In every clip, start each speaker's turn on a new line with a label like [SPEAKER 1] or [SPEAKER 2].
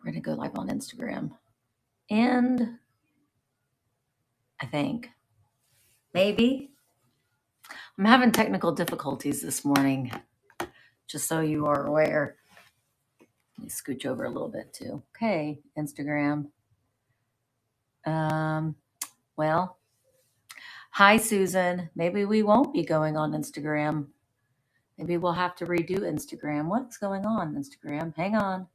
[SPEAKER 1] We're going to go live on Instagram. And I think maybe I'm having technical difficulties this morning, just so you are aware. Let me scooch over a little bit too. Okay, Instagram. Well, hi, Susan. Maybe we won't be going on Instagram. Maybe we'll have to redo Instagram. What's going on, Instagram? Hang on.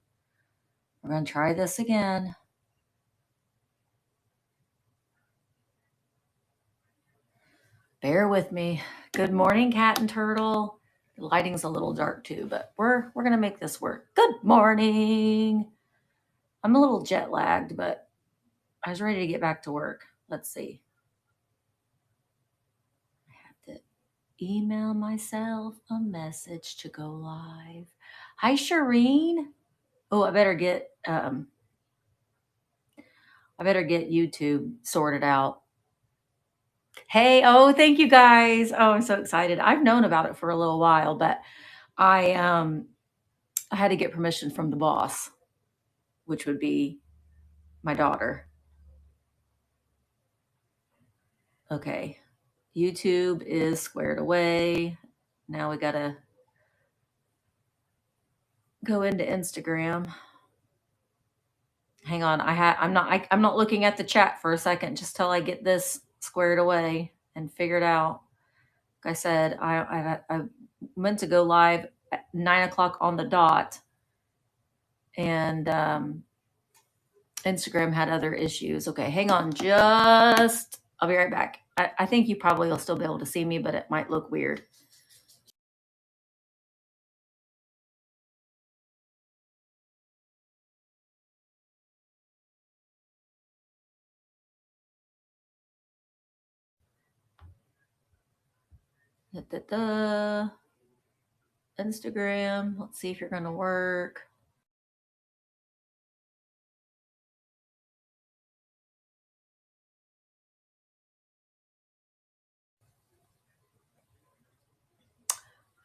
[SPEAKER 1] We're going to try this again. Bear with me. Good morning, Cat and Turtle. The lighting's a little dark too, but we're going to make this work. Good morning. I'm a little jet lagged, but I was ready to get back to work. Let's see. I have to email myself a message to go live. Hi, Shireen. Oh, I better get YouTube sorted out. Hey, oh, thank you guys. Oh, I'm so excited. I've known about it for a little while, but I had to get permission from the boss, which would be my daughter. Okay. YouTube is squared away. Now we got to go into Instagram. Hang on. I'm not looking at the chat for a second just till I get this squared away and figured out. Like I said, I meant to go live at 9 o'clock on the dot, and Instagram had other issues. Okay, hang on. I'll be right back. I think you probably will still be able to see me, but it might look weird. Instagram. Let's see if you're going to work.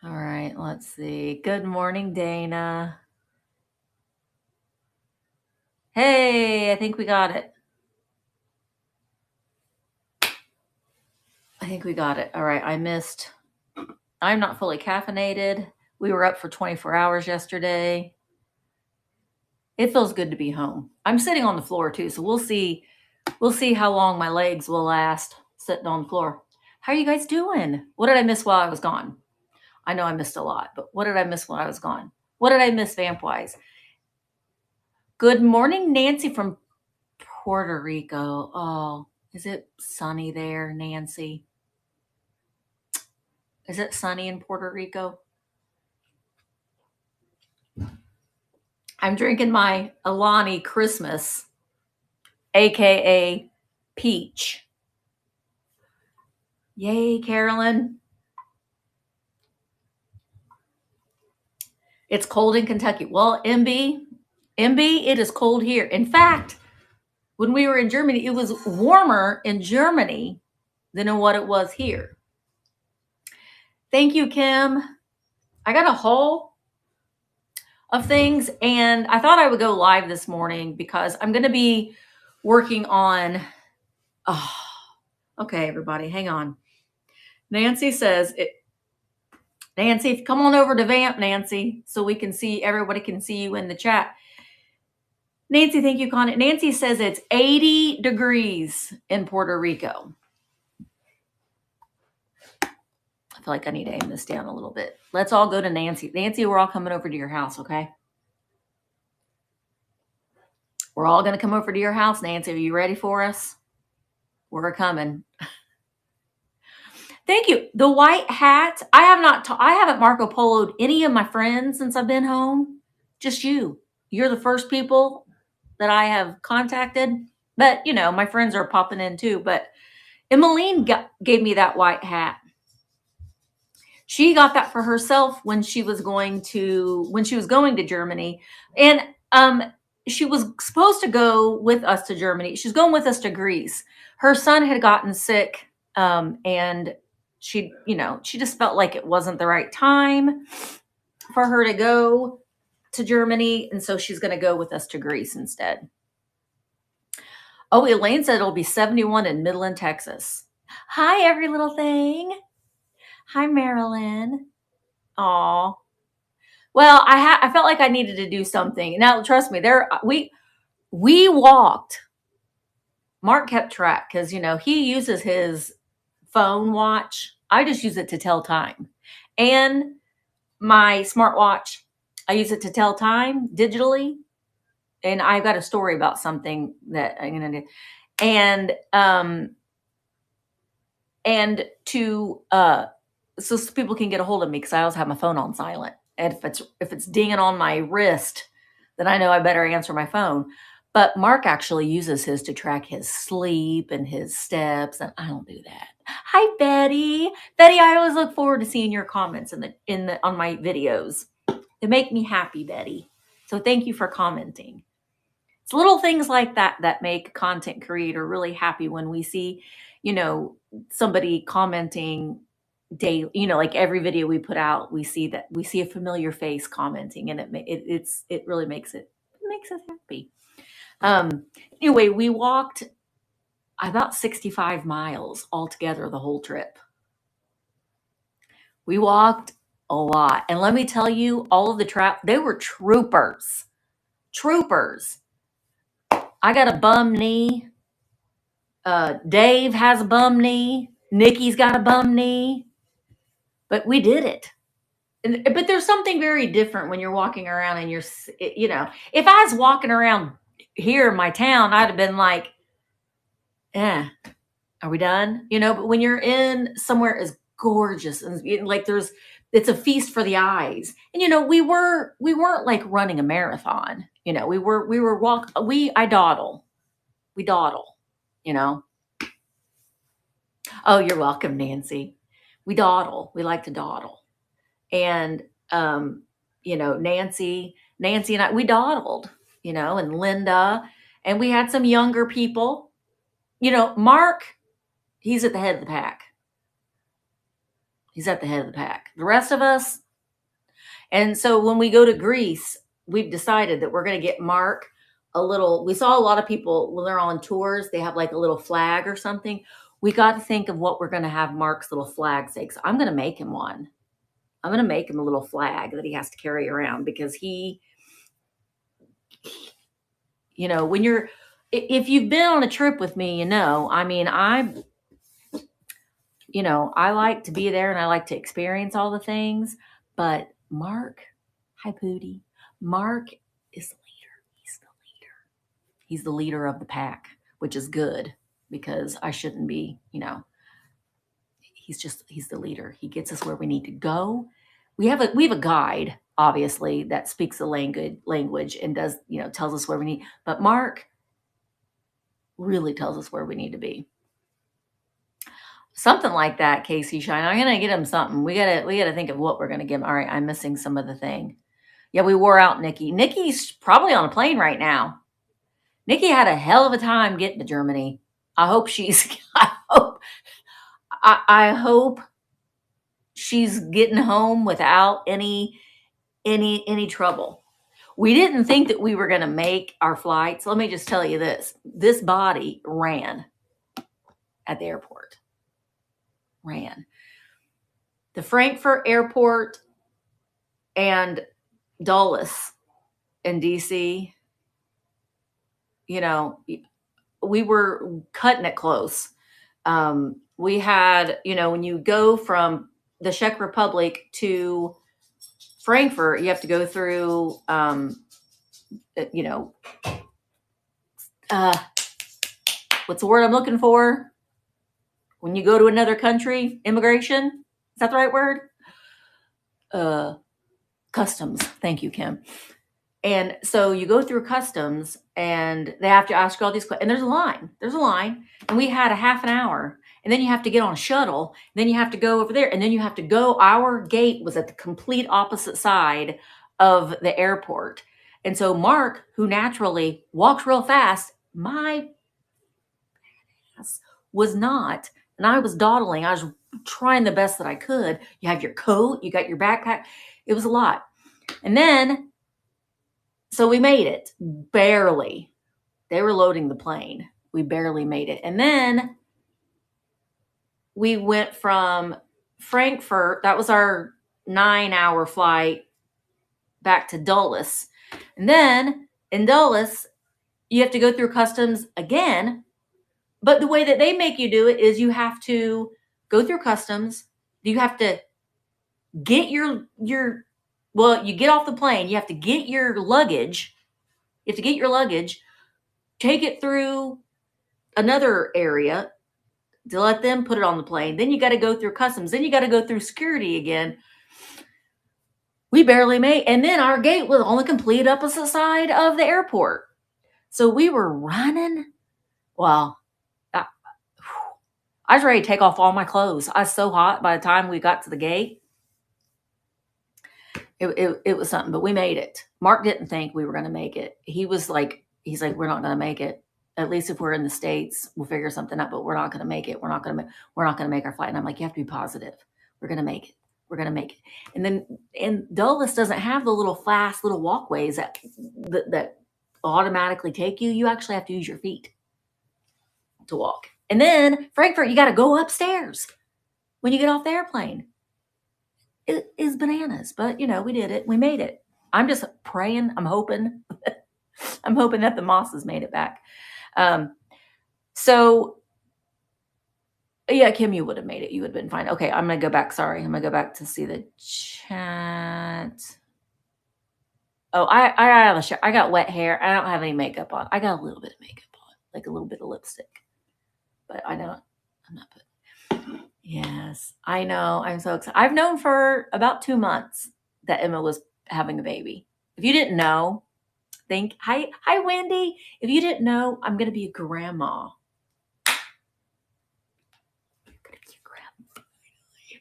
[SPEAKER 1] All right, let's see. Good morning, Dana. Hey, I think we got it. All right, I'm not fully caffeinated. We were up for 24 hours yesterday. It feels good to be home. I'm sitting on the floor too, so we'll see how long my legs will last sitting on the floor. How are you guys doing? What did I miss while I was gone? I know I missed a lot, but what did I miss while I was gone? What did I miss vamp-wise? Good morning, Nancy from Puerto Rico. Oh, is it sunny there, Nancy? Is it sunny in Puerto Rico? I'm drinking my Alani Christmas, aka peach. Yay, Carolyn. It's cold in Kentucky. Well, MB, it is cold here. In fact, when we were in Germany, it was warmer in Germany than in what it was here. Thank you, Kim. I got a haul of things, and I thought I would go live this morning because I'm going to be working on. Oh, okay, everybody, hang on. Nancy says it. Nancy, come on over to Vamp, Nancy, so we can see, everybody can see you in the chat. Nancy, thank you, Connie. Nancy says it's 80 degrees in Puerto Rico. I feel like I need to aim this down a little bit. Let's all go to Nancy. Nancy, we're all coming over to your house, okay? We're all going to come over to your house. Nancy, are you ready for us? We're coming. Thank you. The white hat. I haven't Marco Polo'd any of my friends since I've been home. Just you. You're the first people that I have contacted. But, you know, my friends are popping in too. But Emmeline gave me that white hat. She got that for herself when she was going to Germany. And she was supposed to go with us to Germany. She's going with us to Greece. Her son had gotten sick, and she just felt like it wasn't the right time for her to go to Germany, and so she's going to go with us to Greece instead. Oh, Elaine said it'll be 71 in Midland, Texas. Hi, every little thing. Hi, Marilyn. Aw. Well, I felt like I needed to do something. Now, trust me, we walked. Mark kept track because, he uses his phone watch. I just use it to tell time. And my smartwatch, I use it to tell time digitally. And I've got a story about something that I'm going to do. And so people can get a hold of me because I always have my phone on silent. And if it's dinging on my wrist, then I know I better answer my phone. But Mark actually uses his to track his sleep and his steps, and I don't do that. Hi, Betty. Betty, I always look forward to seeing your comments on my videos. They make me happy, Betty. So thank you for commenting. It's little things like that make a content creator really happy when we see, somebody commenting daily. Like every video we put out, we see a familiar face commenting, and it really makes us happy. Anyway, we walked about 65 miles altogether the whole trip. We walked a lot. And let me tell you, all of the they were troopers. Troopers. I got a bum knee. Dave has a bum knee. Nikki's got a bum knee. But we did it. But there's something very different when you're walking around and if I was walking around here in my town, I'd have been like, are we done? But when you're in somewhere as gorgeous and like it's a feast for the eyes. And we weren't like running a marathon. I dawdle. We dawdle, Oh, you're welcome, Nancy. We dawdle. We like to dawdle. And Nancy and I, we dawdled, and Linda, and we had some younger people. Mark, he's at the head of the pack. He's at the head of the pack. The rest of us. And so when we go to Greece, we've decided that we're going to get Mark we saw a lot of people when they're on tours, they have like a little flag or something. We got to think of what we're going to have Mark's little flag say. So I'm going to make him one. I'm going to make him a little flag that he has to carry around because if you've been on a trip with me, I like to be there and I like to experience all the things, but Mark, hi Pootie, Mark is the leader. He's the leader of the pack, which is good because I shouldn't be, he's the leader. He gets us where we need to go. We have a guide, obviously, that speaks the language and does, tells us where we need. But Mark really tells us where we need to be. Something like that, Casey Shine. I'm gonna get him something. We gotta think of what we're gonna give him. All right, I'm missing some of the thing. Yeah, we wore out Nikki. Nikki's probably on a plane right now. Nikki had a hell of a time getting to Germany. I hope she's getting home without any trouble. We didn't think that we were going to make our flights. Let me just tell you this body ran at the airport. The Frankfurt airport and Dulles in DC, we were cutting it close. We had, when you go from the Czech Republic to Frankfurt, you have to go through, what's the word I'm looking for? When you go to another country, immigration, is that the right word? Customs. Thank you, Kim. And so you go through customs and they have to ask you all these questions. And there's a line. And we had a half an hour. And then you have to get on a shuttle. And then you have to go over there. And then you have to go. Our gate was at the complete opposite side of the airport. And so Mark, who naturally walks real fast, my ass was not. And I was dawdling. I was trying the best that I could. You have your coat. You got your backpack. It was a lot. And then So we made it, barely. They were loading the plane. We barely made it. And then we went from Frankfurt, that was our 9-hour flight, back to Dulles. And then in Dulles, you have to go through customs again. But the way that they make you do it is you have to go through customs. You have to get well, you get off the plane. You have to get your luggage. You have to get your luggage, take it through another area to let them put it on the plane. Then you got to go through customs. Then you got to go through security again. We barely made, and then our gate was on the complete opposite side of the airport. So we were running. Well, I was ready to take off all my clothes. I was so hot by the time we got to the gate. It was something, but we made it. Mark didn't think we were going to make it. He's like, we're not going to make it. At least if we're in the States, we'll figure something out, but we're not going to make it. We're not going to make our flight. And I'm like, you have to be positive. We're going to make it. We're going to make it. And then, and Dulles doesn't have the little fast little walkways that automatically take you. You actually have to use your feet to walk. And then Frankfurt, you got to go upstairs when you get off the airplane. It is bananas, but you know, we did it. We made it. I'm just praying. I'm hoping that the Mosses made it back. So yeah, Kim, you would have made it. You would have been fine. Okay, I'm going to go back. Sorry. I'm going to go back to see the chat. Oh, I got wet hair. I don't have any makeup on. I got a little bit of makeup on, like a little bit of lipstick, but I'm not putting. Yes, I know. I'm so excited. I've known for about 2 months that Emma was having a baby. If you didn't know, hi, Wendy. If you didn't know, I'm going to be a grandma.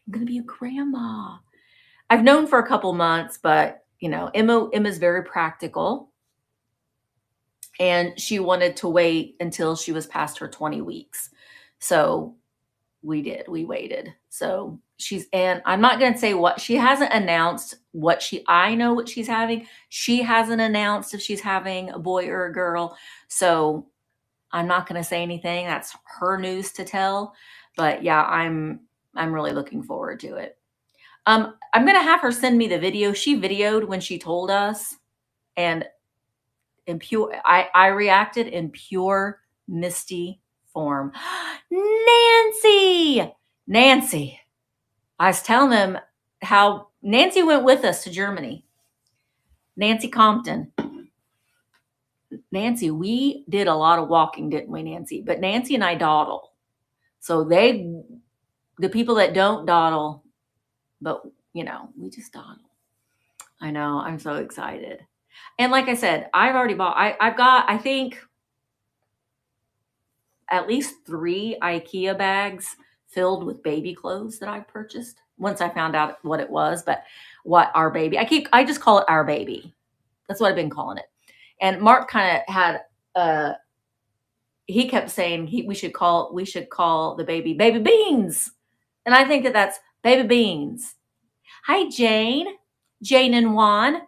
[SPEAKER 1] I'm going to be a grandma. I've known for a couple months, but you know, Emma's very practical. And she wanted to wait until she was past her 20 weeks. So we did. We waited. So and I'm not going to say what, she hasn't announced I know what she's having. She hasn't announced if she's having a boy or a girl. So I'm not going to say anything. That's her news to tell. But yeah, I'm really looking forward to it. I'm going to have her send me the video. She videoed when she told us, and I reacted in pure Misty form. Nancy. I was telling them how Nancy went with us to Germany. Nancy Compton. Nancy, we did a lot of walking, didn't we, Nancy? But Nancy and I dawdle. So the people that don't dawdle, but you know, we just dawdle. I know. I'm so excited. And like I said, I've already bought, I've got, I think, at least 3 IKEA bags filled with baby clothes that I purchased once I found out what it was, but what our baby, I just call it our baby. That's what I've been calling it. And Mark kind of had, he kept saying we should call the baby Beans. And I think that's Baby Beans. Hi, Jane and Juan.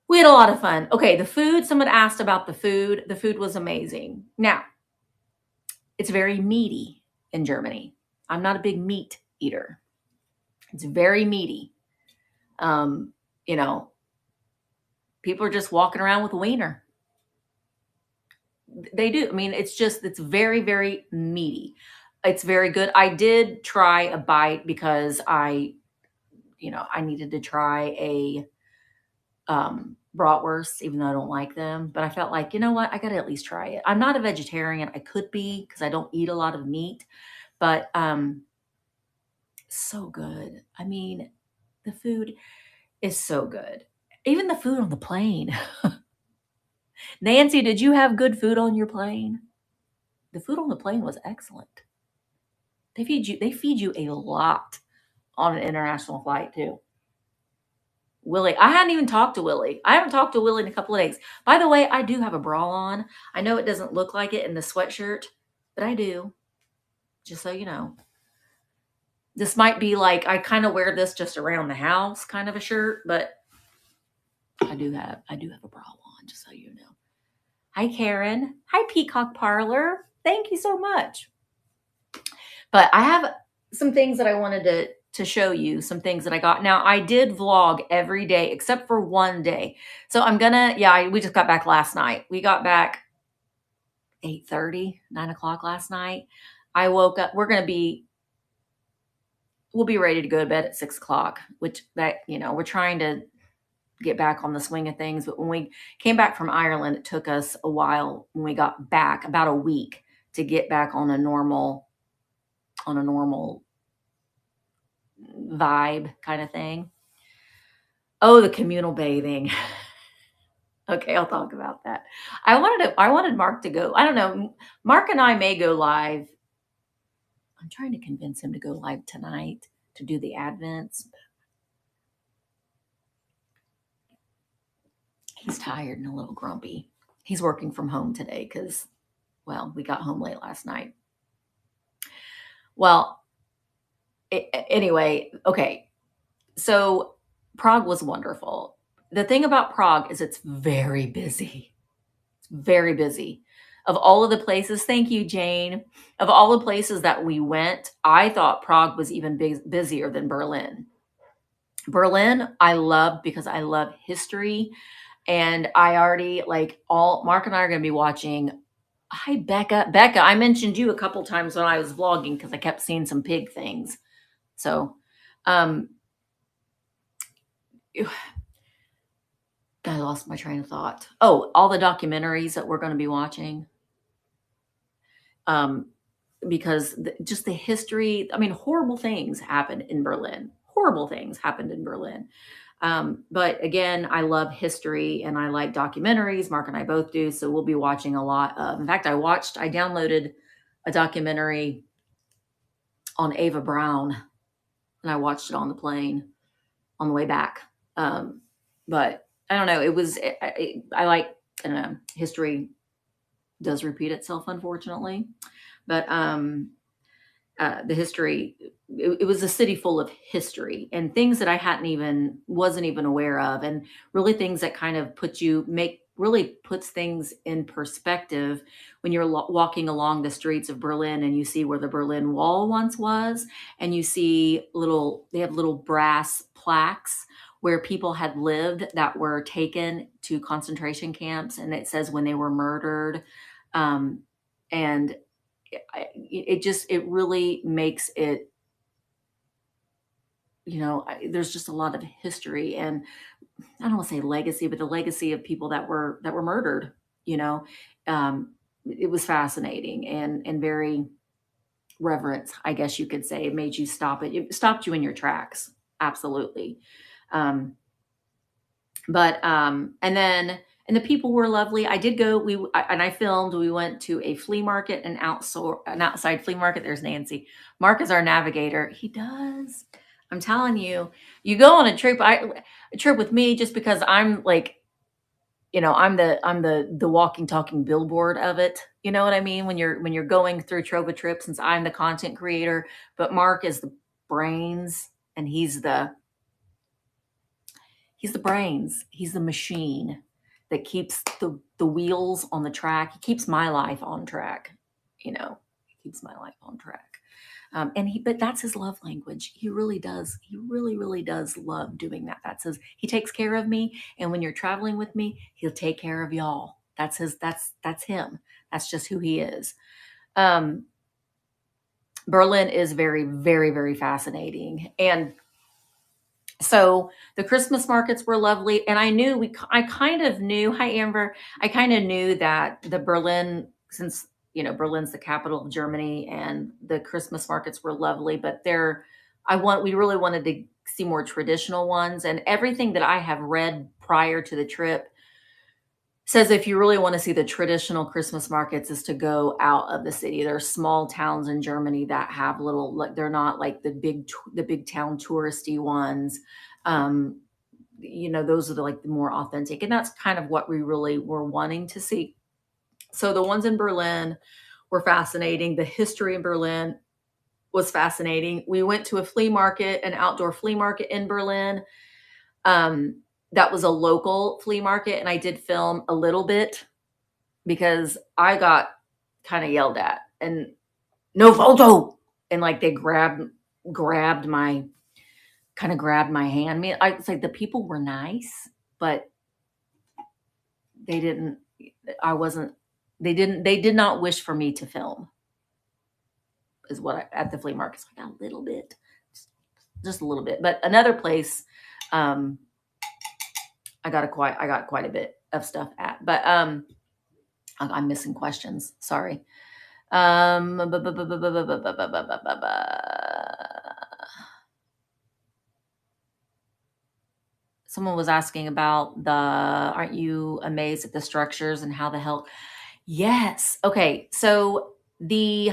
[SPEAKER 1] We had a lot of fun. Okay, the food, someone asked about the food. The food was amazing. Now, it's very meaty in Germany. I'm not a big meat eater. It's very meaty. You know, people are just walking around with a wiener. They do. I mean, it's very, very meaty. It's very good. I did try a bite because I needed to try a bratwurst, even though I don't like them. But I felt like, you know what? I got to at least try it. I'm not a vegetarian. I could be because I don't eat a lot of meat. But so good. I mean, the food is so good. Even the food on the plane. Nancy, did you have good food on your plane? The food on the plane was excellent. They feed you a lot on an international flight too. Willie, I hadn't even talked to Willie. I haven't talked to Willie in a couple of days. By the way, I do have a bra on. I know it doesn't look like it in the sweatshirt, but I do. Just so you know. This might be like, I kind of wear this just around the house kind of a shirt, but I do have a bra on, just so you know. Hi, Karen. Hi, Peacock Parlor. Thank you so much. But I have some things that I wanted to show you, some things that I got. Now, I did vlog every day except for one day. So I'm gonna, we just got back last night. We got back 8:30, 9 o'clock last night. I woke up, we'll be ready to go to bed at 6 o'clock, which we're trying to get back on the swing of things. But when we came back from Ireland, it took us a while when we got back, about a week, to get back on a normal vibe kind of thing. Oh, the communal bathing. Okay, I'll talk about that. I wanted Mark to go. I don't know. Mark and I may go live. I'm trying to convince him to go live tonight to do the Advents. He's tired and a little grumpy. He's working from home today because, well, we got home late last night. Well, anyway, okay. So Prague was wonderful. The thing about Prague is it's very busy. It's very busy. Of all of the places, thank you, Jane. Of all the places that we went, I thought Prague was even busier than Berlin. Berlin, I love because I love history. And I already Mark and I are going to be watching. Hi, Becca. Becca, I mentioned you a couple times when I was vlogging because I kept seeing some pig things. So, I lost my train of thought. Oh, all the documentaries that we're going to be watching. Because just the history, I mean, horrible things happened in Berlin. Horrible things happened in Berlin. But again, I love history and I like documentaries. Mark and I both do. So we'll be watching a lot of, in fact, I downloaded a documentary on Ava Brown and I watched it on the plane on the way back. But I don't know. I don't know, history does repeat itself, unfortunately. But the history, it was a city full of history and things that I wasn't even aware of, and really things that kind of really puts things in perspective when you're walking along the streets of Berlin and you see where the Berlin Wall once was, and you see they have little brass plaques where people had lived that were taken to concentration camps, and it says when they were murdered. And it really makes it, there's just a lot of history, and I don't want to say legacy, but the legacy of people that were murdered. It was fascinating and very reverent, I guess you could say. It made you stop it. It stopped you in your tracks. Absolutely. And the people were lovely. I did go, and I filmed, we went to a flea market, an outside flea market. There's Nancy. Mark is our navigator. He does. I'm telling you, you go on a trip with me just because I'm I'm the walking, talking billboard of it. You know what I mean? When you're going through Trova Trip, since I'm the content creator, but Mark is the brains, and he's the brains. He's the machine that keeps the wheels on the track. He keeps my life on track. He keeps my life on track. But that's his love language. He really does. He really, really does love doing that. He takes care of me. And when you're traveling with me, he'll take care of y'all. That's him. That's just who he is. Berlin is very, very, very fascinating. And so the Christmas markets were lovely. And I kind of knew, hi Amber, I kind of knew that the Berlin, since, Berlin's the capital of Germany, and the Christmas markets were lovely, but we really wanted to see more traditional ones. And everything that I have read prior to the trip says if you really want to see the traditional Christmas markets is to go out of the city. There are small towns in Germany that have they're not like the big town touristy ones. Those are the more authentic, and that's kind of what we really were wanting to see. So the ones in Berlin were fascinating. The history in Berlin was fascinating. We went to a flea market, an outdoor flea market in Berlin. that was a local flea market, and I did film a little bit because I got kind of yelled at and no photo, and like they grabbed my hand. I mean, it's like the people were nice, but they didn't. They did not wish for me to film. Is what at the flea market. So I got a little bit, just a little bit. But another place, I got quite a bit of stuff at. But I'm missing questions. Sorry. Someone was asking about aren't you amazed at the structures and how the hell? Yes. Okay. So the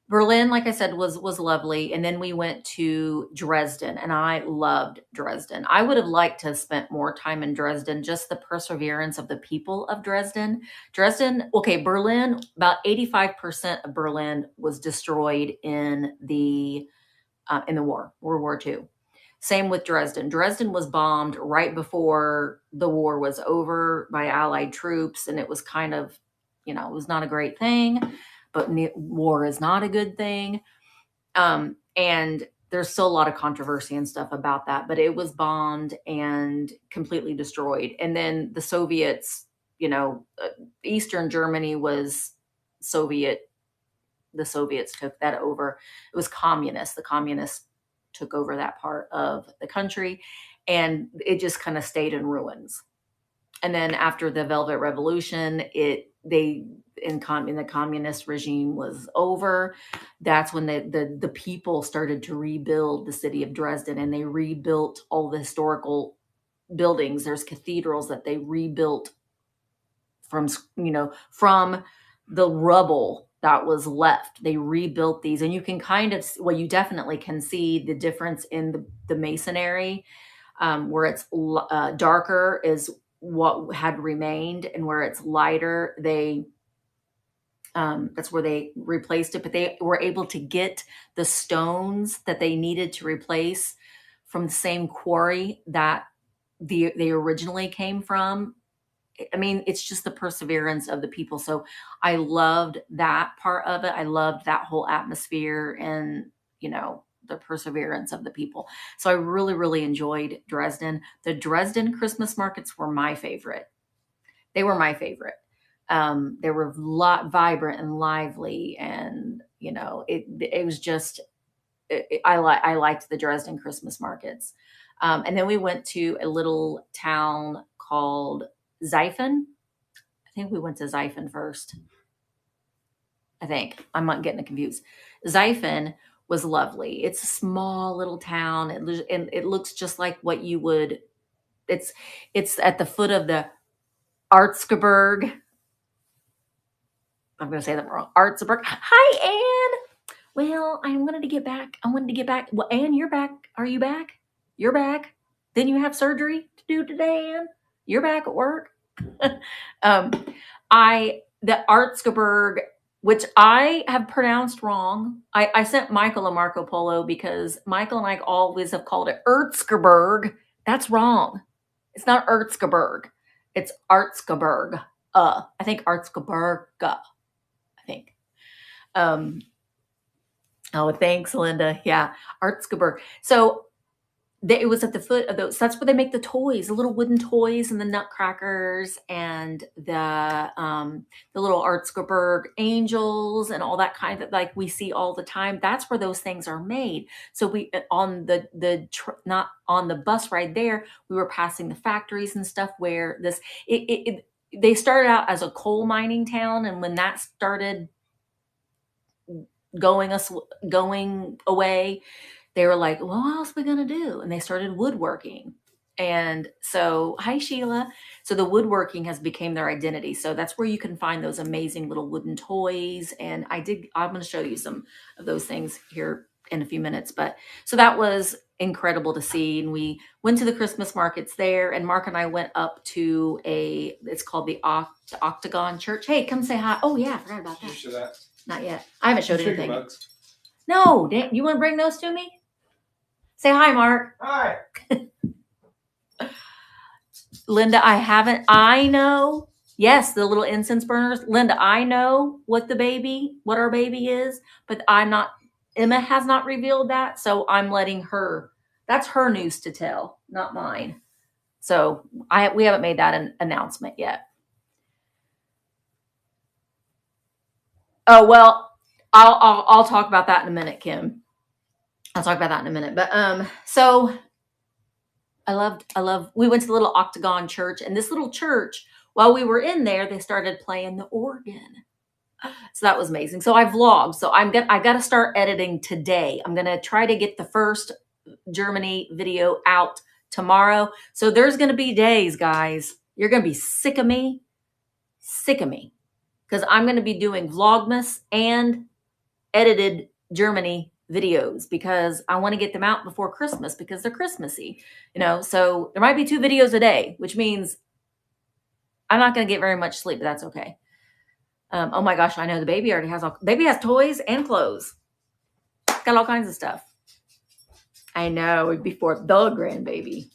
[SPEAKER 1] Berlin, like I said, was lovely. And then we went to Dresden, and I loved Dresden. I would have liked to have spent more time in Dresden, just the perseverance of the people of Dresden. Berlin, about 85% of Berlin was destroyed in the war, World War II. Same with Dresden. Dresden was bombed right before the war was over by Allied troops, and it was kind of, it was not a great thing. But war is not a good thing. And there's still a lot of controversy and stuff about that, but it was bombed and completely destroyed. And then the Soviets, Eastern Germany was Soviet. The Soviets took that over. It was communist. The communists took over that part of the country, and it just kind of stayed in ruins. And then after the Velvet Revolution, the communist regime was over. That's when the people started to rebuild the city of Dresden, and they rebuilt all the historical buildings. There's cathedrals that they rebuilt from the rubble that was left. They rebuilt these, and you can you definitely can see the difference in the masonry, where it's darker is what had remained, and where it's lighter, that's where they replaced it. But they were able to get the stones that they needed to replace from the same quarry that they originally came from. I mean, it's just the perseverance of the people. So I loved that part of it. I loved that whole atmosphere and, the perseverance of the people. So I really, really enjoyed Dresden. The Dresden Christmas markets were my favorite. They were my favorite. They were vibrant and lively, and it was just I liked the Dresden Christmas markets. And then we went to a little town called Zipen. I think we went to Zipen first. I think I'm not getting it confused. Zipen was lovely. It's a small little town, and it looks just like what you would. It's at the foot of the Erzgebirge. I'm going to say that wrong. Erzgebirge. Hi, Anne. Well, I wanted to get back. Well, Anne, you're back. Are you back? You're back. Then you have surgery to do today, Anne. You're back at work. The Erzgebirge, which I have pronounced wrong. I sent Michael a Marco Polo because Michael and I always have called it Erzgebirge. That's wrong. It's not Erzgebirge. It's Erzgebirge. I think Erzgebirge. I think. Oh, thanks, Linda. Yeah, Erzgebirge. So it was at the foot of those. That's where they make the toys, the little wooden toys, and the nutcrackers, and the little Erzgebirge angels, and all that kind of like we see all the time. That's where those things are made. So we on not on the bus ride there, we were passing the factories and stuff where they started out as a coal mining town, and when that started going away, they were like, well, what else are we going to do? And they started woodworking. And so, hi, Sheila. So the woodworking has become their identity. So that's where you can find those amazing little wooden toys. And I'm going to show you some of those things here in a few minutes. But so that was incredible to see. And we went to the Christmas markets there. And Mark and I went up to it's called the Octagon Church. Hey, come say hi. Oh, yeah, I forgot about that.
[SPEAKER 2] Did you show that?
[SPEAKER 1] Not yet. I haven't showed anything. No, Dan, you want to bring those to me? Say hi, Mark.
[SPEAKER 2] Hi.
[SPEAKER 1] Linda, I know. Yes, the little incense burners. Linda, I know what our baby is, but Emma has not revealed that. So I'm letting her, that's her news to tell, not mine. So we haven't made that an announcement yet. Oh, well, I'll talk about that in a minute, Kim. I'll talk about that in a minute. But, so we went to the little Octagon church, and this little church, while we were in there, they started playing the organ. So that was amazing. So I vlogged. So I got to start editing today. I'm going to try to get the first Germany video out tomorrow. So there's going to be days, guys, you're going to be sick of me, because I'm going to be doing Vlogmas and edited Germany videos because I want to get them out before Christmas because they're Christmassy, so there might be 2 videos a day, which means I'm not going to get very much sleep, but that's okay. Oh my gosh, I know the baby already baby has toys and clothes. Got all kinds of stuff. I know, before the grandbaby.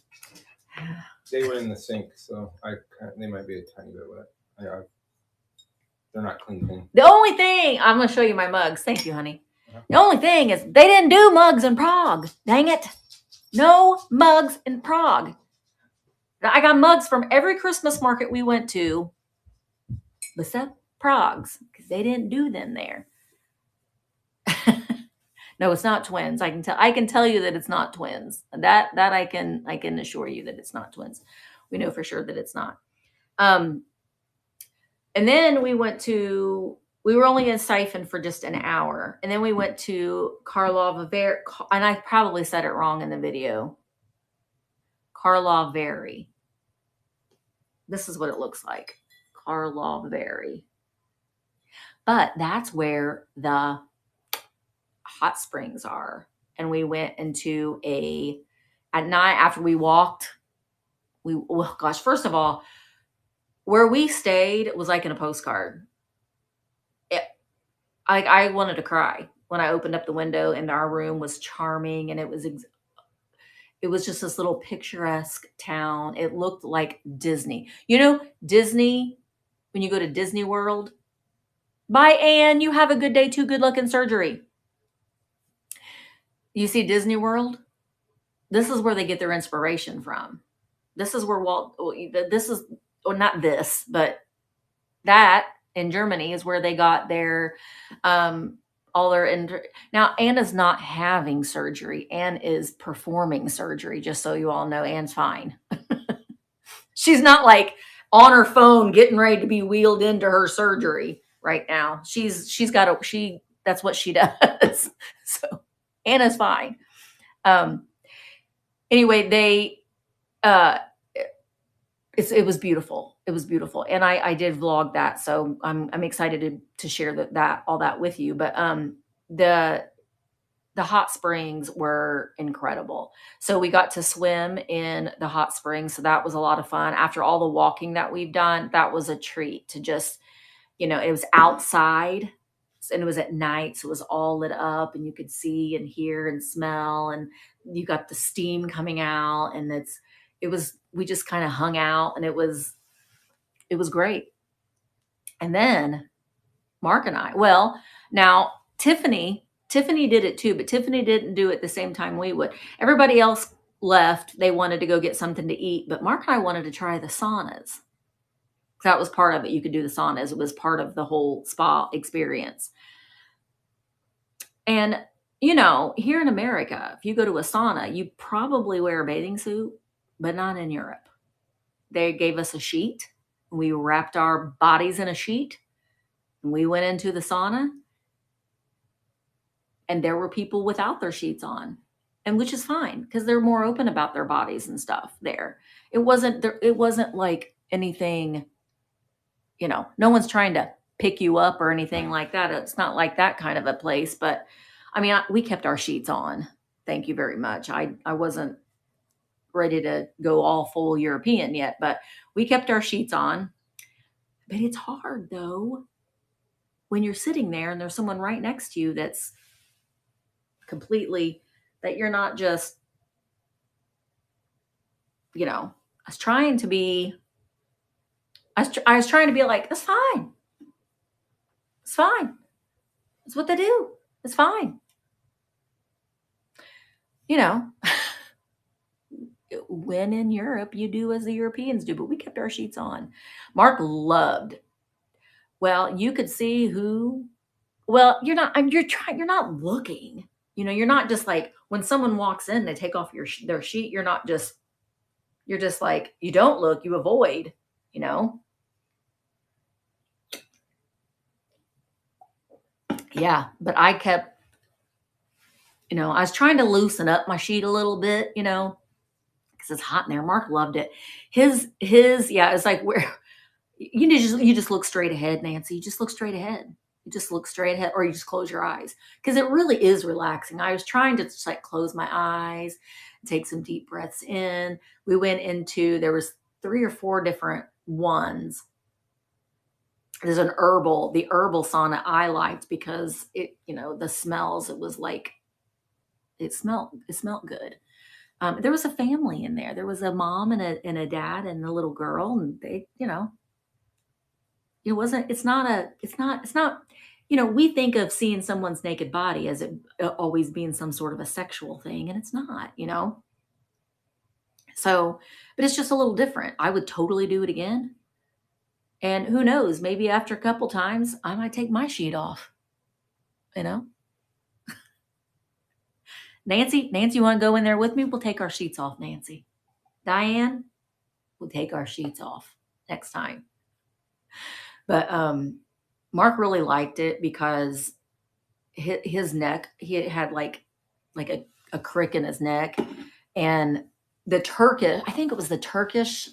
[SPEAKER 2] They went in the sink, so they might be a tiny bit wet. They're not clean.
[SPEAKER 1] The only thing, I'm going to show you my mugs. Thank you, honey. The only thing is they didn't do mugs in Prague. Dang it. No mugs in Prague. I got mugs from every Christmas market we went to, except Prague's, because they didn't do them there. No, it's not twins. I can tell you that it's not twins. That I can assure you that it's not twins. We know for sure that it's not. And then we were only in Zipen for just an hour. And then we went to Karlovy, and I probably said it wrong in the video. Karlovy. This is what it looks like. Karlovy. But that's where the hot springs are. And we went into at night after we walked, first of all, where we stayed was like in a postcard. I wanted to cry when I opened up the window, and our room was charming, and it was just this little picturesque town. It looked like Disney. Disney, when you go to Disney World, bye, Anne, you have a good day too. Good luck in surgery. You see Disney World? This is where they get their inspiration from. This is where but that in Germany is where they got their, now Anna's not having surgery. Anne is performing surgery, just so you all know. Anne's fine. She's not like on her phone getting ready to be wheeled into her surgery right now. That's what she does. So Anna's fine. Anyway, it was beautiful. It was beautiful. And I did vlog that. So I'm excited to share all that with you. But, the hot springs were incredible. So we got to swim in the hot springs. So that was a lot of fun. After all the walking that we've done, that was a treat to just, it was outside and it was at night. So it was all lit up and you could see and hear and smell, and you got the steam coming out, and we just kind of hung out, and it was great. And then Mark and I, now Tiffany did it too, but Tiffany didn't do it the same time we would. Everybody else left. They wanted to go get something to eat, but Mark and I wanted to try the saunas. That was part of it. You could do the saunas. It was part of the whole spa experience. And, here in America, if you go to a sauna, you probably wear a bathing suit, but not in Europe. They gave us a sheet. We wrapped our bodies in a sheet, and we went into the sauna. And there were people without their sheets on, and which is fine because they're more open about their bodies and stuff there. It wasn't like anything, no one's trying to pick you up or anything like that. It's not like that kind of a place, but we kept our sheets on. Thank you very much. I wasn't ready to go all full European yet, but we kept our sheets on. But it's hard though, when you're sitting there and there's someone right next to you that's completely, that you're not just, was trying to be, I was trying to be like, it's fine. It's fine. It's what they do. It's fine. You know, when in Europe, you do as the Europeans do, but we kept our sheets on. Mark loved. Well, you could see who. Well, you're not. You're trying. You're not looking. You know, you're not just like when someone walks in, they take off their sheet. You're not just. You're just like you don't look. You avoid. You know. Yeah, but I kept. You know, I was trying to loosen up my sheet a little bit. You know, because it's hot in there. Mark loved it. His. Yeah, it's like where. You just look straight ahead, Nancy. You just look straight ahead. You just look straight ahead, or you just close your eyes because it really is relaxing. I was trying to just like close my eyes, take some deep breaths in. We went into there was 3 or 4 different ones. There's the herbal sauna I liked because it, you know, the smells. It was like it smelled good. There was a family in there. There was a mom and a dad and a little girl, and they, you know. It's not, you know, we think of seeing someone's naked body as it always being some sort of a sexual thing, and it's not, you know? So, but it's just a little different. I would totally do it again. And who knows, maybe after a couple times, I might take my sheet off, you know? Nancy, you want to go in there with me? We'll take our sheets off, Nancy. Diane, we'll take our sheets off next time. But Mark really liked it because his neck, he had like a crick in his neck, and the Turkish, I think it was the Turkish,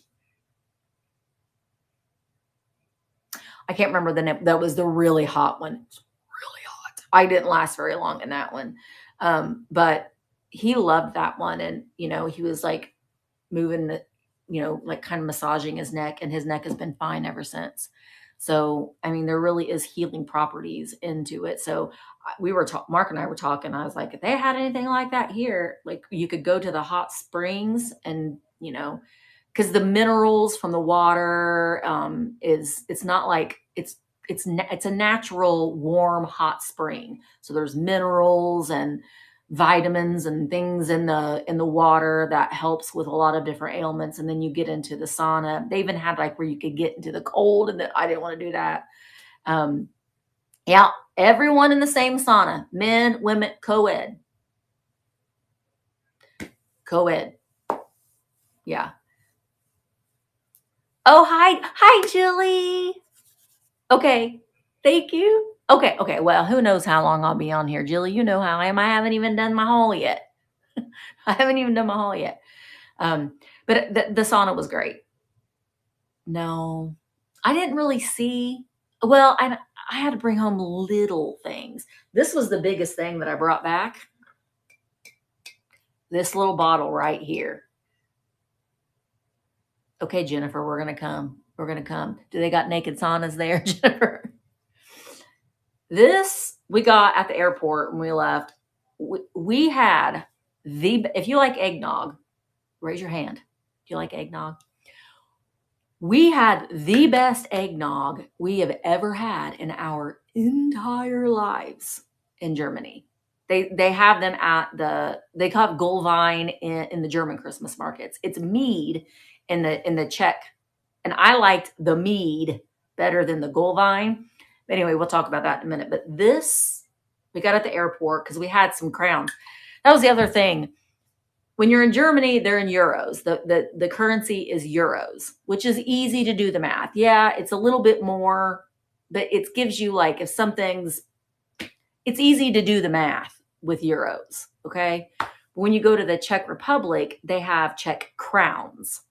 [SPEAKER 1] I can't remember the name. That was the really hot one. It's really hot. I didn't last very long in that one. But he loved that one. And, you know, he was like moving the, you know, like kind of massaging his neck, and his neck has been fine ever since. So, I mean, there really is healing properties into it. So Mark and I were talking, I was like, if they had anything like that here, like you could go to the hot springs and, you know, because the minerals from the water it's not like it's a natural warm hot spring. So there's minerals and vitamins and things in the water that helps with a lot of different ailments. And then you get into the sauna. They even had like where you could get into the cold, and I didn't want to do that. Yeah, everyone in the same sauna, men, women, co-ed. Yeah. Oh, hi, Julie. Okay, thank you. Okay. Well, who knows how long I'll be on here, Julie? You know how I am. I haven't even done my haul yet. But the sauna was great. No, I didn't really see. Well, I had to bring home little things. This was the biggest thing that I brought back. This little bottle right here. Okay, Jennifer, we're going to come. Do they got naked saunas there, Jennifer? This we got at the airport when we left. We had if you like eggnog, raise your hand. Do you like eggnog? We had the best eggnog we have ever had in our entire lives in Germany. They have them they call it Goldwein in the German Christmas markets. It's mead in the Czech. And I liked the mead better than the Goldwein. But anyway, we'll talk about that in a minute. But this, we got at the airport because we had some crowns. That was the other thing. When you're in Germany, they're in euros. The currency is euros, which is easy to do the math. Yeah, it's a little bit more, but it gives you like if something's, it's easy to do the math with euros, okay? But when you go to the Czech Republic, they have Czech crowns,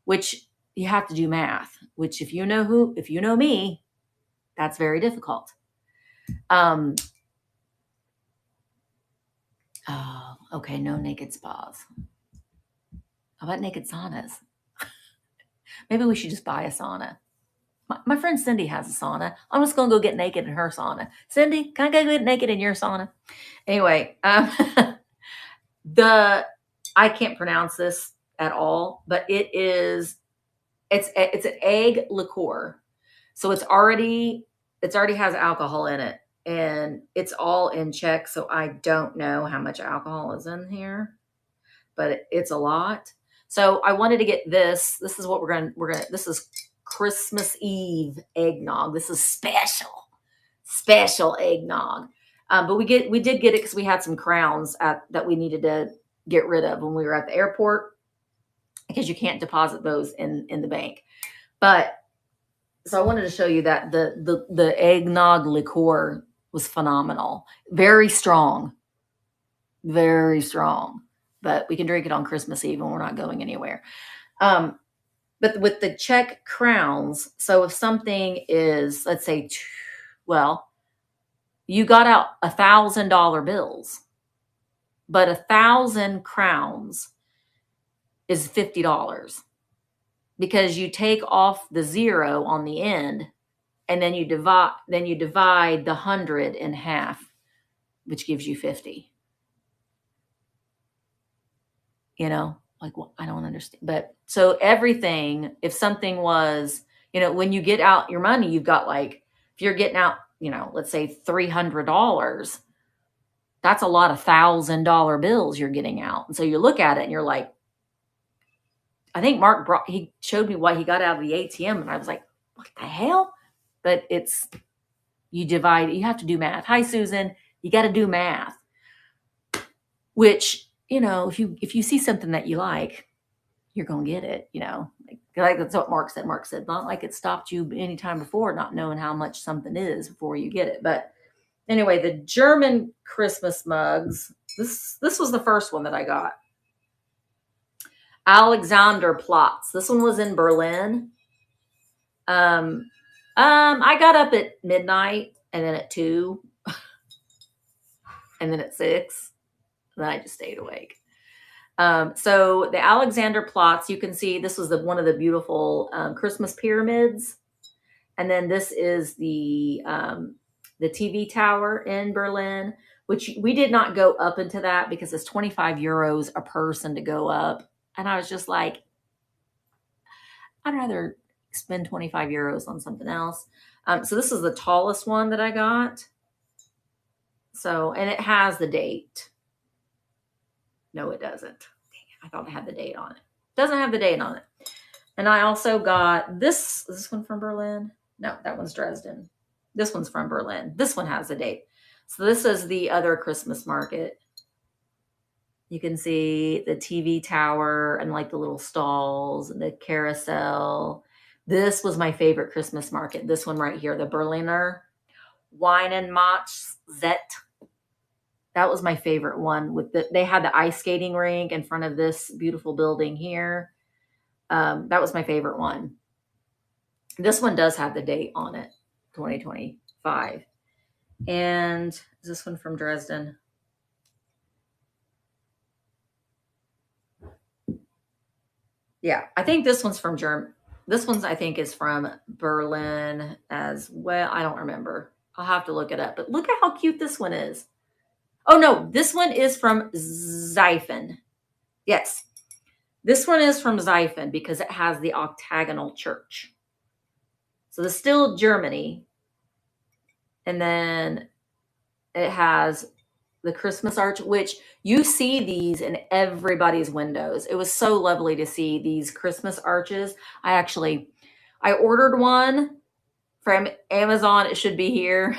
[SPEAKER 1] which you have to do math, which if you know me, that's very difficult. Oh, okay, no naked spas. How about naked saunas? Maybe we should just buy a sauna. My friend Cindy has a sauna. I'm just going to go get naked in her sauna. Cindy, can I go get naked in your sauna? Anyway, I can't pronounce this. at all, but it's an egg liqueur. So it's already has alcohol in it, and it's all in Czech. So I don't know how much alcohol is in here, but it's a lot. So I wanted to get this. This is what this is Christmas Eve eggnog. This is special eggnog. But we did get it because we had some crowns that we needed to get rid of when we were at the airport, because you can't deposit those in the bank. But so I wanted to show you that the eggnog liqueur was phenomenal. Very strong. But we can drink it on Christmas Eve when we're not going anywhere. But with the Czech crowns, so if something is, let's say, you got out $1,000 bills, but 1,000 crowns is $50, because you take off the zero on the end, and then you divide the 100 in half, which gives you 50. You know, like, well, I don't understand. But so everything, if something was, when you get out your money, you've got, like, if you're getting out, let's say $300, that's a lot of $1,000 bills you're getting out. And so you look at it and you're like, I think he showed me what he got out of the ATM, and I was like, what the hell? But you have to do math. Hi, Susan. You got to do math, which, if you see something that you like, you're going to get it, like that's what Mark said. Mark said, not like it stopped you any time before, not knowing how much something is before you get it. But anyway, the German Christmas mugs, this was the first one that I got. Alexanderplatz. This one was in Berlin. I got up at midnight, and then at 2, and then at 6. And then I just stayed awake. So the Alexanderplatz, you can see this was one of the beautiful Christmas pyramids. And then this is the TV tower in Berlin, which we did not go up into that because it's 25 euros a person to go up. And I was just like, I'd rather spend 25 euros on something else. So this is the tallest one that I got. So, and it has the date. No, it doesn't. Dang it, I thought it had the date on it. Doesn't have the date on it. And I also got this. Is this one from Berlin? No, that one's Dresden. This one's from Berlin. This one has the date. So this is the other Christmas market. You can see the TV tower and like the little stalls and the carousel. This was my favorite Christmas market. This one right here, the Berliner Weihnachtsmarkt. That was my favorite one. They had the ice skating rink in front of this beautiful building here. That was my favorite one. This one does have the date on it, 2025. And is this one from Dresden? Yeah, I think this one's from Germany. This one's, I think, is from Berlin as well. I don't remember. I'll have to look it up. But look at how cute this one is. Oh, no, this one is from Zipen. Yes, this one is from Zipen because it has the octagonal church. So this is still Germany. And then it has the Christmas arch, which you see these in everybody's windows. It was so lovely to see these Christmas arches. I ordered one from Amazon. It should be here.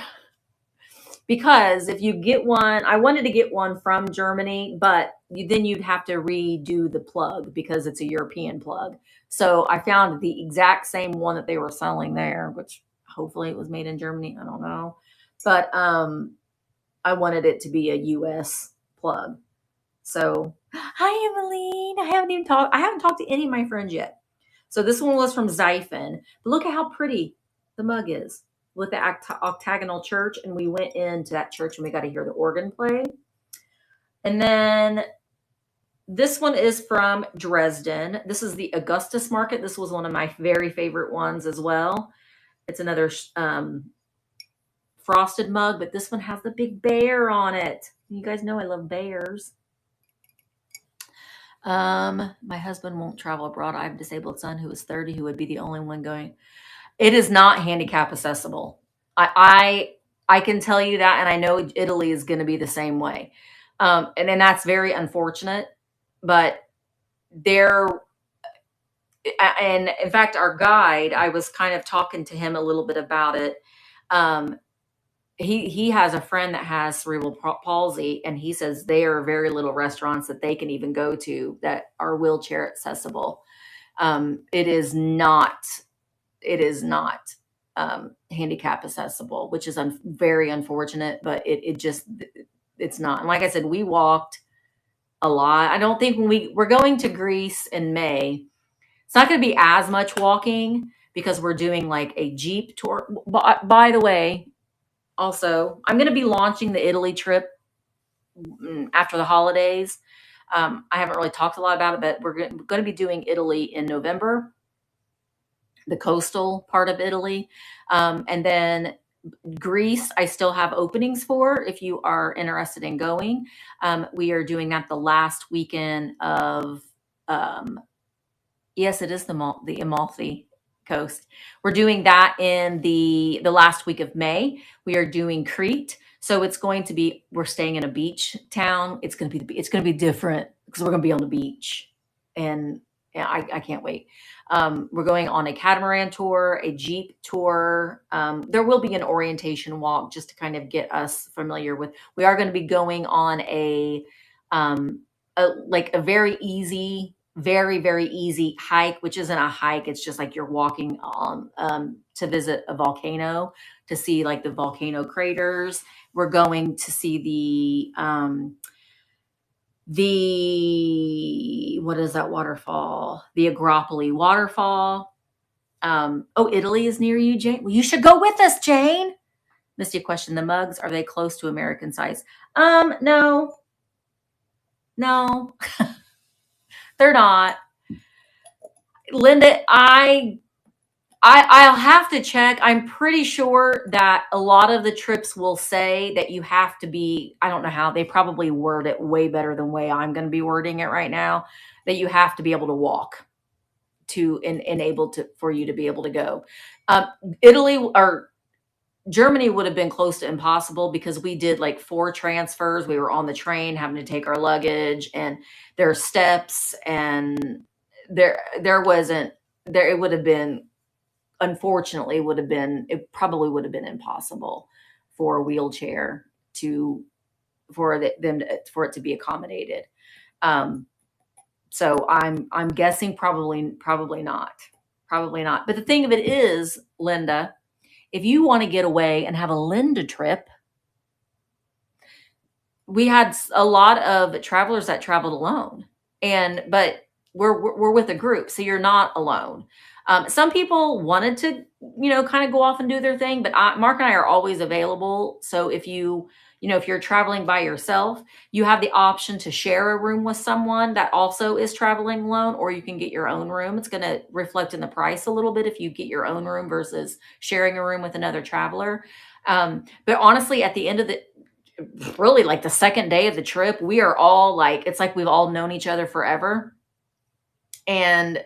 [SPEAKER 1] Because if you get one, I wanted to get one from Germany, but then you'd have to redo the plug because it's a European plug. So I found the exact same one that they were selling there, which hopefully it was made in Germany. I don't know. But I wanted it to be a US plug. So, hi, Emmeline. I haven't talked to any of my friends yet. So this one was from Zipen. But look at how pretty the mug is with the octagonal church. And we went into that church and we got to hear the organ play. And then this one is from Dresden. This is the Augustus Market. This was one of my very favorite ones as well. It's another frosted mug, but this one has the big bear on it. You guys know I love bears. My husband won't travel abroad. I have a disabled son who is 30 who would be the only one going. It is not handicap accessible. I can tell you that, and I know Italy is going to be the same way. And then that's very unfortunate, but there, and in fact, our guide, I was kind of talking to him a little bit about it. He has a friend that has cerebral palsy, and he says there are very little restaurants that they can even go to that are wheelchair accessible. It is not handicap accessible, which is very unfortunate, but it's not. And like I said, we walked a lot. I don't think when we're going to Greece in May, it's not going to be as much walking because we're doing like a Jeep tour. By the way, also, I'm going to be launching the Italy trip after the holidays. I haven't really talked a lot about it, but we're going to be doing Italy in November, the coastal part of Italy. And then Greece, I still have openings for if you are interested in going. We are doing that the last weekend of, yes, it is the Amalfi Coast. We're doing that in the last week of May. We are doing Crete. So it's going to be, we're staying in a beach town. It's going to be different because we're going to be on the beach, and I can't wait. We're going on a catamaran tour, a Jeep tour. There will be an orientation walk just to kind of get us familiar with. We are going to be going on a very easy, very easy hike, which isn't a hike. It's just like you're walking on to visit a volcano, to see like the volcano craters. We're going to see what is that waterfall? The Agropoli waterfall. Italy is near you, Jane. Well, you should go with us, Jane. Misty question: the mugs, are they close to American size? No, they're not. Linda, I'll have to check. I'm pretty sure that a lot of the trips will say that you have to be, I don't know how, they probably word it way better than the way I'm going to be wording it right now, that you have to be able to walk to enable for you to be able to go. Italy or Germany would have been close to impossible because we did like 4 transfers. We were on the train having to take our luggage, and there are steps, and there wasn't there. It would have been, unfortunately, it probably would have been impossible for a wheelchair for it to be accommodated. So I'm guessing probably not. But the thing of it is, Linda, if you want to get away and have a Linda trip, we had a lot of travelers that traveled alone, but we're with a group, so you're not alone. Some people wanted to, kind of go off and do their thing, but Mark and I are always available. So if if you're traveling by yourself, you have the option to share a room with someone that also is traveling alone, or you can get your own room. It's going to reflect in the price a little bit if you get your own room versus sharing a room with another traveler. But honestly, at the end of really like the second day of the trip, we are all like, it's like we've all known each other forever. And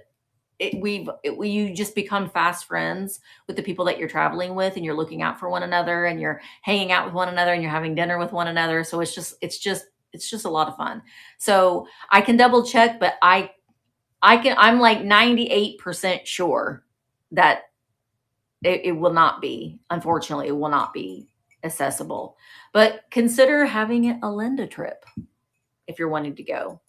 [SPEAKER 1] you just become fast friends with the people that you're traveling with, and you're looking out for one another, and you're hanging out with one another, and you're having dinner with one another. So it's just a lot of fun. So I can double check, but I'm like 98% sure that it will not be, unfortunately, it will not be accessible. But consider having a Linda trip if you're wanting to go.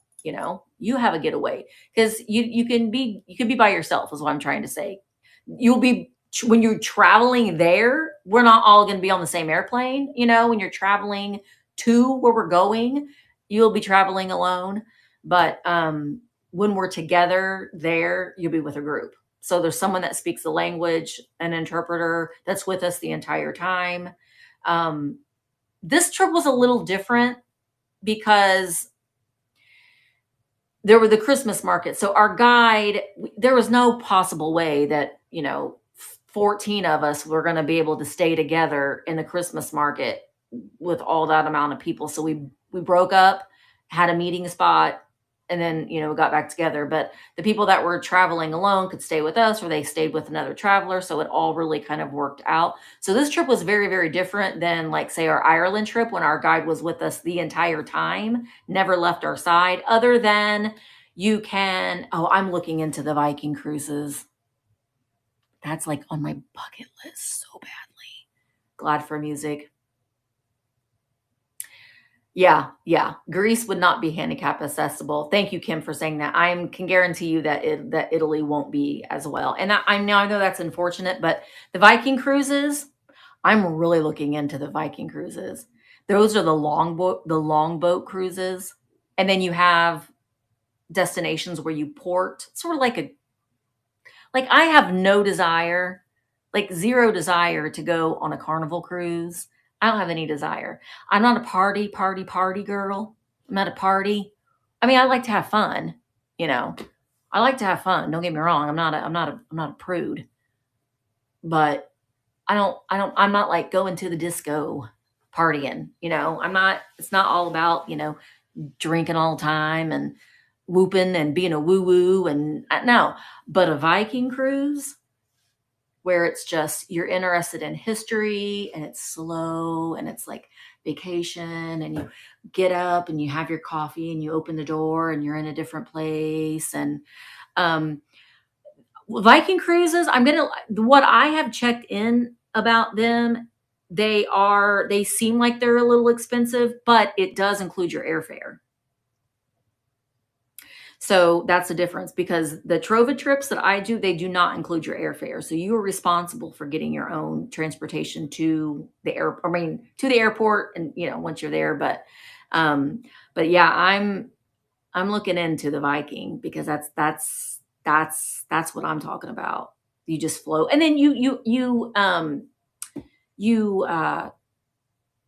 [SPEAKER 1] You have a getaway, because you can be by yourself, is what I'm trying to say. When you're traveling there, we're not all going to be on the same airplane. When you're traveling to where we're going, you'll be traveling alone. But when we're together there, you'll be with a group. So there's someone that speaks the language, an interpreter that's with us the entire time. This trip was a little different because there were the Christmas markets. So our guide, there was no possible way that, 14 of us were going to be able to stay together in the Christmas market with all that amount of people. So we broke up, had a meeting spot, and then, we got back together. But the people that were traveling alone could stay with us, or they stayed with another traveler. So it all really kind of worked out. So this trip was very, very different than, like, say, our Ireland trip, when our guide was with us the entire time, never left our side, other than I'm looking into the Viking cruises. That's like on my bucket list so badly. Glad for music. Yeah. Greece would not be handicap accessible. Thank you, Kim, for saying that. I can guarantee you that Italy won't be as well. And I know that's unfortunate, but the Viking cruises, I'm really looking into the Viking cruises. Those are the longboat cruises, and then you have destinations where you port, sort of like I have no desire, like zero desire, to go on a Carnival cruise. I don't have any desire. I'm not a party girl. I'm not a party. I mean, I like to have fun, I like to have fun. Don't get me wrong. I'm not a prude, but I'm not like going to the disco partying, it's not all about, drinking all the time and whooping and being a woo woo. And no, but a Viking cruise, where it's just, you're interested in history, and it's slow, and it's like vacation, and you get up and you have your coffee and you open the door and you're in a different place. And Viking cruises, what I have checked in about them, they seem like they're a little expensive, but it does include your airfare. So that's the difference, because the Trova trips that I do, they do not include your airfare. So you are responsible for getting your own transportation to the airport, and once you're there. But yeah, I'm looking into the Viking, because that's what I'm talking about. You just float, and then you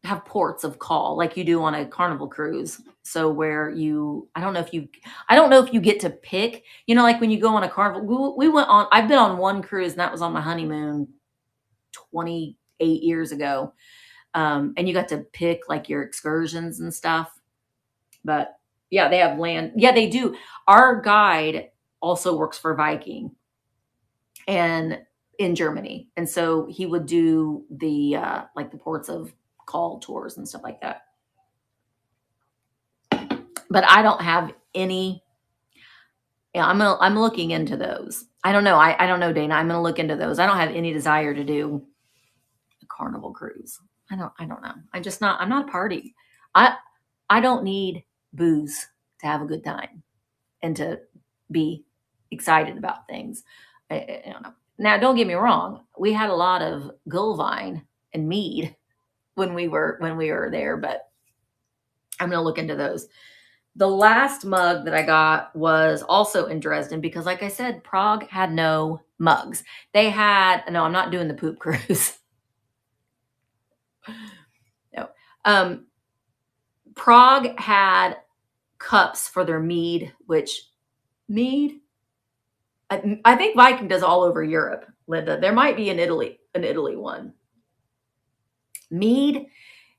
[SPEAKER 1] have ports of call, like you do on a Carnival cruise. So where I don't know if you get to pick, like when you go on a Carnival, I've been on one cruise, and that was on my honeymoon 28 years ago. And you got to pick like your excursions and stuff. But yeah, they have land. Yeah, they do. Our guide also works for Viking, and in Germany. And so he would do the like the ports of call tours and stuff like that. But I don't have any. Yeah, I'm looking into those. I don't know. I don't know, Dana. I'm gonna look into those. I don't have any desire to do a Carnival cruise. I don't know. I'm not a party. I don't need booze to have a good time and to be excited about things. I don't know. Now, don't get me wrong. We had a lot of Gullwine and mead when we were there, but I'm going to look into those. The last mug that I got was also in Dresden, because, like I said, Prague had no mugs. No, I'm not doing the poop cruise. No. Prague had cups for their mead, I think Viking does all over Europe, Linda. There might be an Italy one. Mead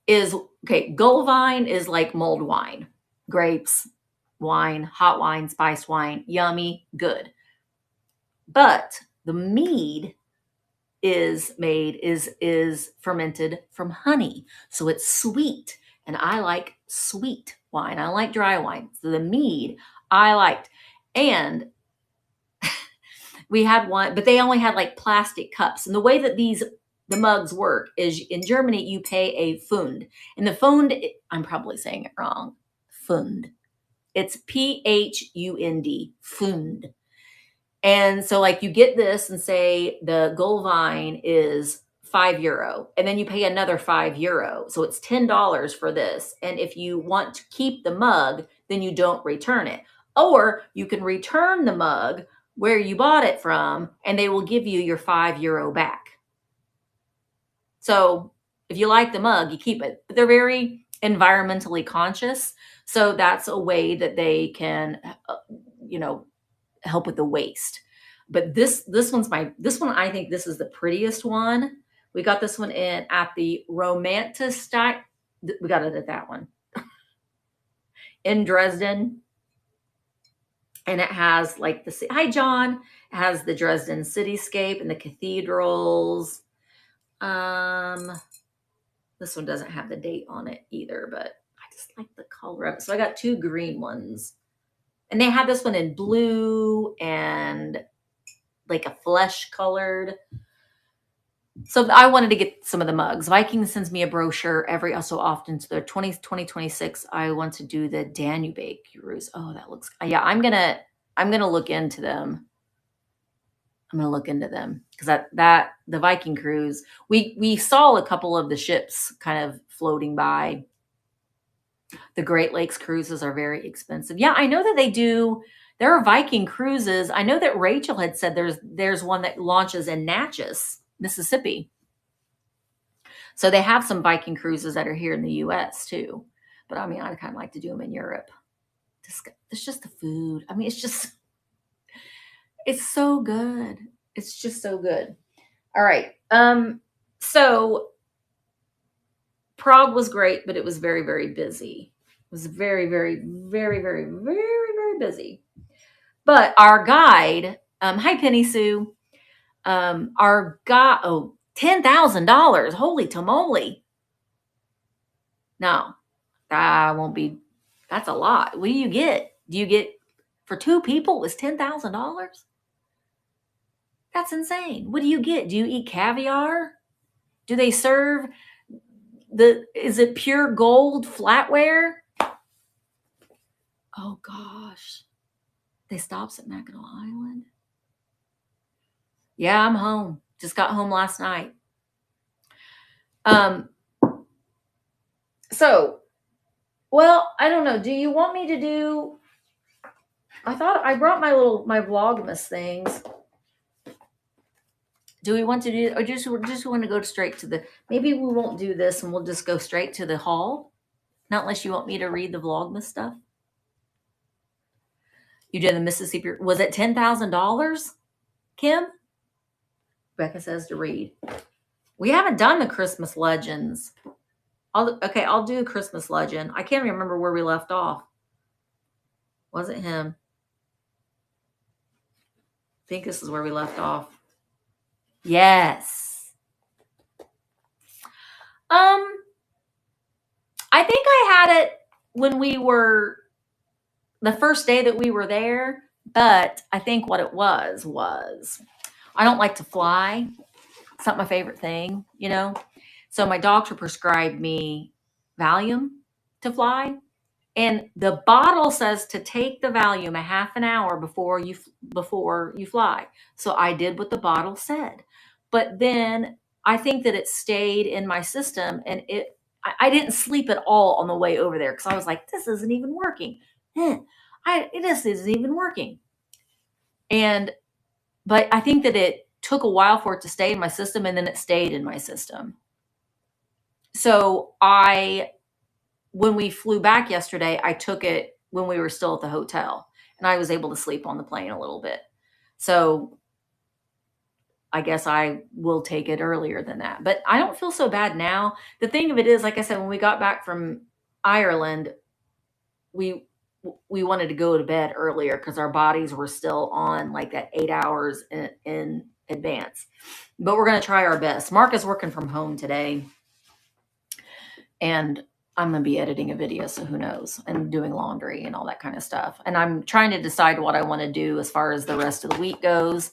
[SPEAKER 1] is, okay, Gullwine is like mulled wine. Grapes, wine, hot wine, spiced wine, yummy, good. But the mead is fermented from honey. So it's sweet. And I like sweet wine. I like dry wine. So the mead I liked. And we had one, but they only had like plastic cups. And the way that the mugs work is, in Germany, you pay a Pfund. And the Pfund, I'm probably saying it wrong. Pfund. It's Phund. Pfund. And so, like, you get this, and say the Gullwine is €5, and then you pay another €5. So it's $10 for this. And if you want to keep the mug, then you don't return it. Or you can return the mug where you bought it from, and they will give you your €5 back. So if you like the mug, you keep it. But they're very environmentally conscious. So that's a way that they can, help with the waste. But this one, I think this is the prettiest one. We got this one at the We got it at that one in Dresden. And it has like hi John, it has the Dresden cityscape and the cathedrals. This one doesn't have the date on it either, but I just like the color of it. So I got 2 green ones. And they have this one in blue and like a flesh colored. So I wanted to get some of the mugs. Viking sends me a brochure every so often. So the 2026, I want to do the Danube cruise. Oh, that looks, yeah, I'm going to look into them. I'm going to look into them because that the Viking cruise, we saw a couple of the ships kind of floating by. The Great Lakes cruises are very expensive. Yeah, I know that they do. There are Viking cruises. I know that Rachel had said there's one that launches in Natchez, Mississippi. So they have some Viking cruises that are here in the U.S. too. But I mean, I kind of like to do them in Europe. It's just the food. I mean, it's so good. It's just so good. All right. So Prague was great, but it was very, very busy. It was very, very, very, very, very, very busy. But our guide, hi Penny Sue, our guide, $10,000. Holy tamale. No, that won't be, that's a lot. What do you get? Do you get, for 2 people, it was $10,000? That's insane. What do you get? Do you eat caviar? Do they serve is it pure gold flatware? Oh gosh. They stops at Mackinac Island. Yeah, I'm home. Just got home last night. So, well, I don't know. Do you want me to do, I thought I brought my Vlogmas things. Do we want to do, or just want to go straight to maybe we won't do this and we'll just go straight to the haul? Not unless you want me to read the Vlogmas stuff. You did the Mississippi, was it $10,000, Kim? Becca says to read. We haven't done the Christmas legends. I'll do a Christmas legend. I can't remember where we left off. Was it him? I think this is where we left off. Yes. I think I had it when we were, the first day that we were there, but I think what it was I don't like to fly. It's not my favorite thing, you know? So my doctor prescribed me Valium to fly. And the bottle says to take the Valium a half an hour before you fly. So I did what the bottle said. But then I think that it stayed in my system, and I didn't sleep at all on the way over there because I was like, this isn't even working. This isn't even working. But I think that it took a while for it to stay in my system, and then it stayed in my system. So when we flew back yesterday, I took it when we were still at the hotel, and I was able to sleep on the plane a little bit. So I guess I will take it earlier than that, but I don't feel so bad now. The thing of it is, like I said, when we got back from Ireland, we wanted to go to bed earlier because our bodies were still on like that 8 hours in advance, but we're going to try our best. Mark is working from home today, and I'm going to be editing a video, so who knows, and doing laundry and all that kind of stuff. And I'm trying to decide what I want to do as far as the rest of the week goes.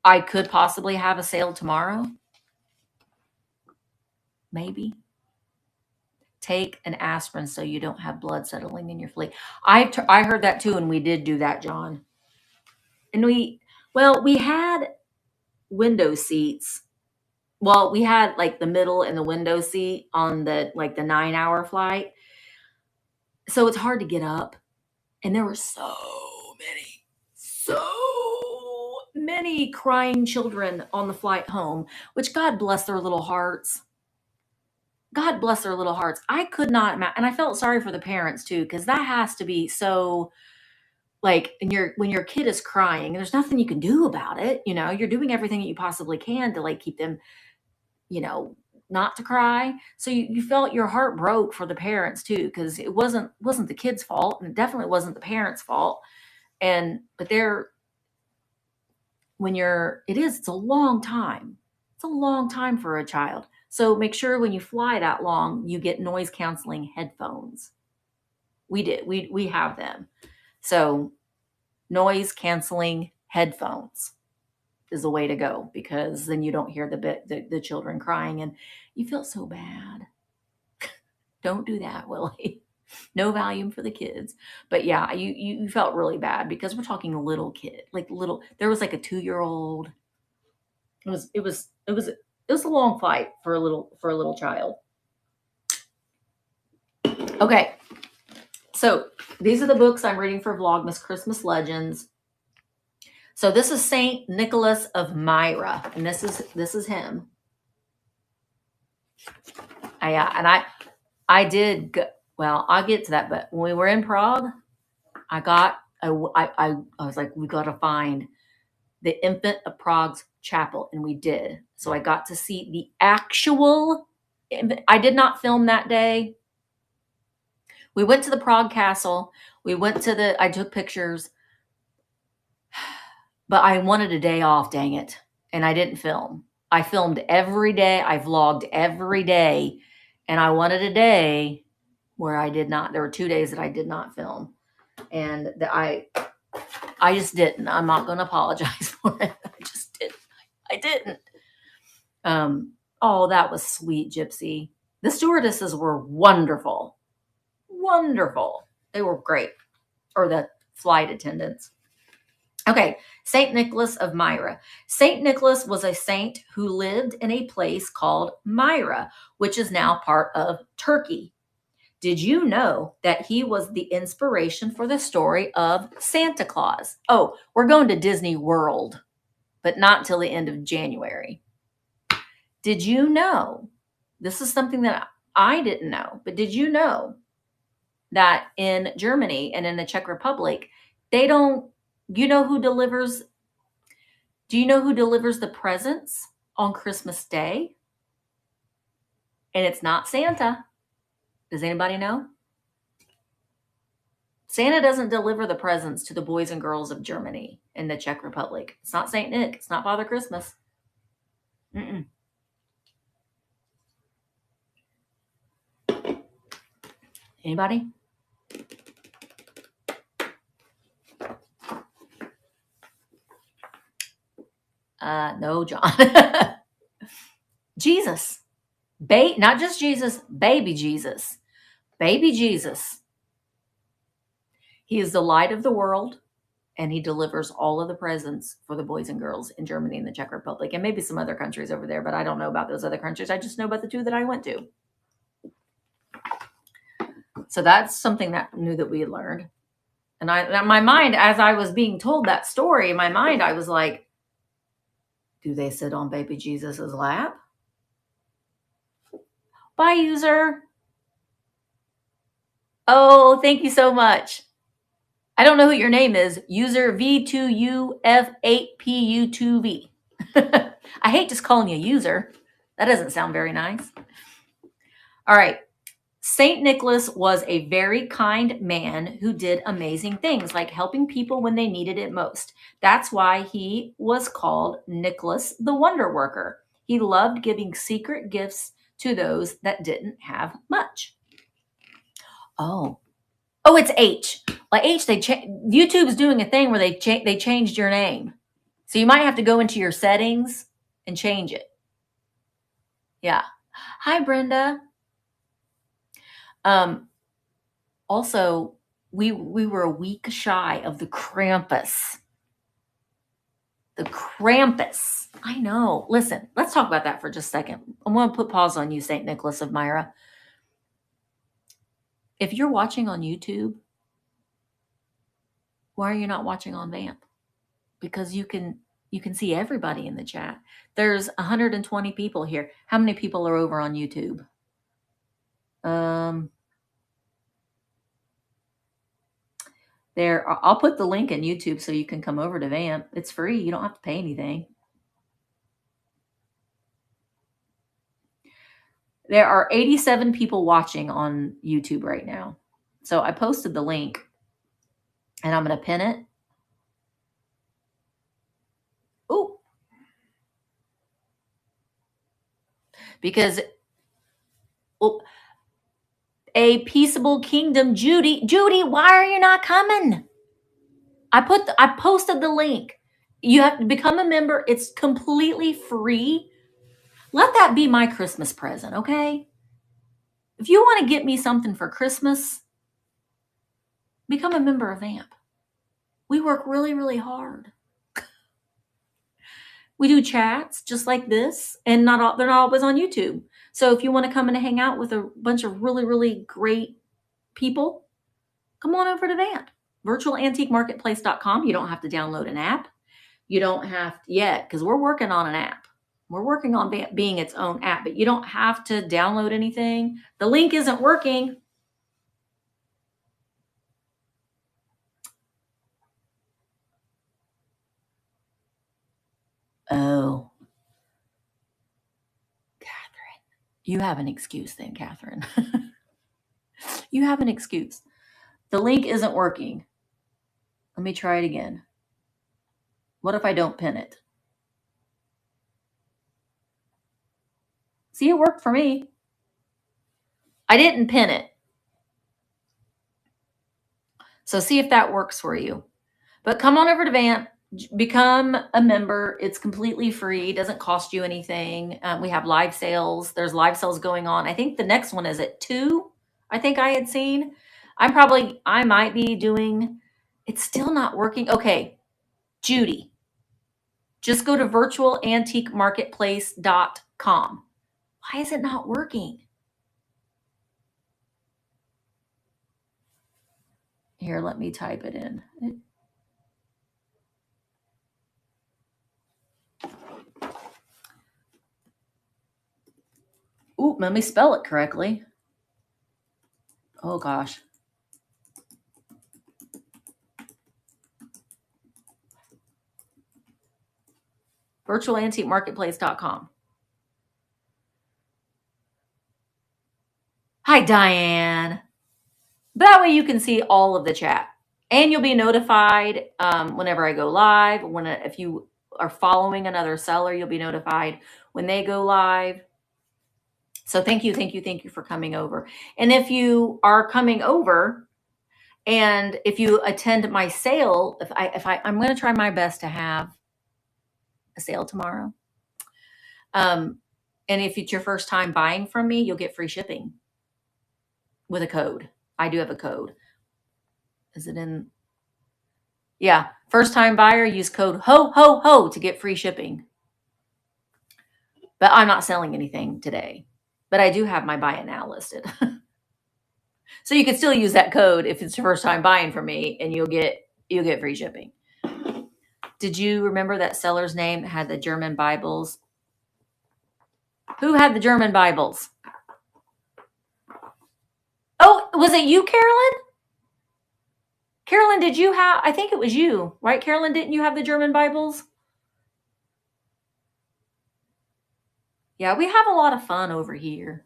[SPEAKER 1] I could possibly have a sale tomorrow. Maybe. Take an aspirin so you don't have blood settling in your Flea. I heard that too, and we did do that, John. And we had window seats. Well, we had like the middle and the window seat on the 9-hour flight. So it's hard to get up. And there were so many crying children on the flight home, which God bless their little hearts. God bless their little hearts. I could not imagine. And I felt sorry for the parents too, because that has to be so when your kid is crying, there's nothing you can do about it. You know, you're doing everything that you possibly can to keep them, not to cry. So you felt your heart broke for the parents too, because it wasn't the kid's fault, and it definitely wasn't the parents' fault. but it's a long time. It's a long time for a child. So make sure when you fly that long, you get noise canceling headphones. We have them. So noise canceling headphones is the way to go, because then you don't hear the children crying and you feel so bad. Don't do that, Willie. No volume for the kids. But yeah, you felt really bad because we're talking a little kid, there was like a 2-year-old. It was a long fight for a little child. Okay. So these are the books I'm reading for Vlogmas Christmas Legends. So this is Saint Nicholas of Myra, and this is him. I did go, well, I'll get to that, but when we were in Prague, I was like, we got to find the Infant of Prague's chapel, and we did. So I got to see the actual. I did not film that day. We went to the Prague Castle. I took pictures, but I wanted a day off, dang it. And I didn't film. I filmed every day. I vlogged every day. And I wanted a day where I did not. There were 2 days that I did not film. And I just didn't. I'm not going to apologize for it. I just didn't. I didn't. Oh, that was sweet, Gypsy. The stewardesses were wonderful. Wonderful. They were great. Or the flight attendants. Okay, Saint Nicholas of Myra. Saint Nicholas was a saint who lived in a place called Myra, which is now part of Turkey. Did you know that he was the inspiration for the story of Santa Claus? Oh, we're going to Disney World, but not until the end of January. Did you know, this is something that I didn't know, but did you know that in Germany and in the Czech Republic, do you know who delivers the presents on Christmas Day? And it's not Santa. Does anybody know? Santa doesn't deliver the presents to the boys and girls of Germany and the Czech Republic. It's not Saint Nick. It's not Father Christmas. Mm-mm. Anybody? No, John. Jesus. Not just Jesus, baby Jesus. Baby Jesus. He is the light of the world, and he delivers all of the presents for the boys and girls in Germany and the Czech Republic, and maybe some other countries over there, but I don't know about those other countries. I just know about the 2 that I went to. So that's something that new that we had learned. And my mind, as I was being told that story, in my mind, I was like, do they sit on baby Jesus's lap? Bye, user. Oh, thank you so much. I don't know who your name is. User V2UF8PU2V. I hate just calling you user. That doesn't sound very nice. All right. Saint Nicholas was a very kind man who did amazing things, like helping people when they needed it most. That's why he was called Nicholas the Wonder Worker. He loved giving secret gifts to those that didn't have much. Oh, it's H. Like H, YouTube's doing a thing where they changed your name. So you might have to go into your settings and change it. Yeah. Hi, Brenda. Also, we were a week shy of the Krampus. The Krampus. I know. Listen, let's talk about that for just a second. I'm going to put pause on you, St. Nicholas of Myra. If you're watching on YouTube, why are you not watching on Vamp? Because you can see everybody in the chat. There's 120 people here. How many people are over on YouTube? I'll put the link in YouTube so you can come over to Vamp. It's free. You don't have to pay anything. There are 87 people watching on YouTube right now. So I posted the link and I'm going to pin it. because well, a peaceable kingdom, Judy, why are you not coming? I posted the link. You have to become a member. It's completely free. Let that be my Christmas present, okay? If you want to get me something for Christmas, become a member of VAMP. We work really, really hard. We do chats just like this, and they're not always on YouTube. So if you want to come and hang out with a bunch of really, really great people, come on over to VAMP. virtualantiquemarketplace.com. You don't have to download an app. You don't have to yet, because we're working on an app. We're working on VAMP being its own app, but you don't have to download anything. The link isn't working. Oh, Catherine. You have an excuse then, Catherine. You have an excuse. The link isn't working. Let me try it again. What if I don't pin it? See, it worked for me. I didn't pin it. So see if that works for you. But come on over to VAMP. Become a member. It's completely free. Doesn't cost you anything. We have live sales. There's live sales going on. I think the next one is at 2. I think I had seen. I might be doing, it's still not working. Okay, Judy, just go to virtualantiquemarketplace.com. Why is it not working? Here, let me type it in. Ooh, let me spell it correctly. Oh gosh. virtualantiquemarketplace.com. Hi, Diane. That way you can see all of the chat, and you'll be notified whenever I go live. If you are following another seller, you'll be notified when they go live. So thank you for coming over. And if you are coming over, and if you attend my sale, I'm going to try my best to have a sale tomorrow. And if it's your first time buying from me, you'll get free shipping with a code. I do have a code. Is it in? Yeah. First time buyer, use code HO to get free shipping. But I'm not selling anything today, but I do have my buy it now listed. So you can still use that code if it's your first time buying from me, and you'll get free shipping. Did you remember that seller's name had the German Bibles? Who had the German Bibles? Oh, was it you, Carolyn? Carolyn, did you have, I think it was you, right? Carolyn, didn't you have the German Bibles? Yeah, we have a lot of fun over here.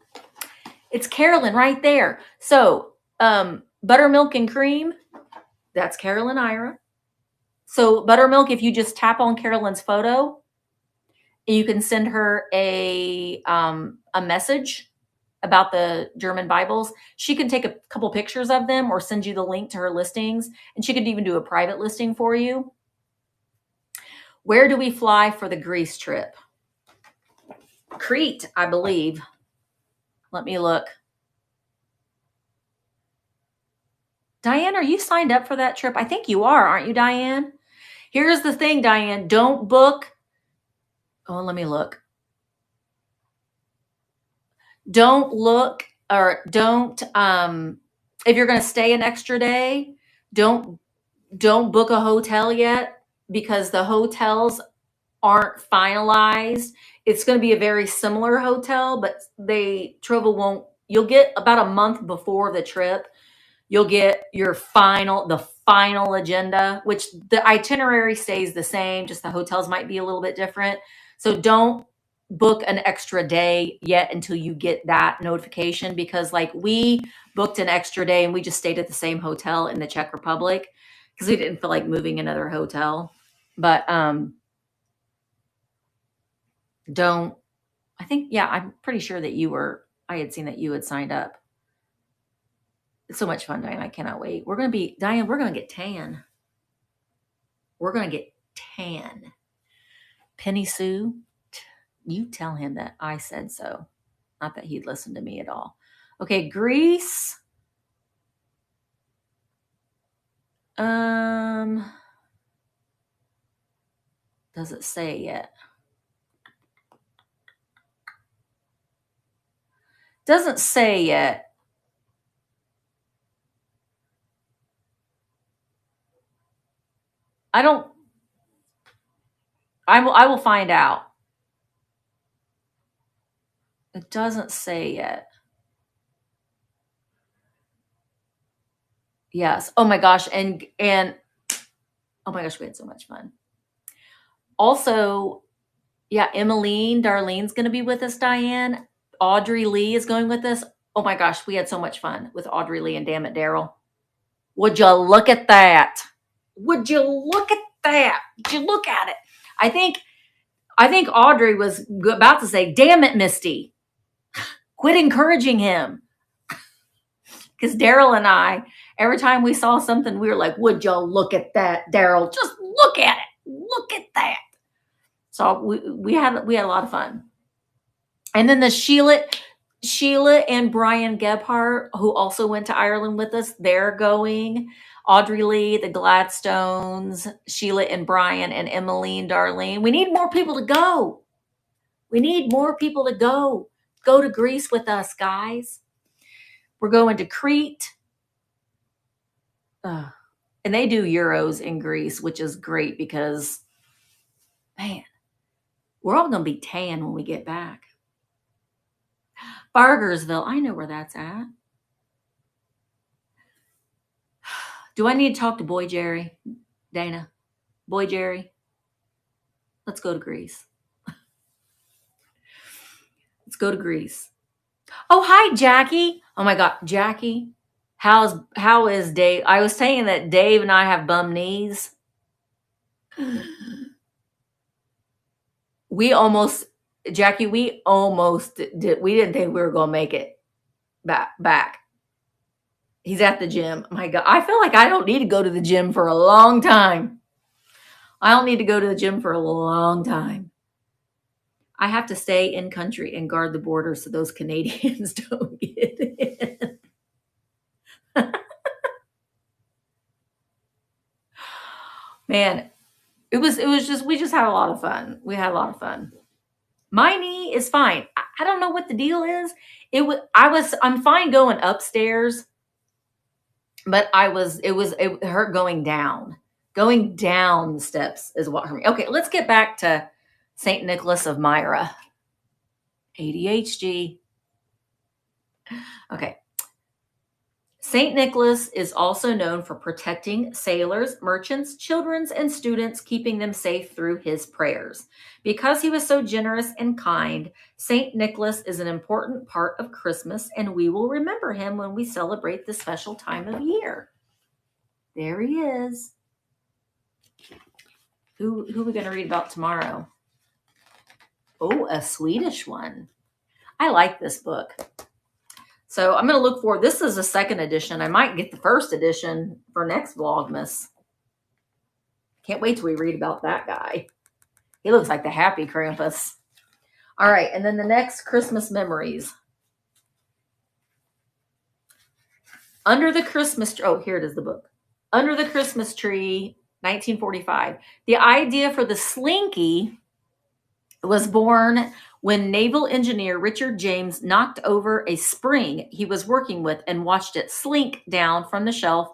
[SPEAKER 1] It's Carolyn right there. So, buttermilk and cream, that's Carolyn Ira. So buttermilk, if you just tap on Carolyn's photo, you can send her a message about the German Bibles. She can take a couple pictures of them or send you the link to her listings, and she could even do a private listing for you. Where do we fly for the Greece trip? Crete, I believe. Let me look. Diane, are you signed up for that trip? I think you are, aren't you, Diane? Here's the thing, Diane. Don't book. Oh, let me look. Don't look, or don't, if you're going to stay an extra day, don't book a hotel yet, because the hotels aren't finalized. It's going to be a very similar hotel, but Trova won't, you'll get about a month before the trip, you'll get the final agenda, which the itinerary stays the same, just the hotels might be a little bit different. So don't book an extra day yet until you get that notification, because like we booked an extra day and we just stayed at the same hotel in the Czech Republic because we didn't feel like moving another hotel. But don't I think, yeah, I'm pretty sure that I had seen that you had signed up. It's so much fun, Diane. I cannot wait. Diane, we're going to get tan. We're going to get tan. Penny Sue, you tell him that I said so. Not that he'd listen to me at all. Okay, Greece. Does it say yet? Doesn't say yet. I will find out. It doesn't say yet. Yes. Oh my gosh. And oh my gosh, we had so much fun. Also, yeah, Darlene's going to be with us, Diane. Audrey Lee is going with us. Oh my gosh, we had so much fun with Audrey Lee and Damn It, Daryl. Would you look at that? Would you look at that? Would you look at it? I think Audrey was about to say, damn it, Misty. Quit encouraging him. Because Daryl and I, every time we saw something, we were like, would you look at that, Daryl? Just look at it. Look at that. So we had a lot of fun. And then the Sheila and Brian Gebhardt, who also went to Ireland with us, they're going. Audrey Lee, the Gladstones, Sheila and Brian, and Emmeline, Darlene. We need more people to go. We need more people to go. Go to Greece with us, guys. We're going to Crete. And they do Euros in Greece, which is great because, man, we're all going to be tan when we get back. Bargersville, I know where that's at. Do I need to talk to Boy Jerry? Dana? Boy Jerry? Let's go to Greece. Let's go to Greece. Oh, hi, Jackie. Oh my God, Jackie. How is Dave? I was saying that Dave and I have bum knees. Jackie, we almost did. We didn't think we were going to make it back. He's at the gym. My God, I feel like I don't need to go to the gym for a long time. I don't need to go to the gym for a long time. I have to stay in country and guard the border so those Canadians don't get in. Man, it was just, we just had a lot of fun. We had a lot of fun. My knee is fine. I don't know what the deal is. I'm fine going upstairs, but it hurt going down. Going down the steps is what hurt me. Okay, let's get back to St. Nicholas of Myra. ADHD. Okay. St. Nicholas is also known for protecting sailors, merchants, children, and students, keeping them safe through his prayers. Because he was so generous and kind, St. Nicholas is an important part of Christmas, and we will remember him when we celebrate this special time of year. There he is. Who are we going to read about tomorrow? Oh, a Swedish one. I like this book. So I'm going to look for, this is a second edition. I might get the first edition for next Vlogmas. Can't wait till we read about that guy. He looks like the happy Krampus. All right, and then the next Christmas memories. Under the Christmas tree. Oh, here it is, the book. Under the Christmas Tree, 1945. The idea for the Slinky was born when naval engineer Richard James knocked over a spring he was working with and watched it slink down from the shelf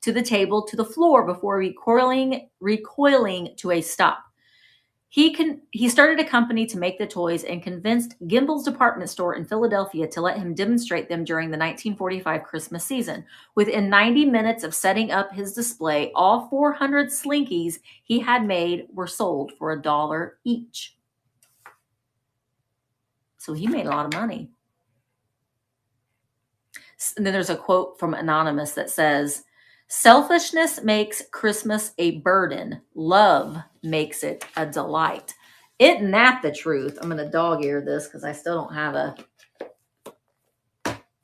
[SPEAKER 1] to the table to the floor before recoiling to a stop. He started a company to make the toys and convinced Gimbel's department store in Philadelphia to let him demonstrate them during the 1945 Christmas season. Within 90 minutes of setting up his display, all 400 Slinkies he had made were sold for $1 each. So he made a lot of money. And then there's a quote from Anonymous that says, "Selfishness makes Christmas a burden. Love makes it a delight." Isn't that the truth? I'm going to dog ear this because I still don't have a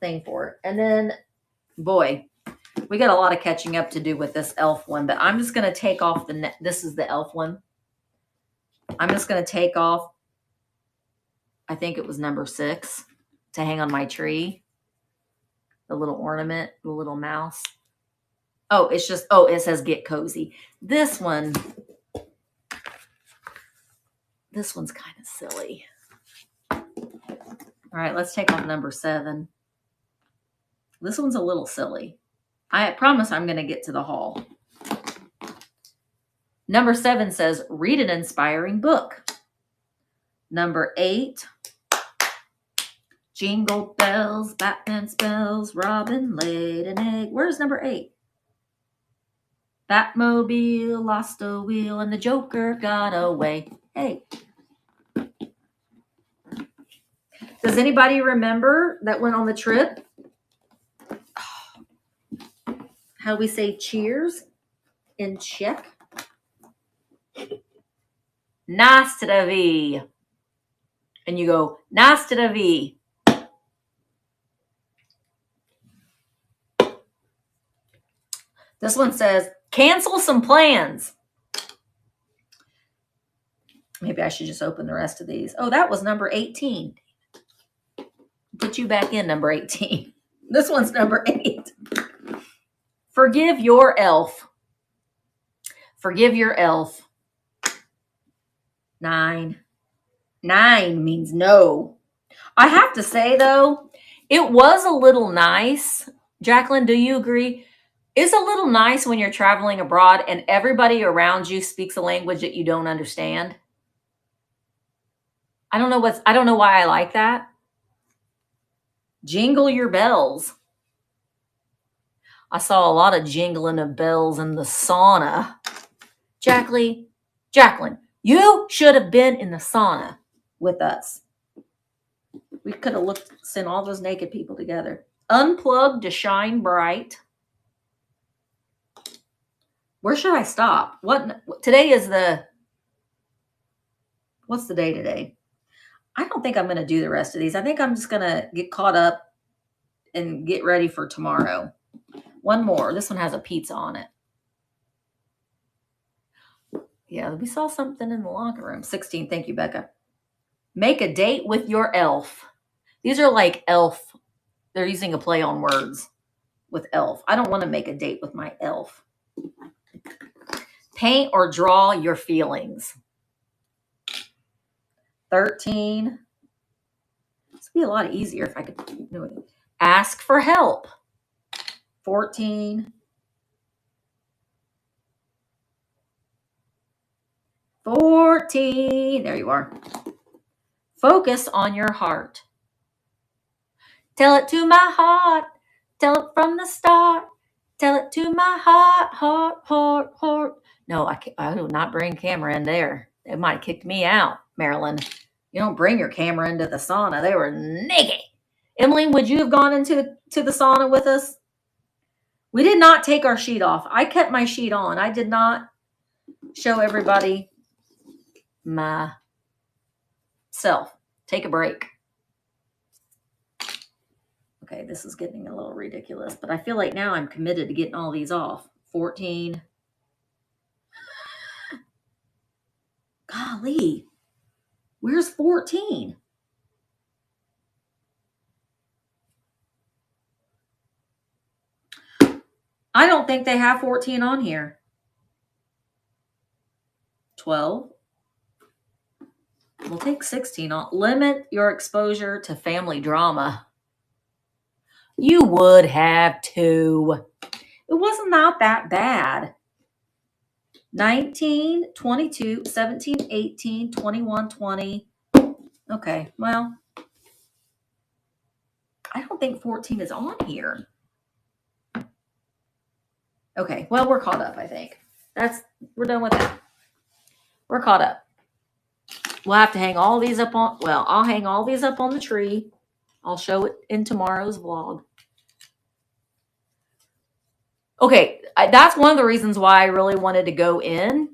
[SPEAKER 1] thing for it. And then, boy, we got a lot of catching up to do with this elf one, but I'm just going to take off this is the elf one. I'm just going to take off, I think it was number 6 to hang on my tree. The little ornament, the little mouse. Oh, it's just, oh, it says get cozy. This one's kind of silly. All right, let's take off number 7. This one's a little silly. I promise I'm going to get to the haul. Number 7 says, read an inspiring book. Number 8, jingle bells, Batman spells, Robin laid an egg. Where's number 8? Batmobile lost a wheel and the Joker got away. Hey. Does anybody remember that went on the trip? How we say cheers in Czech? Nastaví. And you go, Nastaví. This one says, cancel some plans. Maybe I should just open the rest of these. Oh, that was number 18. Put you back in number 18. This one's number 8. Forgive your elf. Forgive your elf. 9. 9 means no. I have to say, though, it was a little nice. Jacqueline, do you agree? It's a little nice when you're traveling abroad and everybody around you speaks a language that you don't understand. I don't know why I like that. Jingle your bells. I saw a lot of jingling of bells in the sauna. Jacqueline, you should have been in the sauna with us. We could have sent all those naked people together. Unplug to shine bright. Where should I stop? Today is what's the day today? I don't think I'm going to do the rest of these. I think I'm just going to get caught up and get ready for tomorrow. One more. This one has a pizza on it. Yeah, we saw something in the locker room. 16. Thank you, Becca. Make a date with your elf. These are like elf. They're using a play on words with elf. I don't want to make a date with my elf. Paint or draw your feelings. 13. This would be a lot easier if I could do it. Ask for help. 14. 14. There you are. Focus on your heart. Tell it to my heart. Tell it from the start. Tell it to my heart. No, I do not bring camera in there. They might have kicked me out, Marilyn. You don't bring your camera into the sauna. They were naked. Emily, would you have gone into the sauna with us? We did not take our sheet off. I kept my sheet on. I did not show everybody myself. Take a break. Okay, this is getting a little ridiculous, but I feel like now I'm committed to getting all these off. 14. Golly, where's 14? I don't think they have 14 on here. 12. We'll take 16 off. Limit your exposure to family drama. You would have to. It wasn't not that bad. 19, 22, 17, 18, 21, 20. Okay, well, I don't think 14 is on here. Okay, well, we're caught up, I think. We're done with that. We're caught up. We'll have to hang all these up on, well, I'll hang all these up on the tree. I'll show it in tomorrow's vlog. Okay, that's one of the reasons why I really wanted to go in,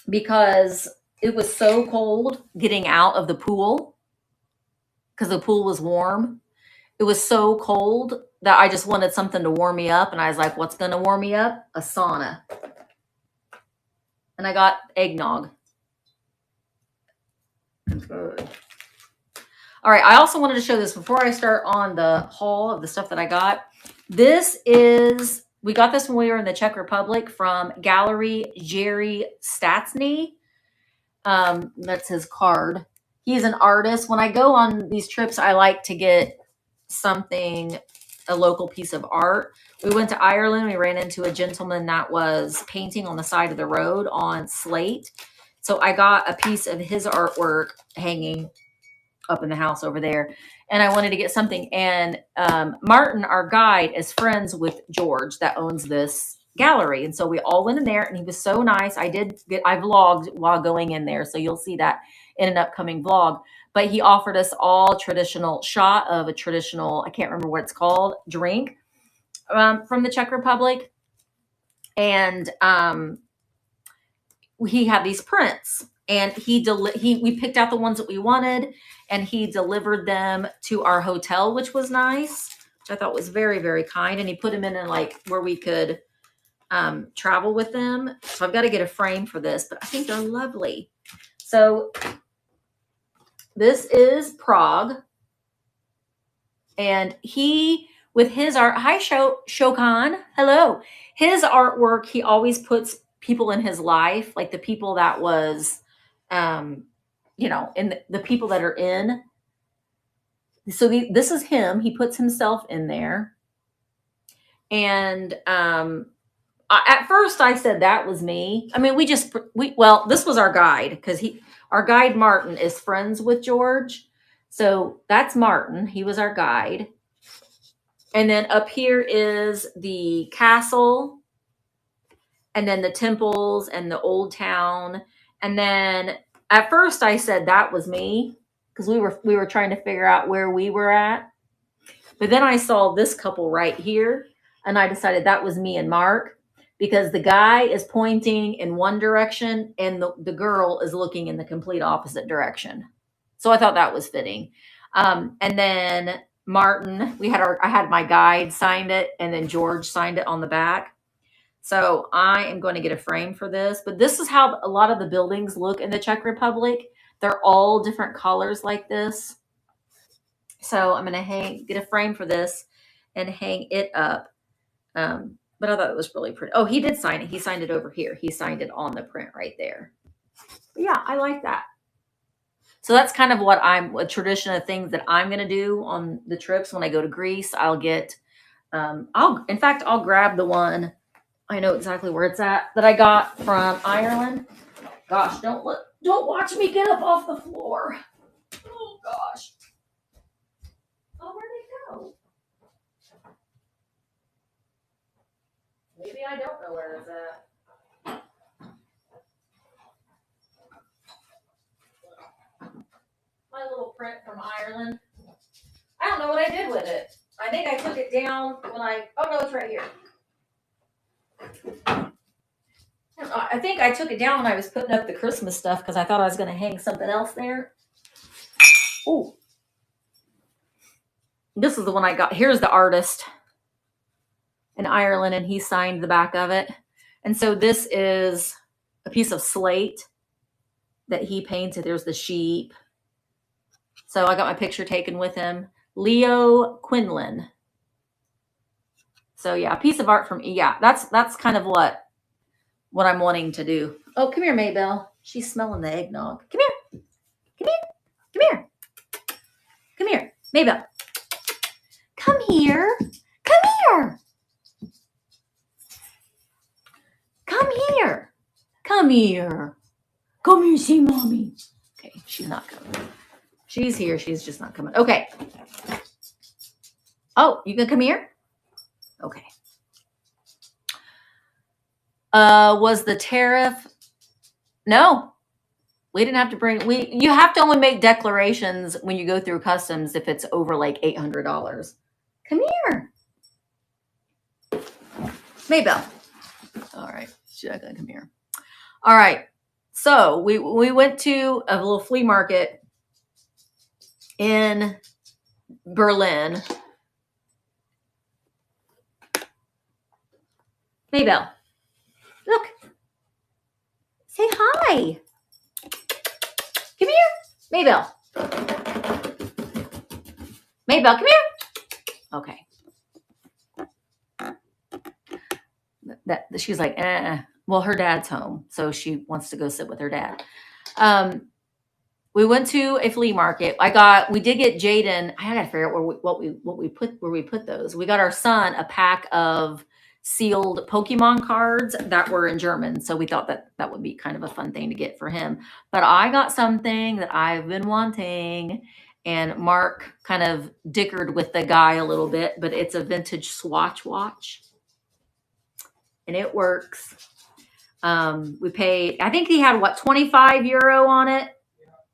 [SPEAKER 1] because it was so cold getting out of the pool because the pool was warm. It was so cold that I just wanted something to warm me up. And I was like, what's going to warm me up? A sauna. And I got eggnog. Good. All right. I also wanted to show this before I start on the haul of the stuff that I got. This is, we got this when we were in the Czech Republic from Gallery Jerry Statsny. That's his card. He's an artist. When I go on these trips, I like to get something, a local piece of art. We went to Ireland. We ran into a gentleman that was painting on the side of the road on slate. So I got a piece of his artwork hanging up in the house over there. And I wanted to get something. And Martin, our guide, is friends with George that owns this gallery. And so we all went in there and he was so nice. I vlogged while going in there. So you'll see that in an upcoming vlog. But he offered us all traditional shot of a traditional, I can't remember what it's called, drink from the Czech Republic. And he had these prints. And we picked out the ones that we wanted, and he delivered them to our hotel, which was nice, which I thought was very, very kind. And he put them in like where we could travel with them. So I've got to get a frame for this, but I think they're lovely. So this is Prague, and he, with his art, hi Shokan, hello. His artwork, he always puts people in his life, like the people that was you know, and the people that are in. So this is him. He puts himself in there. And at first I said that was me. I mean, well, this was our guide because our guide Martin is friends with George. So that's Martin. He was our guide. And then up here is the castle, and then the temples and the old town. And then at first I said that was me because we were trying to figure out where we were at. But then I saw this couple right here, and I decided that was me and Mark because the guy is pointing in one direction and the girl is looking in the complete opposite direction. So I thought that was fitting. And then Martin, I had my guide signed it, and then George signed it on the back. So I am going to get a frame for this, but this is how a lot of the buildings look in the Czech Republic. They're all different colors like this. So I'm going to get a frame for this and hang it up. But I thought it was really pretty. Oh, he did sign it. He signed it over here. He signed it on the print right there. But yeah, I like that. So that's kind of a tradition of things that I'm going to do on the trips. When I go to Greece, I'll get, in fact, I'll grab the one. I know exactly where it's at that I got from Ireland. Gosh, don't watch me get up off the floor. Oh gosh. Oh, where'd it go? Maybe I don't know where it's at. My little print from Ireland. I don't know what I did with it. I think I took it down oh no, it's right here. I think I took it down when I was putting up the Christmas stuff because I thought I was going to hang something else there. Oh, this is the one I got. Here's the artist in Ireland, and he signed the back of it. And so this is a piece of slate that he painted. There's the sheep. So I got my picture taken with him. Leo Quinlan. So yeah, a piece of art from, yeah, that's kind of what I'm wanting to do. Oh, come here, Maybelle. She's smelling the eggnog. Come here. Come here. Come here. Come here. Maybelle. Come here. Come here. Come here. Come here. Come here, see mommy. Okay, she's not coming. She's here. She's just not coming. Okay. Oh, you can come here? Okay. Was the tariff? No, we didn't have to you have to only make declarations when you go through customs if it's over like $800. Come here. Maybelle. All right. She's not gonna come here. All right. So we went to a little flea market in Berlin. Maybell, look. Say hi. Come here. Maybell. Maybell, come here. Okay. She's like, well, her dad's home, so she wants to go sit with her dad. We went to a flea market. We did get Jaden. I gotta figure out where we put those. We got our son a pack of sealed Pokemon cards that were in German, so we thought that would be kind of a fun thing to get for him. But I got something that I've been wanting, and Mark kind of dickered with the guy a little bit, but it's a vintage Swatch watch, and it works. We paid, I think he had what, €25 on it,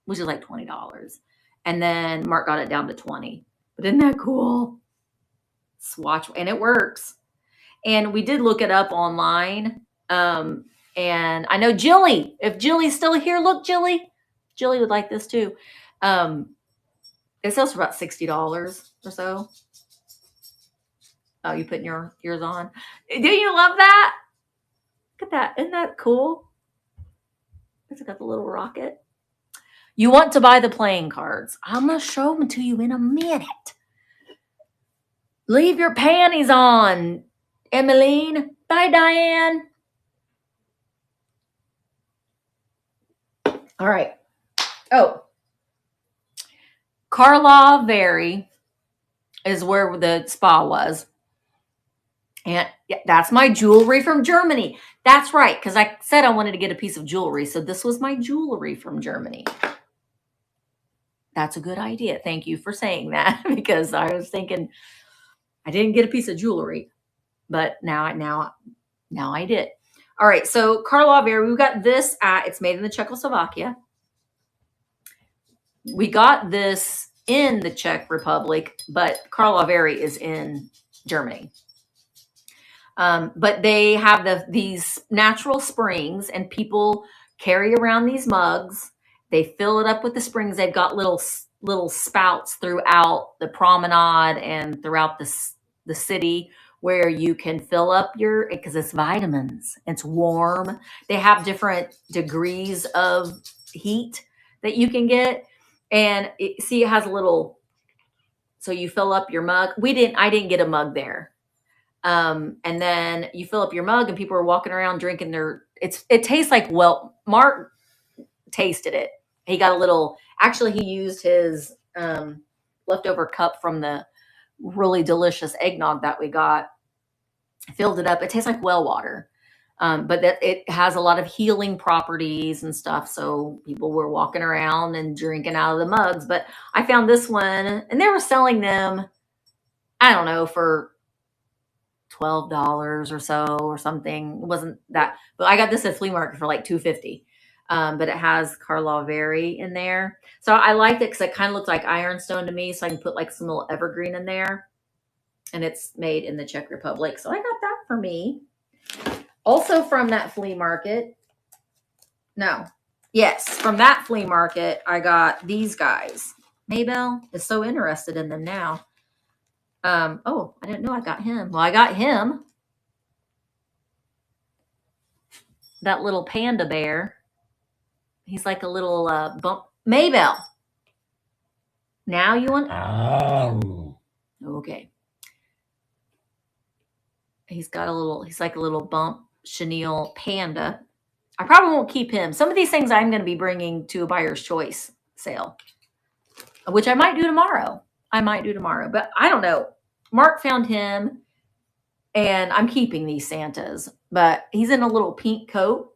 [SPEAKER 1] which is like $20. And then Mark got it down to 20. But isn't that cool? Swatch, and it works. And we did look it up online. And I know Jilly, if Jilly's still here, look, Jilly would like this too. It sells for about $60 or so. Oh, you putting yours on? Do you love that? Look at that. Isn't that cool? It's got the little rocket. You want to buy the playing cards. I'm going to show them to you in a minute. Leave your panties on, Emmeline. Bye, Diane. All right. Oh. Karlovy Vary is where the spa was. And that's my jewelry from Germany. That's right, because I said I wanted to get a piece of jewelry. So this was my jewelry from Germany. That's a good idea. Thank you for saying that, because I was thinking I didn't get a piece of jewelry, but now I did. All right, so Karlovy Vary, we got this it's made in the Czechoslovakia. We got this in the Czech Republic, but Karlovy Vary is in Germany. But they have these natural springs, and people carry around these mugs. They fill it up with the springs. They've got little spouts throughout the promenade and throughout the city where you can fill up because it's vitamins. It's warm. They have different degrees of heat that you can get. And it has a little, so you fill up your mug. I didn't get a mug there. And then you fill up your mug, and people are walking around drinking it tastes like, well, Mark tasted it. He got he used his leftover cup from the really delicious eggnog that we got, filled it up. It tastes like well water. But it has a lot of healing properties and stuff. So people were walking around and drinking out of the mugs. But I found this one, and they were selling them, I don't know, for $12 or so or something. It wasn't that, but I got this at flea market for like $2.50. But it has Karlovy Vary in there. So I liked it because it kind of looked like ironstone to me. So I can put like some little evergreen in there. And it's made in the Czech Republic. So I got that for me. Also from that flea market. From that flea market, I got these guys. Maybell is so interested in them now. Oh, I didn't know I got him. Well, I got him. That little panda bear. He's like a little bump. Maybell. Now you want? Oh. Okay. He's like a little bump chenille panda. I probably won't keep him. Some of these things I'm going to be bringing to a buyer's choice sale, which I might do tomorrow. But I don't know. Mark found him, and I'm keeping these Santas, but he's in a little pink coat.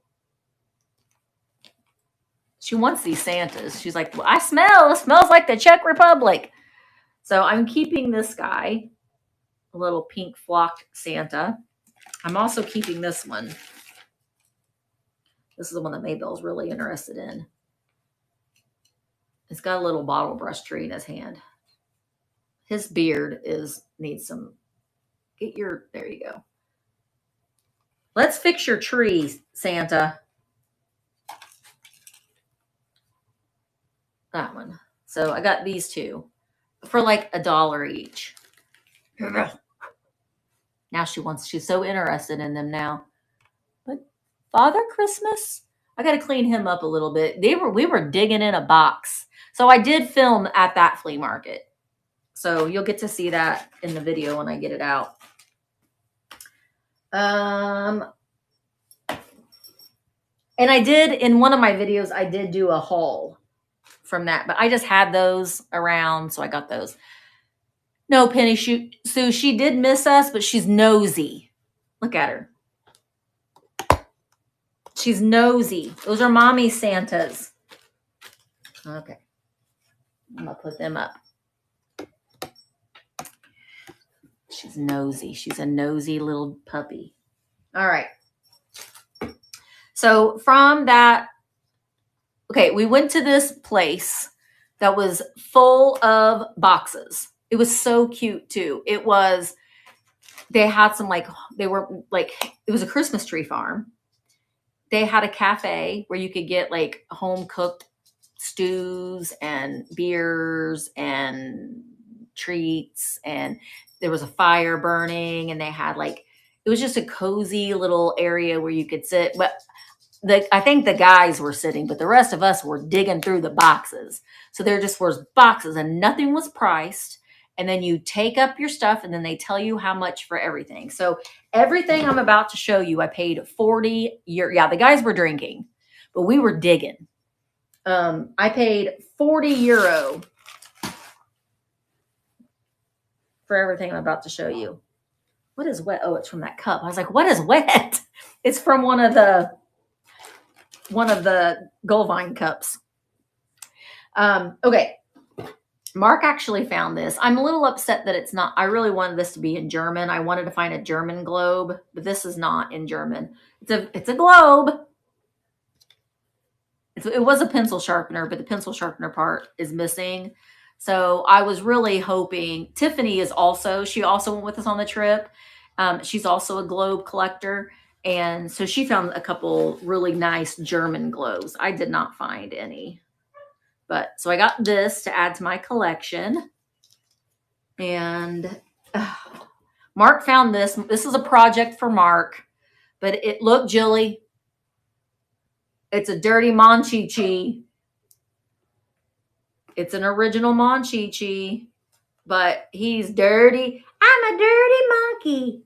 [SPEAKER 1] She wants these Santas. She's like, well, it smells like the Czech Republic. So I'm keeping this guy, a little pink flocked Santa. I'm also keeping this one. This is the one that Maybell's really interested in. It's got a little bottle brush tree in his hand. His beard needs some, there you go. Let's fix your tree, Santa. That one. So I got these two for like $1 each. Now she's so interested in them now. But Father Christmas, I got to clean him up a little bit. We were digging in a box. So I did film at that flea market. So you'll get to see that in the video when I get it out. And I did, in one of my videos, I did do a haul from that, but I just had those around, so I got those. No, Penny Sue, she did miss us, but she's nosy. Look at her. She's nosy. Those are mommy Santas. Okay. I'm going to put them up. She's nosy. She's a nosy little puppy. All right. So from that, okay, we went to this place that was full of boxes. It was so cute too. They had some it was a Christmas tree farm. They had a cafe where you could get like home cooked stews and beers and treats, and there was a fire burning, and they had it was just a cozy little area where you could sit. But I think the guys were sitting, but the rest of us were digging through the boxes. So there just was boxes and nothing was priced. And then you take up your stuff and then they tell you how much for everything. So everything I'm about to show you, I paid 40 €. Yeah, the guys were drinking, but we were digging. I paid 40 euro for everything I'm about to show you. What is wet? Oh, it's from that cup. I was like, what is wet? It's from one of the Goldvine cups. Okay. Mark actually found this. I'm a little upset that it's not. I really wanted this to be in German. I wanted to find a German globe, but this is not in German. It's a globe. It was a pencil sharpener, but the pencil sharpener part is missing. So I was really hoping. Tiffany she also went with us on the trip. She's also a globe collector. And so she found a couple really nice German globes. I did not find any. But so I got this to add to my collection. And Mark found this. This is a project for Mark. But look, Jilly. It's a dirty Monchichi. It's an original Monchichi. But he's dirty. I'm a dirty monkey.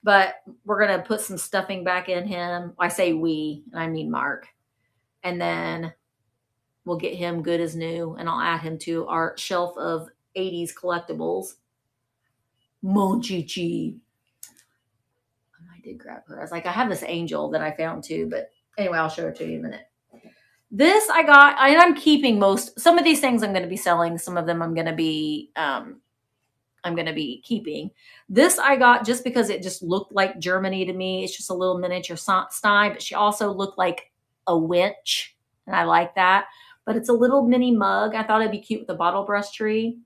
[SPEAKER 1] But we're going to put some stuffing back in him. I say we, and I mean Mark. And then we'll get him good as new, and I'll add him to our shelf of 80s collectibles. Monchichi. I did grab her. I was like, I have this angel that I found too, but anyway, I'll show it to you in a minute. This I got, and I'm keeping some of these things I'm going to be selling. Some of them I'm going to be keeping. This I got just because it just looked like Germany to me. It's just a little miniature stein, but she also looked like a winch, and I like that. But it's a little mini mug. I thought it'd be cute with the bottle brush tree.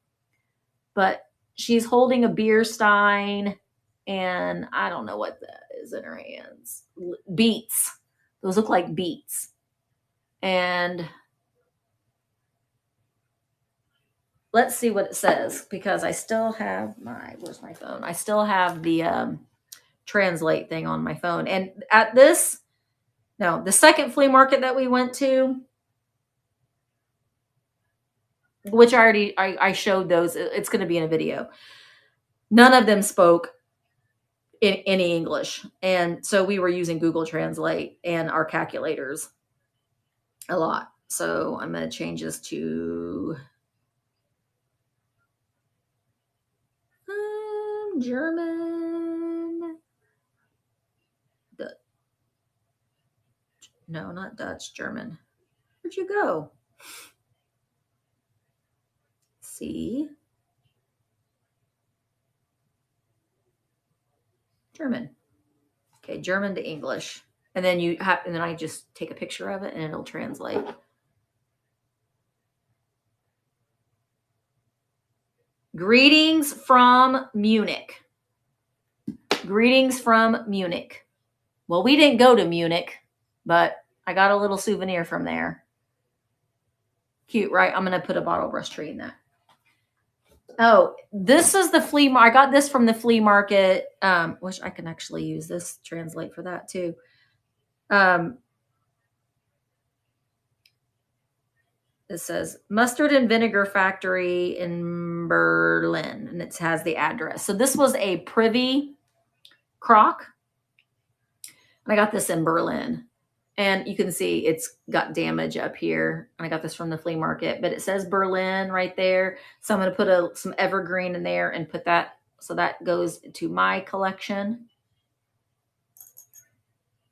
[SPEAKER 1] But she's holding a beer stein, and I don't know what that is in her hands. Beets. Those look like beets. And let's see what it says, because I still have where's my phone? I still have the translate thing on my phone. And at the second flea market that we went to, which I showed those. It's going to be in a video. None of them spoke in any English. And so we were using Google Translate and our calculators a lot. So I'm going to change this to German. No, not Dutch, German. Where'd you go? See? German. Okay, German to English. And then and then I just take a picture of it and it'll translate. Greetings from Munich. Greetings from Munich. Well, we didn't go to Munich, but I got a little souvenir from there. Cute, right? I'm going to put a bottle brush tree in that. Oh, this is the flea market. I got this from the flea market. Wish I can actually use this, translate for that too. It says Mustard and Vinegar Factory in Berlin, and it has the address. So this was a privy crock. And I got this in Berlin. And you can see it's got damage up here. And I got this from the flea market, but it says Berlin right there. So I'm going to put some evergreen in there and put that, so that goes to my collection.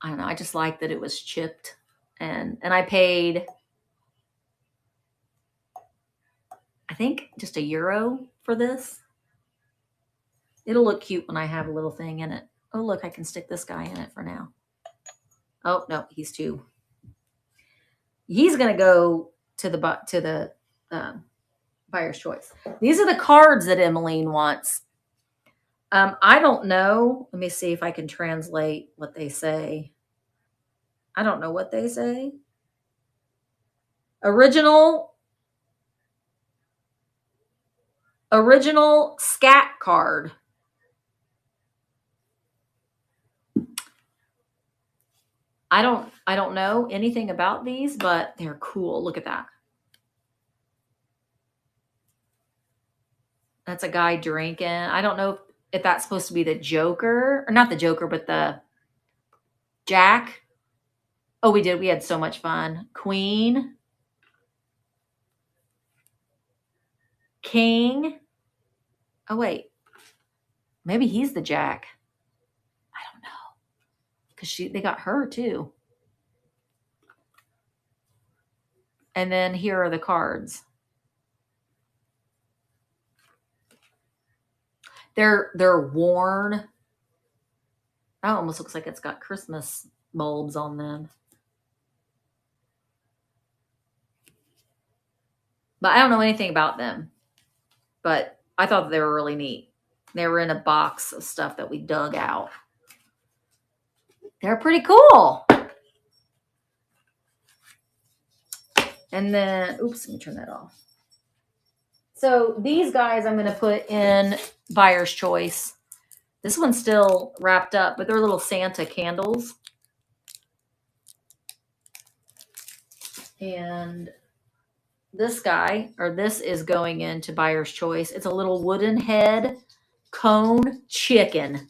[SPEAKER 1] I don't know. I just like that it was chipped, and I paid, I think, just €1 for this. It'll look cute when I have a little thing in it. Oh, look, I can stick this guy in it for now. Oh, no, he's going to go to the buyer's choice. These are the cards that Emmeline wants. I don't know. Let me see if I can translate what they say. I don't know what they say. Original scat card. I don't know anything about these, but they're cool. Look at that. That's a guy drinking. I don't know if that's supposed to be the Joker, or not the Joker, but the Jack. Oh, we did. We had so much fun. Queen. King. Oh, wait. Maybe he's the Jack. I don't know. Because they got her too. And then here are the cards. They're worn. That almost looks like it's got Christmas bulbs on them. But I don't know anything about them. But I thought they were really neat. They were in a box of stuff that we dug out. They're pretty cool. And then, oops, let me turn that off. So these guys I'm going to put in buyer's choice. This one's still wrapped up, but they're little Santa candles. And this guy, or this is going into buyer's choice. It's a little wooden head cone chicken.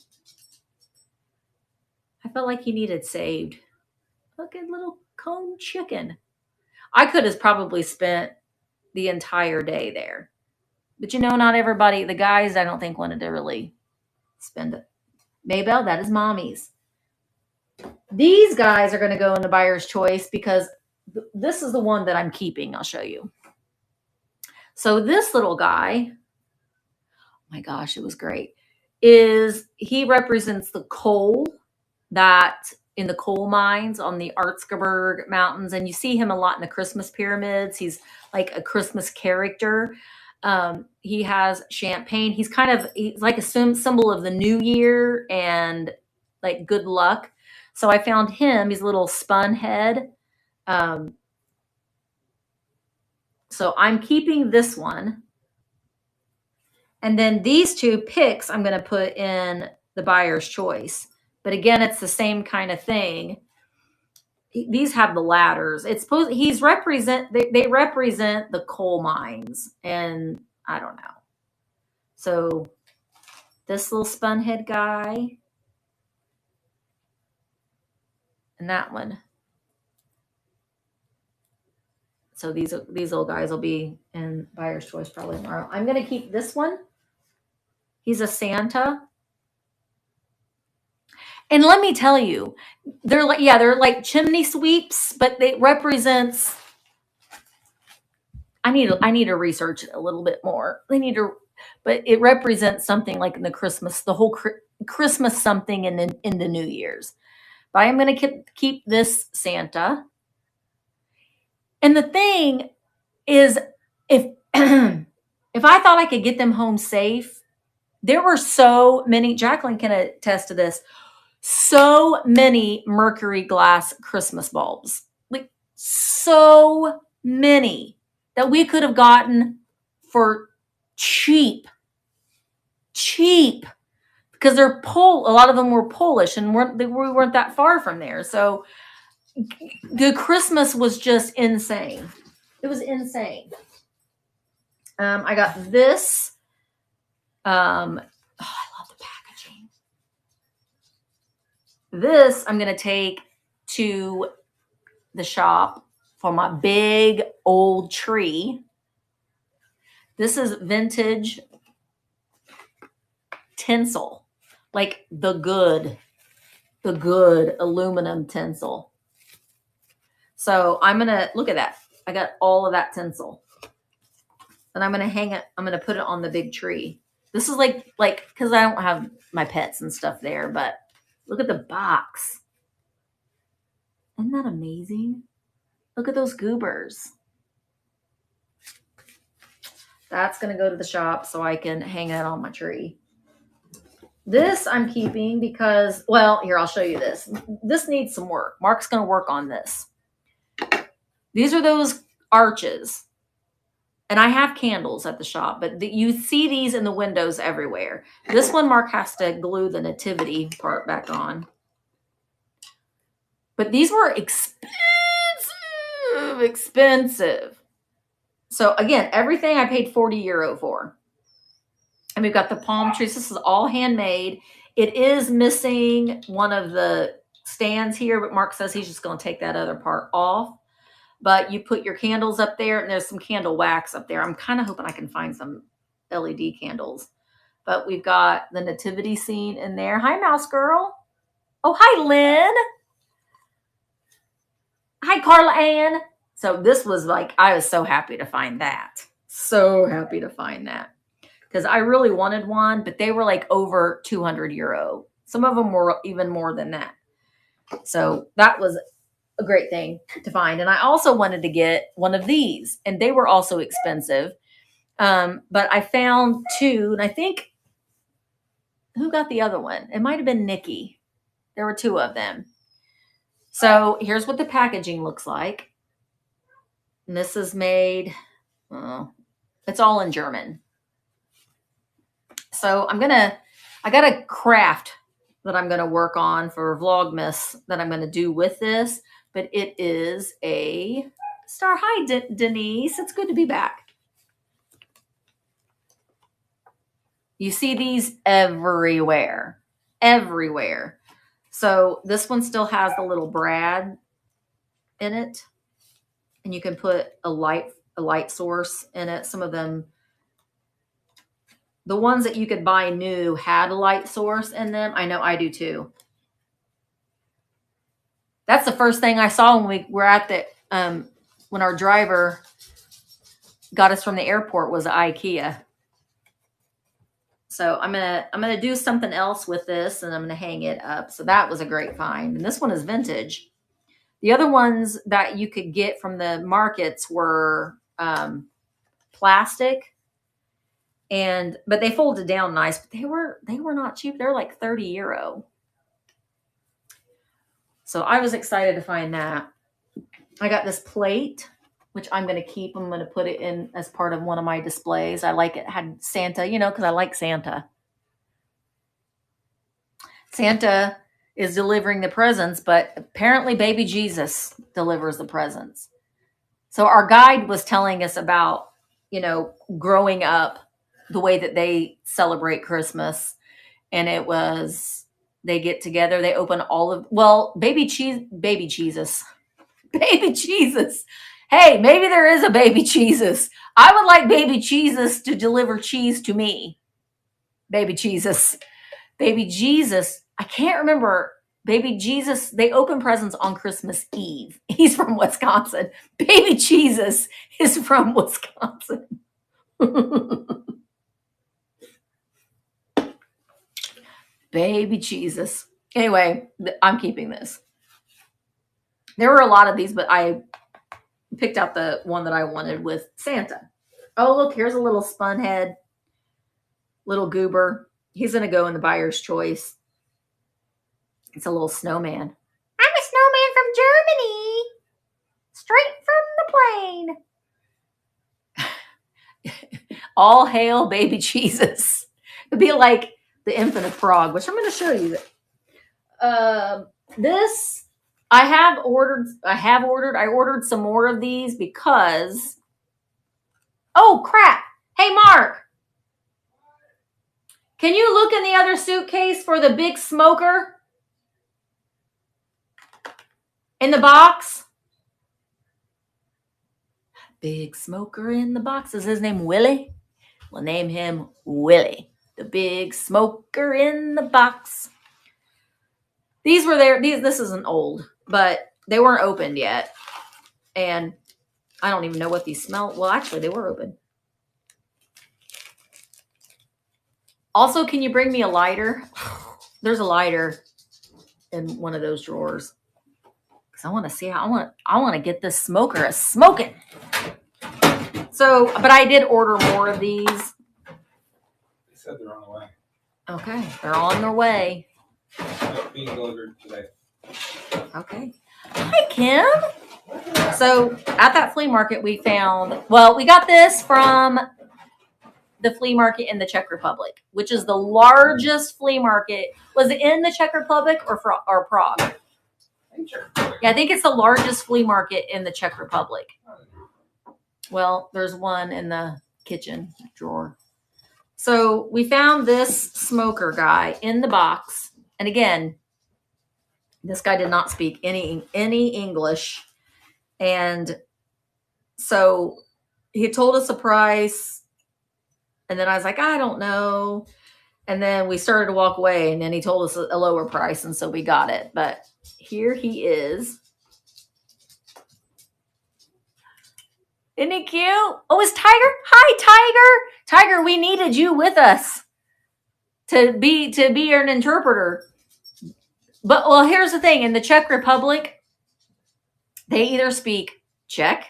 [SPEAKER 1] I felt like he needed saved. Look at little cone chicken. I could have probably spent the entire day there. But you know, not everybody, the guys, I don't think wanted to really spend it. Maybell, that is mommy's. These guys are going to go into buyer's choice because this is the one that I'm keeping. I'll show you. So this little guy, oh my gosh, it was great, he represents the coal that in the coal mines on the Arzgebirge Mountains. And you see him a lot in the Christmas pyramids. He's like a Christmas character. He has champagne. He's like a symbol of the new year and like good luck. So I found him. He's a little spun head. So I'm keeping this one. And then these two picks I'm going to put in the buyer's choice. But again, it's the same kind of thing. These have the ladders. It's supposed they represent the coal mines, and I don't know. So this little spun head guy and that one. So these little guys will be in buyer's choice probably tomorrow. I'm going to keep this one. He's a Santa. And let me tell you, they're like chimney sweeps, but they represents. I need to research it a little bit more. But it represents something like in the Christmas, the whole Christmas something in the New Year's. But I'm going to keep this Santa. And the thing is, if if I thought I could get them home safe, there were so many. Jacqueline can attest to this. So many mercury glass Christmas bulbs, like so many. that we could have gotten for cheap, because they're a lot of them were Polish, and we weren't that far from there. So the Christmas was just insane. It was insane. I got this. I love the packaging. This I'm going to take to the shop for my big old tree. This is vintage tinsel, like the good aluminum tinsel. So I'm going to look at that. I got all of that tinsel. And I'm going to hang it. I'm going to put it on the big tree. This is like, because I don't have my pets and stuff there, but look at the box. Isn't that amazing? Look at those goobers. That's going to go to the shop so I can hang it on my tree. This I'm keeping because, well, here, I'll show you this. This needs some work. Mark's going to work on this. These are those arches. And I have candles at the shop, but you see these in the windows everywhere. This one, Mark has to glue the nativity part back on. But these were expensive. So again, everything I paid €40 for. And we've got the palm trees. This is all handmade. It is missing one of the stands here, but Mark says he's just going to take that other part off. But you put your candles up there, and there's some candle wax up there. I'm kind of hoping I can find some LED candles. But we've got the nativity scene in there. Hi, Mouse Girl. Oh, hi, Lynn. Hi, Carla Ann. So this was like, I was so happy to find that. So happy to find that. Because I really wanted one, but they were like over €200. Some of them were even more than that. So that was a great thing to find. And I also wanted to get one of these, and they were also expensive. But I found two, and I think, who got the other one? It might have been Nikki. There were two of them. So here's what the packaging looks like. And this is made, it's all in German. So I got a craft that I'm going to work on for Vlogmas that I'm going to do with this. But it is a star. Hi, Denise. It's good to be back. You see these everywhere. Everywhere. So this one still has the little brad in it. And you can put a light source in it. Some of them, the ones that you could buy new had a light source in them. I know I do too. That's the first thing I saw when we were at the, when our driver got us from the airport was IKEA. So I'm gonna do something else with this, and I'm gonna hang it up. So that was a great find. And this one is vintage. The other ones that you could get from the markets were plastic, but they folded down nice. But they were not cheap. They're like €30. So I was excited to find that. I got this plate, which I'm going to keep. I'm going to put it in as part of one of my displays. I like it. Had Santa, because I like Santa. Santa is delivering the presents, but apparently baby Jesus delivers the presents. So our guide was telling us about, growing up, the way that they celebrate Christmas. And it was, they get together, they open baby Jesus. Baby Jesus. Hey, maybe there is a baby Jesus. I would like baby Jesus to deliver cheese to me. Baby Jesus. Baby Jesus. I can't remember. Baby Jesus, they open presents on Christmas Eve. He's from Wisconsin. Baby Jesus is from Wisconsin. Baby Jesus. Anyway, I'm keeping this. There were a lot of these, but I picked out the one that I wanted with Santa. Oh, look, here's a little spun head, little goober. He's going to go in the buyer's choice. It's a little snowman. I'm a snowman from Germany. Straight from the plane. All hail baby Jesus. It'd be like the infant of Prague, which I'm going to show you. This I ordered some more of these because, oh crap. Hey, Mark, can you look in the other suitcase for the big smoker in the box? Big smoker in the box. Is his name Willie? We'll name him Willie. The big smoker in the box. These were there. This isn't old, but they weren't opened yet. And I don't even know what these smell. Well, actually, they were open. Also, can you bring me a lighter? There's a lighter in one of those drawers. Because I want to see how I want to get this smoker a smoking. So, but I did order more of these.
[SPEAKER 2] They said they're on the way.
[SPEAKER 1] Okay, they're on their way.
[SPEAKER 2] They're being delivered today.
[SPEAKER 1] Okay. Hi, Kim. So at that flea market, we found, well, we got this from the flea market in the Czech Republic, which is the largest flea market. Was it in the Czech Republic or Prague? Yeah, I think it's the largest flea market in the Czech Republic. Well, there's one in the kitchen drawer. So we found this smoker guy in the box. And again, this guy did not speak any English. And so he told us a price. And then I was like, I don't know. And then we started to walk away. And then he told us a lower price. And so we got it. But here he is. Isn't he cute? Oh, it's Tiger. Hi, Tiger. Tiger, we needed you with us to be an interpreter. But, well, here's the thing. In the Czech Republic, they either speak Czech,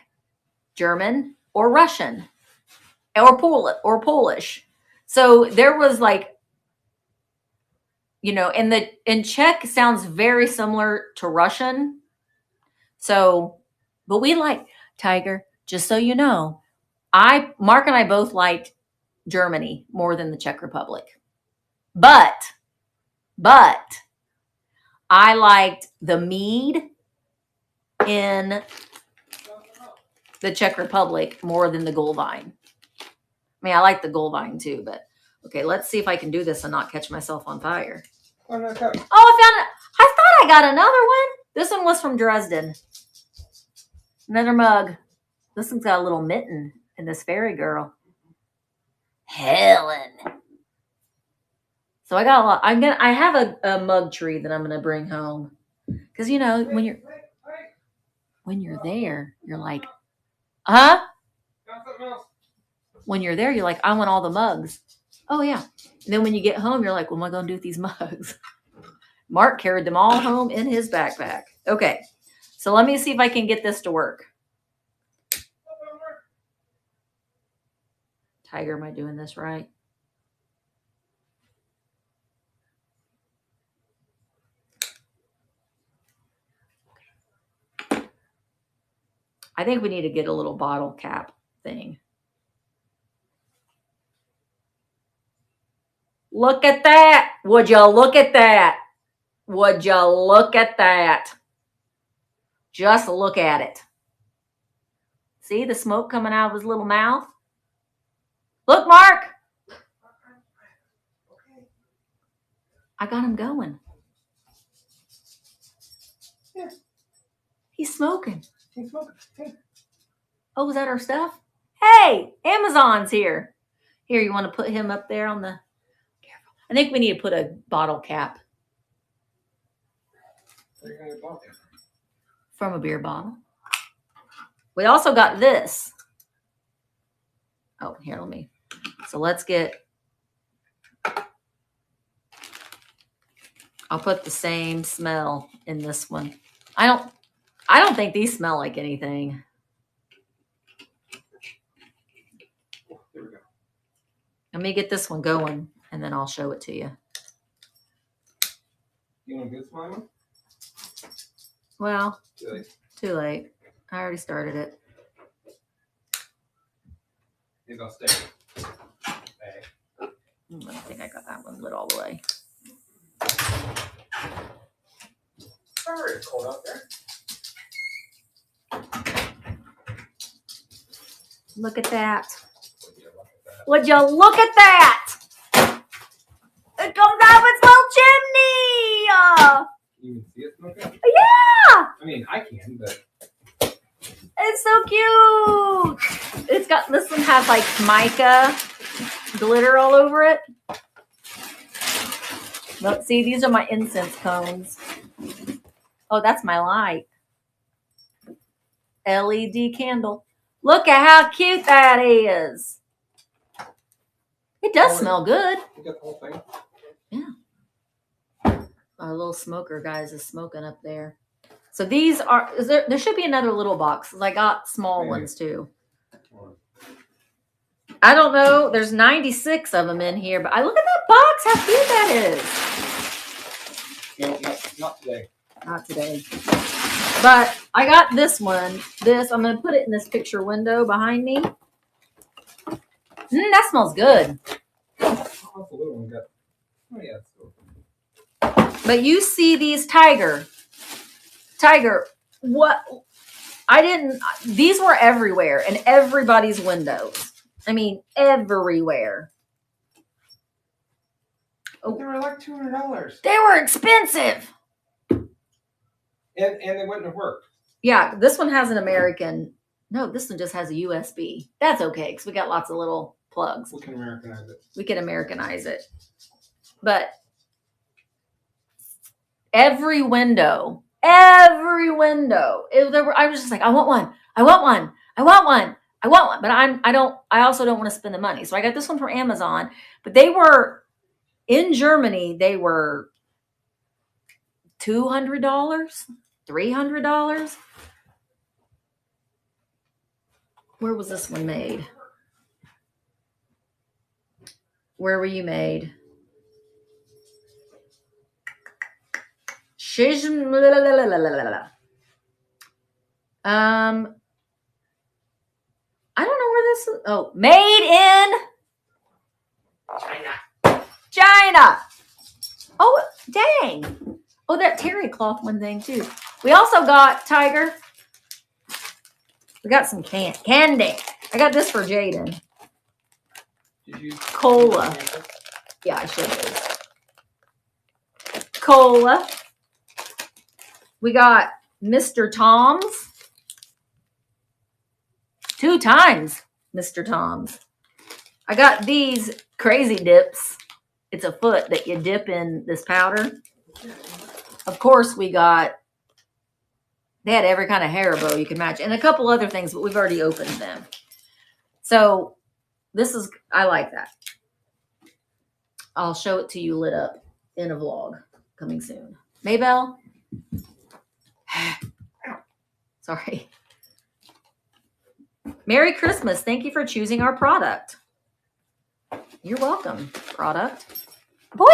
[SPEAKER 1] German, or Russian, or Polish. So there was like, you know, in Czech sounds very similar to Russian. So, but we like Tiger. Just so you know, Mark and I both liked Germany more than the Czech Republic. But I liked the mead in the Czech Republic more than the Goldwein. I mean, I like the Goldwein too, but okay, let's see if I can do this and not catch myself on fire.
[SPEAKER 2] Oh, no,
[SPEAKER 1] Oh, I found it. I thought I got another one. This one was from Dresden. Another mug. This one's got a little mitten in this fairy girl. Helen. So I got a lot. I have a mug tree that I'm gonna bring home. Because you know, when you're there, you're like, huh? When you're there, you're like, I want all the mugs. Oh yeah. And then when you get home, you're like, what am I gonna do with these mugs? Mark carried them all home in his backpack. Okay. So let me see if I can get this to work. Tiger, am I doing this right? I think we need to get a little bottle cap thing. Look at that. Would you look at that? Would you look at that? Just look at it. See the smoke coming out of his little mouth? Look, Mark. I got him going.
[SPEAKER 2] Yeah.
[SPEAKER 1] He's smoking.
[SPEAKER 2] He's smoking. Hey.
[SPEAKER 1] Oh, is that our stuff? Hey, Amazon's here. Here, you want to put him up there on the... I think we need to put a bottle cap.
[SPEAKER 2] Where are you going to get bottle cap?
[SPEAKER 1] From a beer bottle. We also got this. Oh, here, let me. So let's get... I'll put the same smell in this one. I don't think these smell like anything.
[SPEAKER 2] Oh, there we go.
[SPEAKER 1] Let me get this one going, and then I'll show it to you.
[SPEAKER 2] You want to do this one?
[SPEAKER 1] Well,
[SPEAKER 2] Too late.
[SPEAKER 1] too late. I already started it.
[SPEAKER 2] Maybe I'll stay. Okay.
[SPEAKER 1] I think I got that one lit all the way.
[SPEAKER 2] Sorry, it's cold out there.
[SPEAKER 1] Look at that. Would you look at that? It comes out of its little chimney.
[SPEAKER 2] You can see it smoking?
[SPEAKER 1] Yeah.
[SPEAKER 2] I mean, I can, but.
[SPEAKER 1] It's so cute. It's got, this one has like mica glitter all over it. Look, see, these are my incense cones. Oh, that's my light. LED candle. Look at how cute that is. It does smell good.
[SPEAKER 2] You got the whole thing?
[SPEAKER 1] Yeah. Our little smoker guys is smoking up there. So these are, there should be another little box. I got small ones too. I don't know. There's 96 of them in here, but I look at that box. How cute that is.
[SPEAKER 2] No, not today.
[SPEAKER 1] Not today. But I got this one. I'm going to put it in this picture window behind me. That smells good.
[SPEAKER 2] Oh, the little one got. Oh yeah.
[SPEAKER 1] But you see these Tiger, what? These were everywhere in everybody's windows. I mean, everywhere.
[SPEAKER 2] Oh, they were like $200.
[SPEAKER 1] They were expensive.
[SPEAKER 2] And they wouldn't have worked.
[SPEAKER 1] Yeah, this one has an American. No, this one just has a USB. That's okay, because we got lots of little plugs.
[SPEAKER 2] We can Americanize it.
[SPEAKER 1] We can Americanize it. But every window, I was just like, I want one. But I also don't want to spend the money. So I got this one from Amazon, but they were in Germany. They were $200, $300. Where was this one made? Where were you made? I don't know where this is. Oh, made in China. Oh, dang. Oh, that terry cloth one thing too. We also got Tiger. We got some candy. I got this for Jaden.
[SPEAKER 2] Did you?
[SPEAKER 1] Cola. Yeah, I should have. Cola. We got Mr. Tom's. 2 times Mr. Tom's. I got these crazy dips. It's a foot that you dip in this powder. Of course, they had every kind of Haribo you can imagine. And a couple other things, but we've already opened them. So I like that. I'll show it to you lit up in a vlog coming soon. Maybell? Sorry. Merry Christmas. Thank you for choosing our product. You're welcome, product. Boy,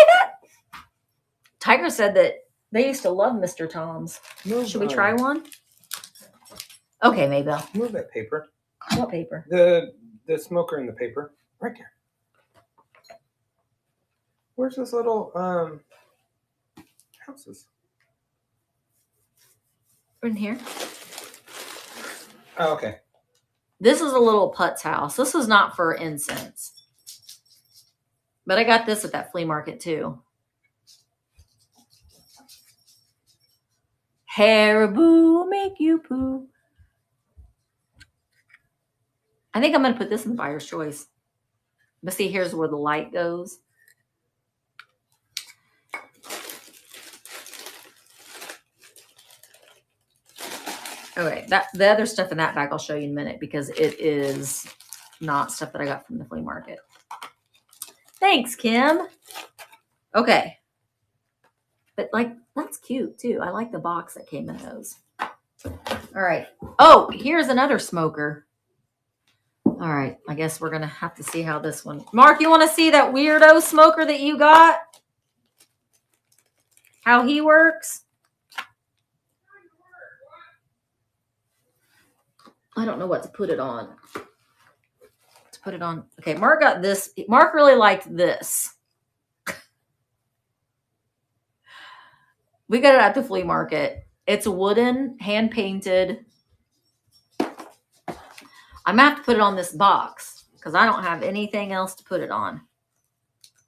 [SPEAKER 1] Tiger said that they used to love Mr. Tom's. Should we try one? Okay, Maybell.
[SPEAKER 2] Move that paper.
[SPEAKER 1] What paper?
[SPEAKER 2] The smoker in the paper. Right there. Where's this little houses?
[SPEAKER 1] In here.
[SPEAKER 2] Oh, okay.
[SPEAKER 1] This is a little putz house. This is not for incense. But I got this at that flea market too. Haribo make you poo. I think I'm going to put this in the buyer's choice. But see, here's where the light goes. Okay, the other stuff in that bag I'll show you in a minute because it is not stuff that I got from the flea market. Thanks, Kim. Okay. But that's cute too. I like the box that came in those. All right. Oh, here's another smoker. All right. I guess we're going to have to see how this one. Mark, you want to see that weirdo smoker that you got? How he works? I don't know what to put it on. put it on. Okay, Mark got this. Mark really liked this. We got it at the flea market. It's wooden, hand painted. I'm gonna have to put it on this box because I don't have anything else to put it on.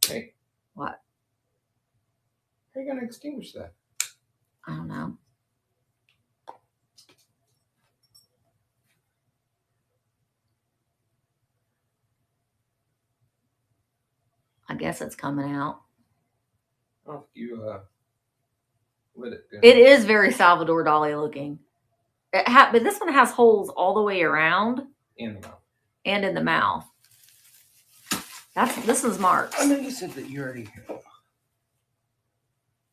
[SPEAKER 2] Hey.
[SPEAKER 1] What?
[SPEAKER 2] How are you gonna extinguish that?
[SPEAKER 1] I don't know. I guess it's coming out.
[SPEAKER 2] I don't think you lit it.
[SPEAKER 1] It is very Salvador Dali looking. But this one has holes all the way around.
[SPEAKER 2] In the mouth.
[SPEAKER 1] And in the mouth. This is Mark's.
[SPEAKER 2] I mean, you said that you already.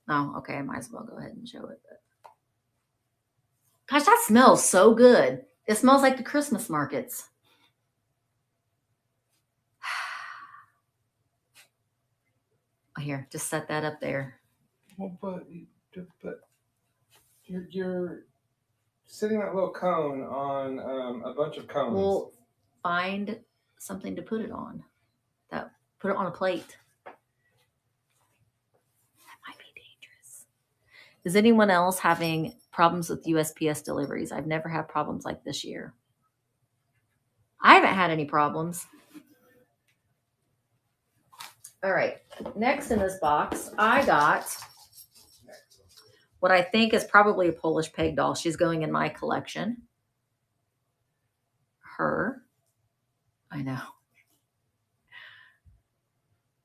[SPEAKER 1] Oh, okay. I might as well go ahead and show it. Gosh, that smells so good. It smells like the Christmas markets. Here, just set that up there.
[SPEAKER 2] Well, but you're sitting that little cone on a bunch of cones.
[SPEAKER 1] We'll find something to put it on. Put it on a plate. That might be dangerous. Is anyone else having problems with USPS deliveries? I've never had problems like this year. I haven't had any problems. All right. Next in this box, I got what I think is probably a Polish peg doll. She's going in my collection. Her. I know.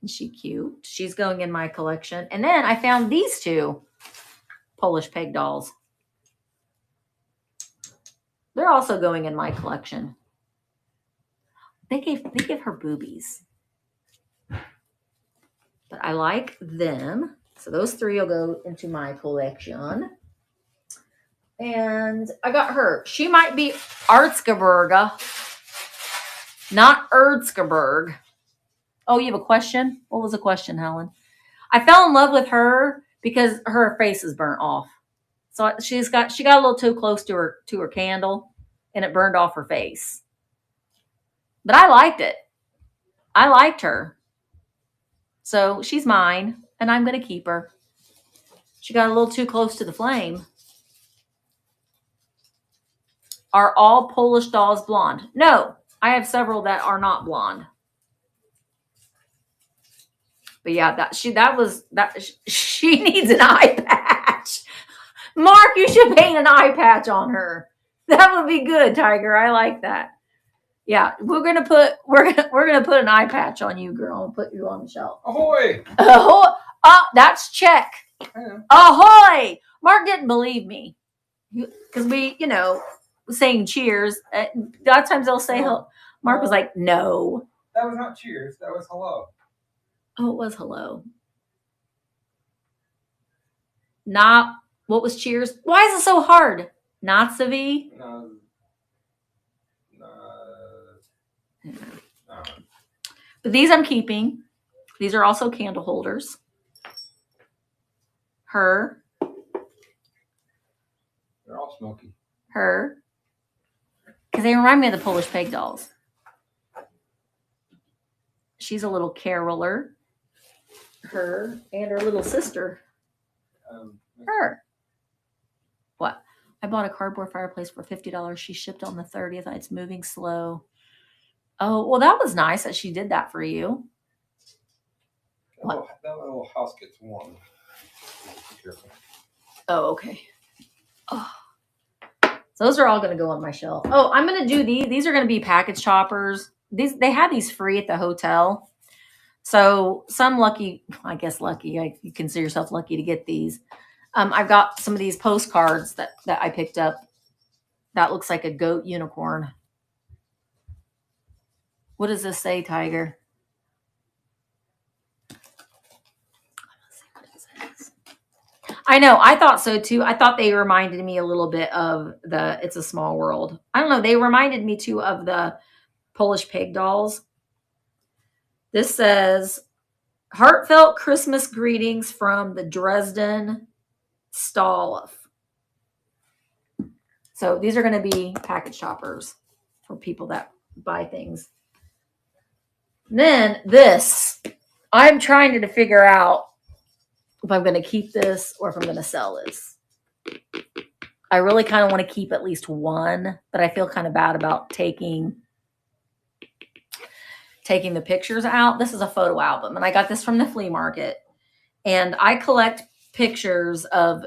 [SPEAKER 1] Is she cute? She's going in my collection. And then I found these two Polish peg dolls. They're also going in my collection. They give her boobies. But I like them. So those three will go into my collection. And I got her. She might be Erzgebirge, not Erzgebirge. Oh, you have a question? What was the question, Helen? I fell in love with her because her face is burnt off. So she got a little too close to her candle, and it burned off her face. But I liked it. I liked her. So she's mine, and I'm going to keep her. She got a little too close to the flame. Are all Polish dolls blonde? No, I have several that are not blonde. But yeah, she needs an eye patch. Mark, you should paint an eye patch on her. That would be good, Tiger. I like that. Yeah, we're gonna put an eye patch on you, girl, and put you on the shelf.
[SPEAKER 2] Ahoy!
[SPEAKER 1] Oh, that's check. Ahoy! Mark didn't believe me because we, saying cheers. A lot of times they'll say hello. Mark was like, no.
[SPEAKER 2] That was not cheers. That was hello.
[SPEAKER 1] Oh, it was hello. Not what was cheers? Why is it so hard? Not Savi?
[SPEAKER 2] No.
[SPEAKER 1] But these I'm keeping. These are also candle holders. Her.
[SPEAKER 2] They're all smoky.
[SPEAKER 1] Her. Because they remind me of the Polish peg dolls. She's a little caroler. Her and her little sister. Her. What? I bought a cardboard fireplace for $50. She shipped on the 30th. It's moving slow. Oh, well, that was nice that she did that for you.
[SPEAKER 2] That little house gets warm.
[SPEAKER 1] Oh, okay. Oh. So those are all going to go on my shelf. Oh, I'm going to do these. These are going to be package choppers. They had these free at the hotel. So some lucky, I guess lucky, you consider yourself lucky to get these. I've got some of these postcards that I picked up. That looks like a goat unicorn. What does this say, Tiger? Let's see what it says. I know. I thought so too. I thought they reminded me a little bit of the It's a Small World. I don't know. They reminded me too of the Polish pig dolls. This says, heartfelt Christmas greetings from the Dresden stall. So these are going to be package shoppers for people that buy things. Then this, I'm trying to figure out if I'm going to keep this or if I'm going to sell this. I really kind of want to keep at least one, but I feel kind of bad about taking the pictures out. This is a photo album, and I got this from the flea market. And I collect pictures of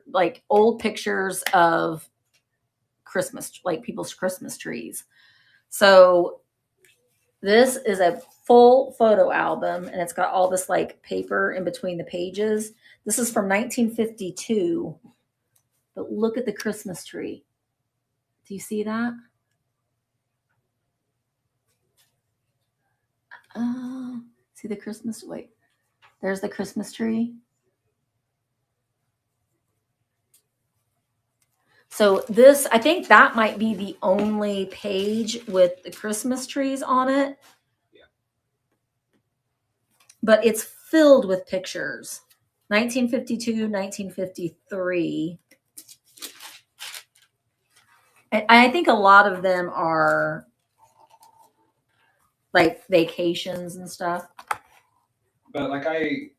[SPEAKER 1] like old pictures of Christmas, like people's Christmas trees. So this is a full photo album, and it's got all this like paper in between the pages. This is from 1952. But look at the Christmas tree. Do you see that? See the Christmas? Wait, there's the Christmas tree. So this, I think that might be the only page with the Christmas trees on it.
[SPEAKER 2] Yeah.
[SPEAKER 1] But it's filled with pictures. 1952, 1953. And I think a lot of them are like vacations and stuff.
[SPEAKER 2] But like I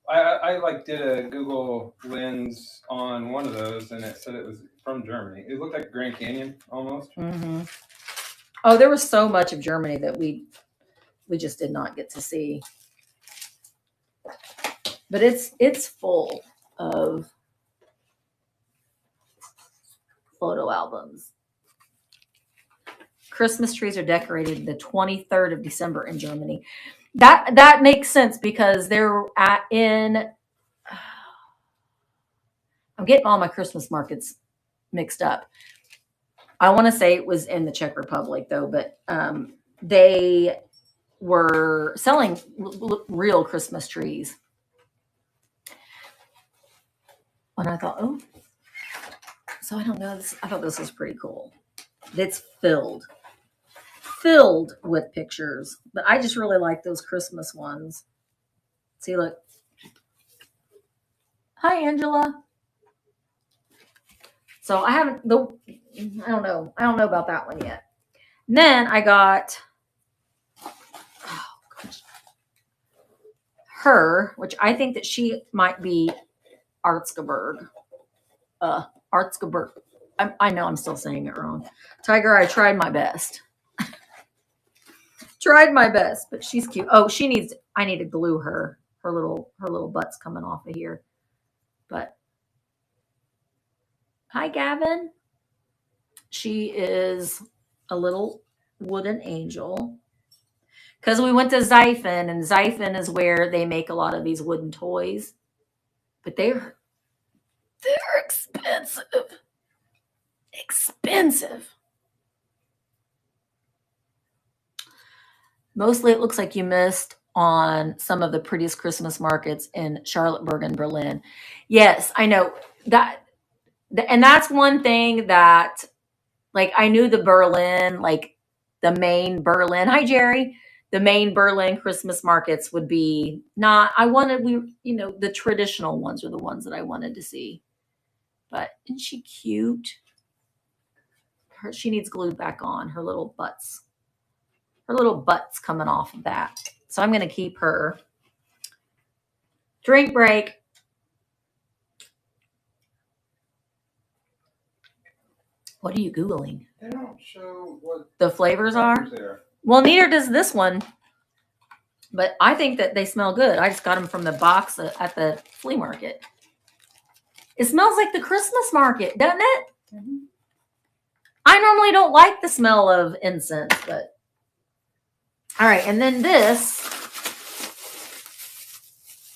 [SPEAKER 2] like did a Google Lens on one of those, and it said it was from Germany. It looked like Grand Canyon almost.
[SPEAKER 1] Mm-hmm. Oh, there was so much of Germany that we just did not get to see. But it's full of photo albums. Christmas trees are decorated the 23rd of December in Germany. That makes sense because they're I'm getting all my Christmas markets mixed up. I want to say it was in the Czech Republic though, but they were selling real Christmas trees. And I thought, oh, so I don't know. I thought this was pretty cool. It's filled with pictures, but I just really like those Christmas ones. See, look. Hi, Angela. So I don't know about that one yet. And then I got her, which I think that she might be Artskeberg. Artskeberg. I know I'm still saying it wrong. Tiger, I tried my best. But she's cute. Oh, I need to glue her little butt's coming off of here. But hi, Gavin. She is a little wooden angel. Because we went to Zipen, and Zipen is where they make a lot of these wooden toys. But they're expensive. Expensive. Mostly it looks like you missed on some of the prettiest Christmas markets in Charlottenburg and Berlin. Yes, I know that. And that's one thing that, like, I knew the Berlin, like the main Berlin. Hi, Jerry. The main Berlin Christmas markets would be not, the traditional ones are the ones that I wanted to see. But isn't she cute? She needs glued back on, her little butts. Her little butt's coming off of that. So I'm going to keep her. Drink break. What are you Googling?
[SPEAKER 2] They don't show what
[SPEAKER 1] the flavors are.
[SPEAKER 2] There.
[SPEAKER 1] Well, neither does this one. But I think that they smell good. I just got them from the box at the flea market. It smells like the Christmas market, doesn't it? Mm-hmm. I normally don't like the smell of incense, but all right. And then this,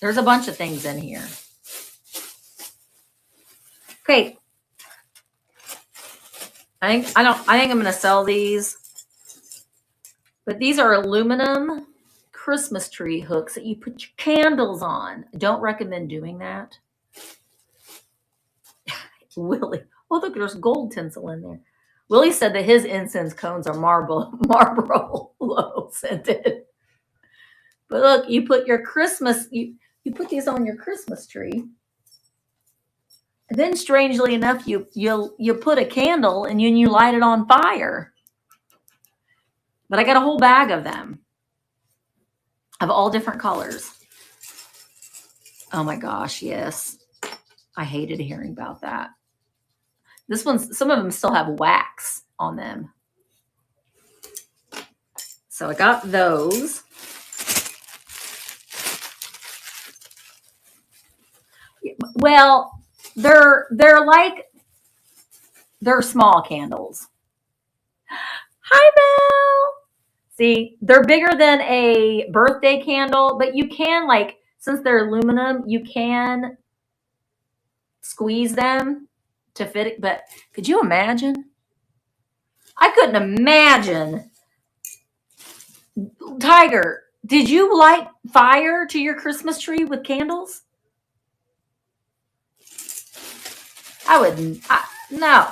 [SPEAKER 1] there's a bunch of things in here. Okay. I think I'm going to sell these, but these are aluminum Christmas tree hooks that you put your candles on. Don't recommend doing that. Willie. Oh, look, there's gold tinsel in there. Willie said that his incense cones are Marlboro scented. But look, you put your Christmas, you put these on your Christmas tree. And then strangely enough, you put a candle and you light it on fire. But I got a whole bag of them. of all different colors. Oh my gosh, yes. I hated hearing about that. This one's, some of them still have wax on them. So I got those. Well, they're small candles. Hi, Mel. See, they're bigger than a birthday candle, but you can, like, since they're aluminum, you can squeeze them to fit it. But could you imagine? I couldn't imagine. Tiger, did you light fire to your Christmas tree with candles? I wouldn't. No,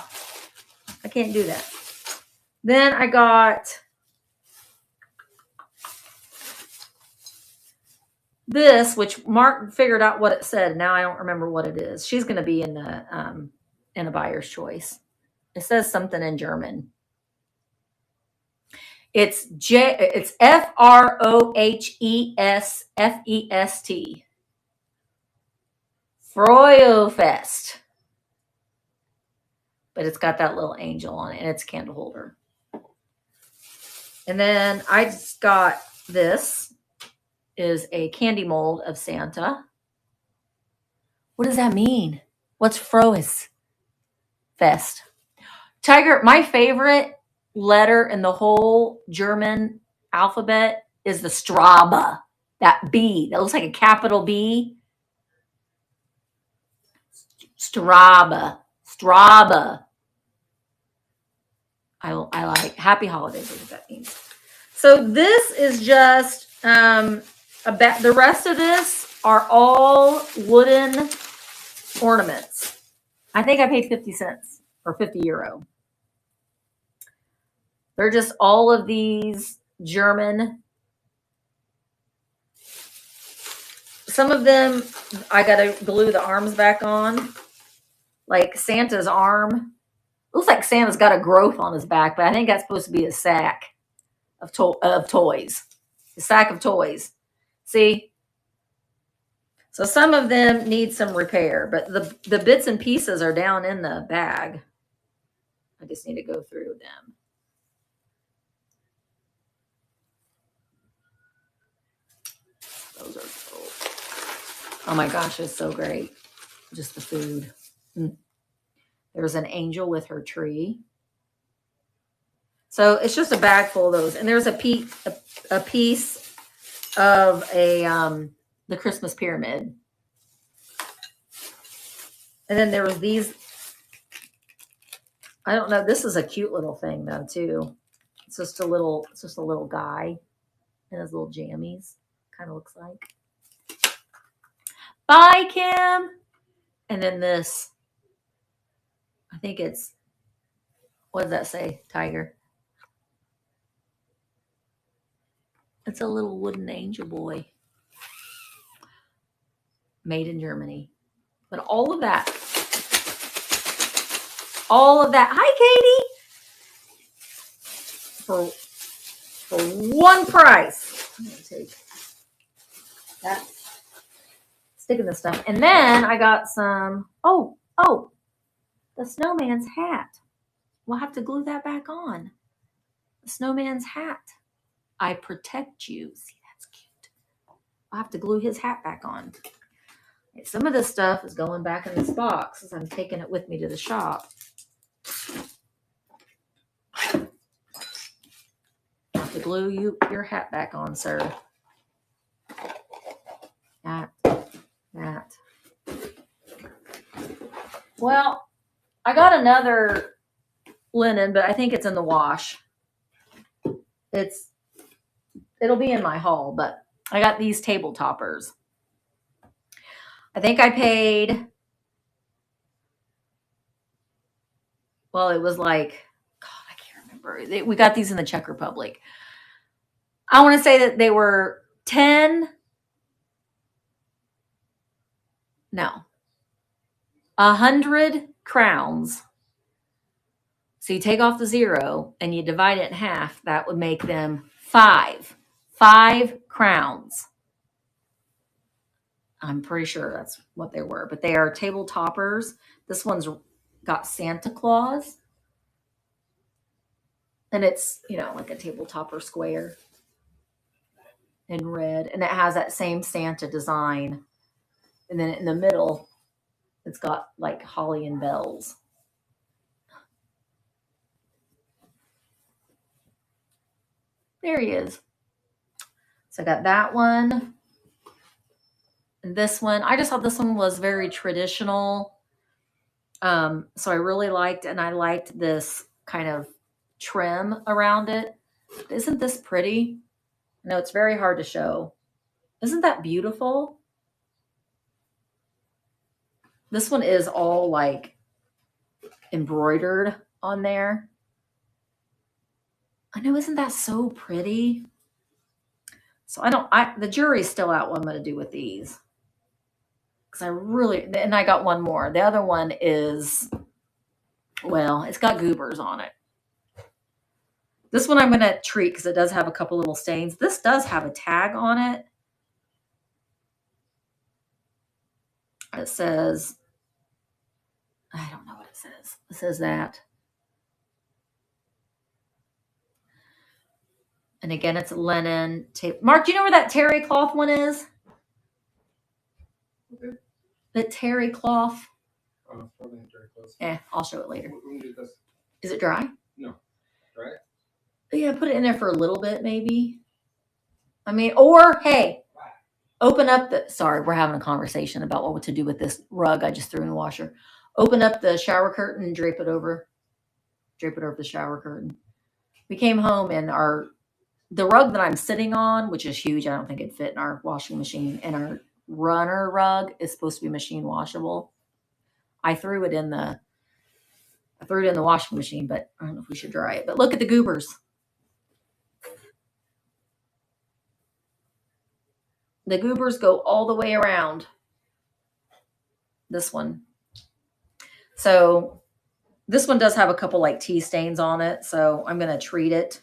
[SPEAKER 1] I can't do that. Then I got this, which Mark figured out what it said. Now I don't remember what it is. She's going to be in a buyer's choice. It says something in German. It's Frohesfest. Frohfest. But it's got that little angel on it, and it's a candle holder. And then I just got this. Is a candy mold of Santa. What does that mean? What's Frohesfest? Tiger, my favorite letter in the whole German alphabet is the Strabe. That B. That looks like a capital B. Strabe. Strabe. I like. Happy holidays is what that means. So this is just the rest of this are all wooden ornaments. I think I paid 50 cents or 50 euro. They're just all of these German. Some of them I got to glue the arms back on. Like Santa's arm. Looks like Santa's got a growth on his back, but I think that's supposed to be a sack of toys. A sack of toys. See? So some of them need some repair, but the bits and pieces are down in the bag. I just need to go through them. Those are cool. Oh my gosh, it's so great. Just the food. There's an angel with her tree. So it's just a bag full of those. And there's a piece of the Christmas pyramid. And then there was these. I don't know. This is a cute little thing though too. It's just a little guy in his little jammies. Kind of looks like. Bye, Kim. And then this. I think it's. What does that say, Tiger? It's a little wooden angel boy. Made in Germany. But all of that. Hi, Katie. For one price. I'm going to take that. Sticking this stuff. And then I got some. Oh, the snowman's hat. We'll have to glue that back on. The snowman's hat. I protect you. See, that's cute. I'll have to glue his hat back on. Some of this stuff is going back in this box as I'm taking it with me to the shop. I'll have to glue your hat back on, sir. That. Well, I got another linen, but I think it's in the wash. It'll be in my haul, but I got these table toppers. I think I paid, well, it was like, God, I can't remember. We got these in the Czech Republic. I want to say that they were 100 crowns. So you take off the 0 and you divide it in half. That would make them 5 5 crowns. I'm pretty sure that's what they were, but they are table toppers. This one's got Santa Claus. And it's, you know, like a table topper square in red. And it has that same Santa design. And then in the middle, it's got like holly and bells. There he is. So I got that one. And this one, I just thought this one was very traditional. So I really liked, and I liked this kind of trim around it. Isn't this pretty? No, it's very hard to show. Isn't that beautiful? This one is all like embroidered on there. I know, isn't that so pretty? So the jury's still out what I'm going to do with these. Because and I got one more. The other one is, well, it's got goobers on it. This one I'm going to treat because it does have a couple little stains. This does have a tag on it. It says, I don't know what it says. It says that. And again, it's linen tape. Mark, do you know where that terry cloth one is?
[SPEAKER 2] Okay.
[SPEAKER 1] The terry cloth.
[SPEAKER 2] Oh, probably not terry cloth.
[SPEAKER 1] I'll show it later.
[SPEAKER 2] When did this?
[SPEAKER 1] Is it dry?
[SPEAKER 2] No. Dry?
[SPEAKER 1] Yeah, put it in there for a little bit, maybe. I mean, or hey, open up sorry, we're having a conversation about what to do with this rug I just threw in the washer. Open up the shower curtain and drape it over the shower curtain. We came home and the rug that I'm sitting on, which is huge, I don't think it'd fit in our washing machine, and our runner rug is supposed to be machine washable. I threw it in the washing machine, but I don't know if we should dry it. But look at the goobers. The goobers go all the way around this one. So this one does have a couple like tea stains on it. So I'm going to treat it.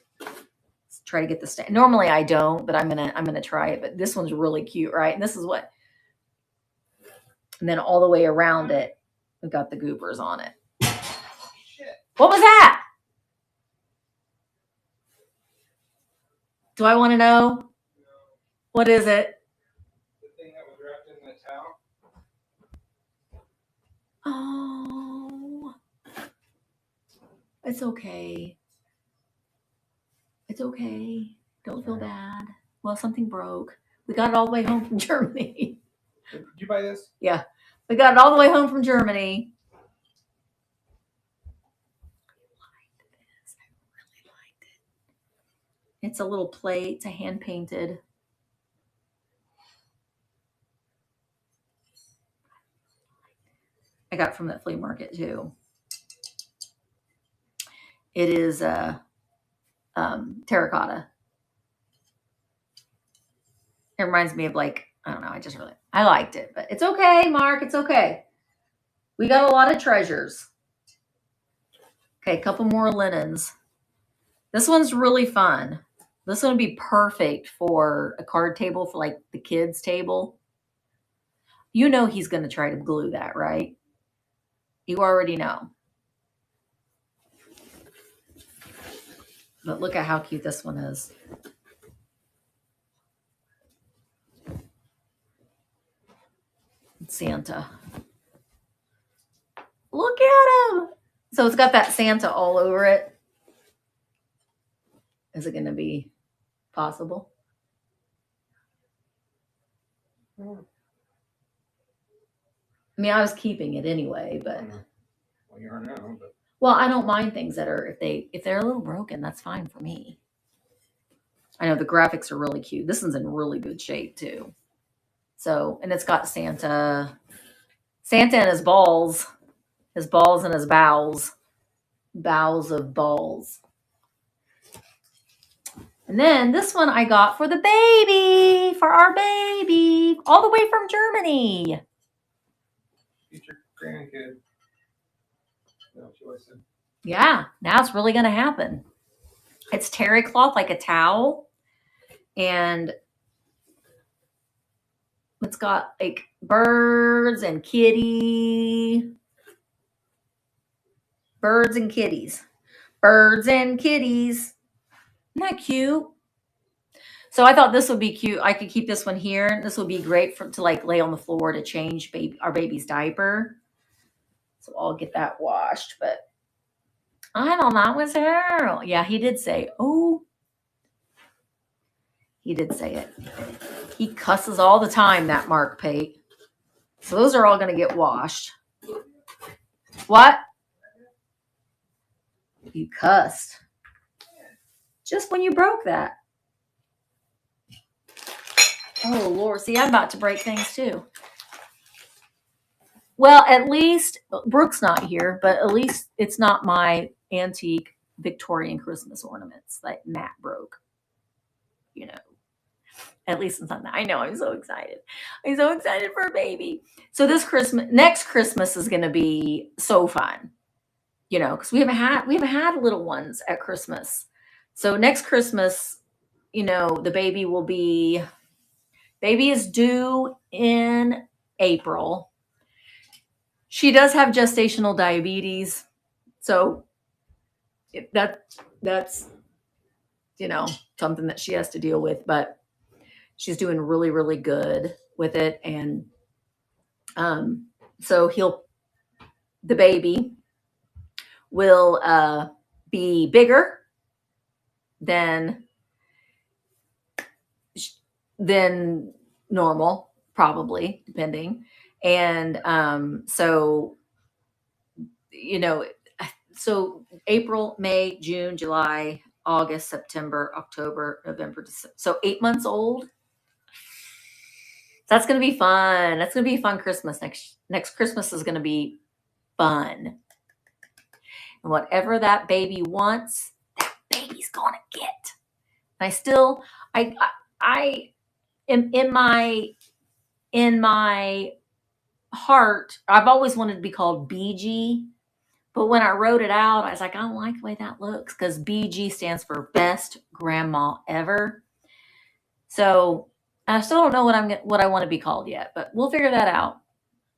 [SPEAKER 1] Try to get the stain. Normally I don't, but I'm going to try it. But this one's really cute, right? And this is what, and then all the way around it, we've got the goobers on it. Shit. What was that? Do I want to know? No. What is it?
[SPEAKER 2] The thing that was wrapped in the towel.
[SPEAKER 1] Oh, it's okay. It's okay. Don't feel bad. Well, something broke. We got it all the way home from Germany.
[SPEAKER 2] Did you buy this?
[SPEAKER 1] Yeah. We got it all the way home from Germany. I really liked it. It's a little plate. It's a hand painted. I got it from that flea market too. It is terracotta. It reminds me of like, I don't know, I liked it, but it's okay, Mark, it's okay. We got a lot of treasures. Okay, a couple more linens. This one's really fun. This one would be perfect for a card table, for like the kids' table. You know he's going to try to glue that, right? You already know. But look at how cute this one is. Santa. Look at him. So it's got that Santa all over it. Is it going to be possible? I mean, I was keeping it anyway, but.
[SPEAKER 2] Well, you are now. But...
[SPEAKER 1] Well, I don't mind things that are, if they're a little broken, that's fine for me. I know the graphics are really cute. This one's in really good shape too. So, and it's got Santa and his balls and his bows of balls. And then this one I got for the baby, for our baby, all the way from Germany.
[SPEAKER 2] Future grandkid. No, she always said.
[SPEAKER 1] Yeah, now it's really going to happen. It's terry cloth like a towel. And it's got like birds and kitties. Isn't that cute? So I thought this would be cute. I could keep this one here. This would be great to like lay on the floor to change our baby's diaper. So I'll get that washed. But I thought that was her. Yeah, he did say, oh, he did say it. He cusses all the time, that Mark Pate. So those are all going to get washed. What? You cussed. Just when you broke that. Oh, Lord. See, I'm about to break things too. Well, at least Brooke's not here, but at least it's not my antique Victorian Christmas ornaments that Matt broke. You know, at least it's not that. I know. I'm so excited. I'm so excited for a baby. So next Christmas is going to be so fun. You know, because we haven't had little ones at Christmas. So next Christmas, you know, the baby is due in April. She does have gestational diabetes. So that's, you know, something that she has to deal with, but she's doing really, really good with it. And so the baby will be bigger than normal, probably, depending. And so, you know, so April, May, June, July, August, September, October, November, December. So 8 months old. That's going to be fun. That's going to be a fun Christmas. Next Christmas is going to be fun. And whatever that baby wants, that baby's going to get. And I am in my heart, I've always wanted to be called BG. But when I wrote it out, I was like, I don't like the way that looks, because BG stands for Best Grandma Ever. So I still don't know what I want to be called yet, but we'll figure that out.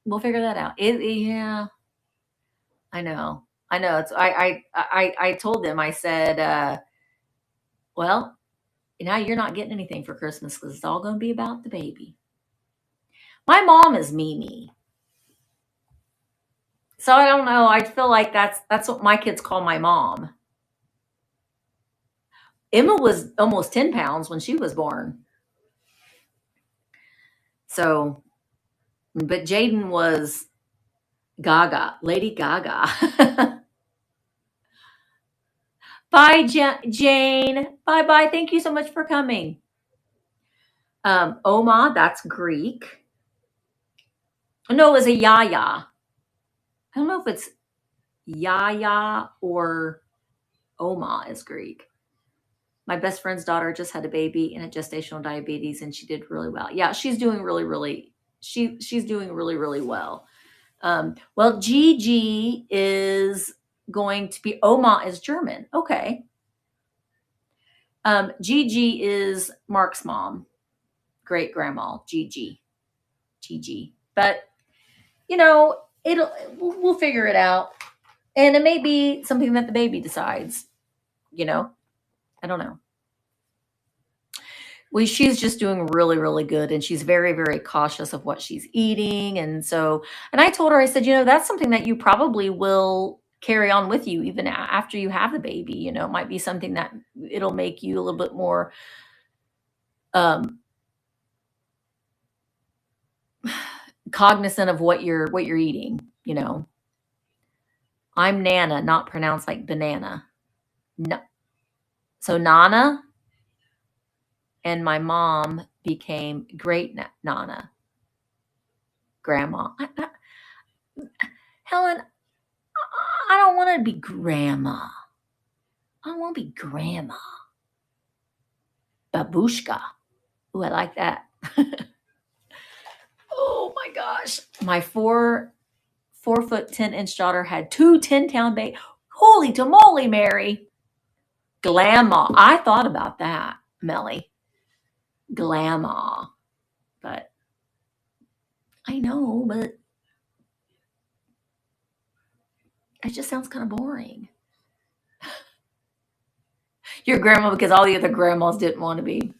[SPEAKER 1] Yeah, I know. It's I told them, I said, well, now you're not getting anything for Christmas because it's all going to be about the baby. My mom is Mimi. So I don't know. I feel like that's what my kids call my mom. Emma was almost 10 pounds when she was born. So, but Jaden was Gaga, Lady Gaga. Bye, Jane. Bye. Thank you so much for coming. Oma, that's Greek. No, it was a Yaya. I don't know if it's Yaya or Oma is Greek. My best friend's daughter just had a baby and a gestational diabetes, and she did really well. Yeah, she's doing she's doing really, really well. Well, Gigi is going to be, Oma is German. Okay. Gigi is Mark's mom, great grandma, Gigi. But, you know, we'll figure it out. And it may be something that the baby decides, you know, I don't know. She's just doing really, really good. And she's very, very cautious of what she's eating. And I told her, I said, you know, that's something that you probably will carry on with you even after you have the baby. You know, it might be something that it'll make you a little bit more cognizant of what you're eating, you know. I'm Nana, not pronounced like banana. No. So Nana and my mom became Great Nana, Grandma. Helen, I don't want to be Grandma. I want to be Grandma. Babushka. Ooh, I like that. Oh my gosh. My 4 foot 10-inch daughter had 2 10-pound babies. Holy tamale, Mary. Grandma. I thought about that, Melly. Grandma. But I know, but it just sounds kind of boring. Your grandma, because all the other grandmas didn't want to be.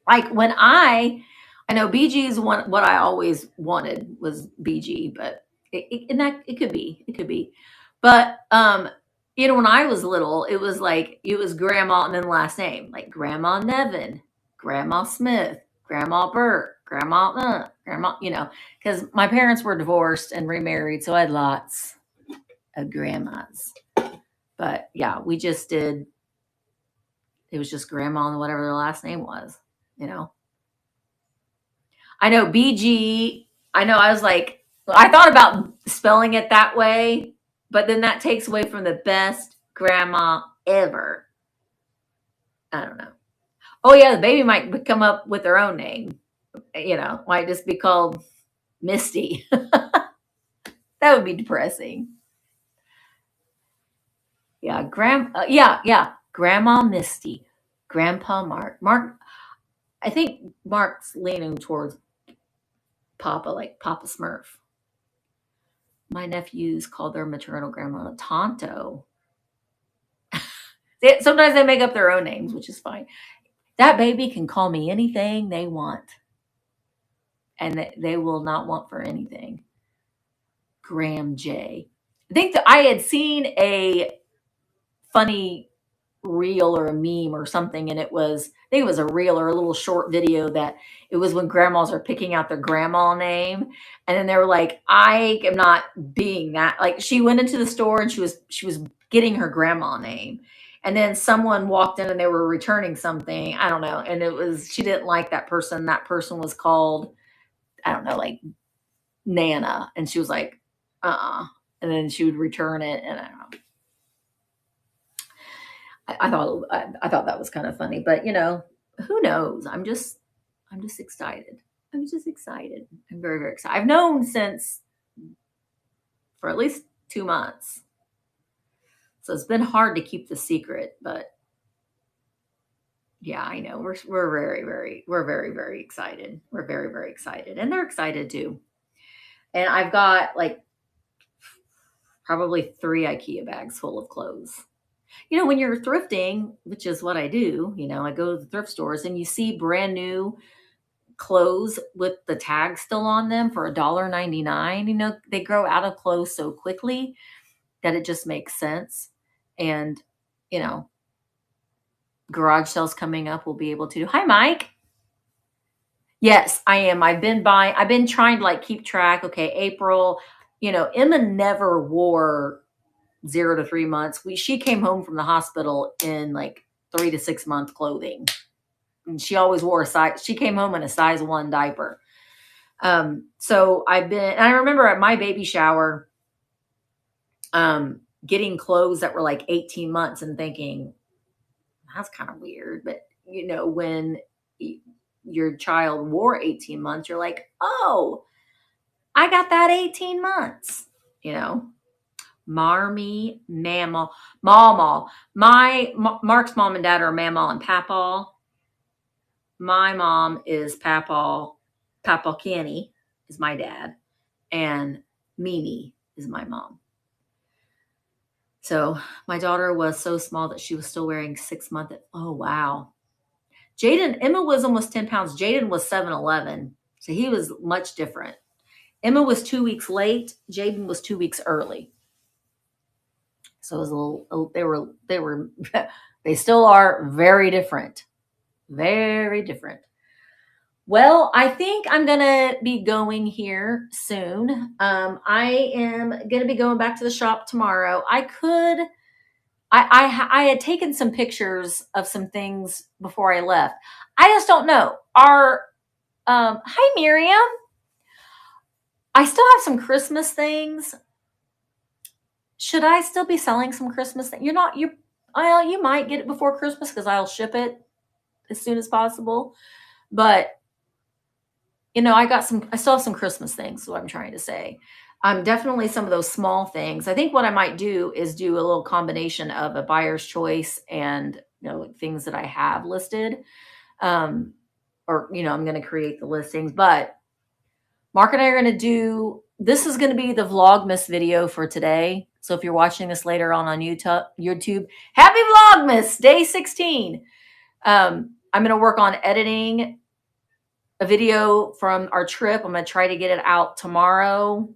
[SPEAKER 1] Like when I know BG's one, what I always wanted was BG, but it could be. But, when I was little, it was like, it was grandma and then last name, like Grandma Nevin, Grandma Smith, Grandma Burt, Grandma, because my parents were divorced and remarried. So I had lots of grandmas. But yeah, we just did. It was just grandma and whatever their last name was, I know BG. I know I was like, I thought about spelling it that way, but then that takes away from the best grandma ever. I don't know. Oh yeah, the baby might come up with their own name. Might just be called Misty. That would be depressing. Yeah, Grandma Misty, Grandpa Mark. Mark, I think Mark's leaning towards Papa, like Papa Smurf. My nephews call their maternal grandma Tonto. Sometimes they make up their own names, which is fine. That baby can call me anything they want. And they will not want for anything. Graham J. I think that I had seen a funny reel or a meme or something, and I think it was a reel or a little short video that it was when grandmas are picking out their grandma name, and then they were like, I am not being that. Like she went into the store and she was getting her grandma name, and then someone walked in and they were returning something, I don't know, and she didn't like that person. That person was called, I don't know, like Nana, and she was like, and then she would return it, and I don't know. I thought that was kind of funny, but who knows? I'm just excited. I'm just excited. I'm very, very excited. I've known since for at least 2 months. So it's been hard to keep the secret, but yeah, I know we're very, very excited. We're very, very excited, and they're excited too. And I've got like probably 3 IKEA bags full of clothes. When you're thrifting, which is what I do, I go to the thrift stores and you see brand new clothes with the tag still on them for $1.99. They grow out of clothes so quickly that it just makes sense. And, garage sales coming up, we'll be able to do. Hi, Mike. Yes, I am. I've been trying to like keep track. Okay, April, Emma never wore 0 to 3 months. She came home from the hospital in like 3 to 6 month clothing. And she always wore she came home in a size 1 diaper. So I remember at my baby shower, getting clothes that were like 18 months and thinking, that's kind of weird. But, when your child wore 18 months, you're like, oh, I got that 18 months, Marmy, Mama, Mama. Mark's mom and dad are Mama and Papa. My mom is Papa. Papa Kenny is my dad, and Mimi is my mom. So my daughter was so small that she was still wearing 6 month. Oh wow. Emma was almost 10 pounds. Jaden was 7'11", so he was much different. Emma was 2 weeks late. Jaden was 2 weeks early. So it was a little, they still are very different. Very different. Well, I think I'm going to be going here soon. I am going to be going back to the shop tomorrow. I had taken some pictures of some things before I left. I just don't know. Hi, Miriam. I still have some Christmas things. Should I still be selling some Christmas things? You might get it before Christmas because I'll ship it as soon as possible. But, I still have some Christmas things, is what I'm trying to say. Definitely some of those small things. I think what I might do is do a little combination of a buyer's choice and, things that I have listed. Or, I'm going to create the listings, but Mark and I are going to do, this is going to be the Vlogmas video for today. So if you're watching this later on YouTube, happy Vlogmas, day 16. I'm going to work on editing a video from our trip. I'm going to try to get it out tomorrow.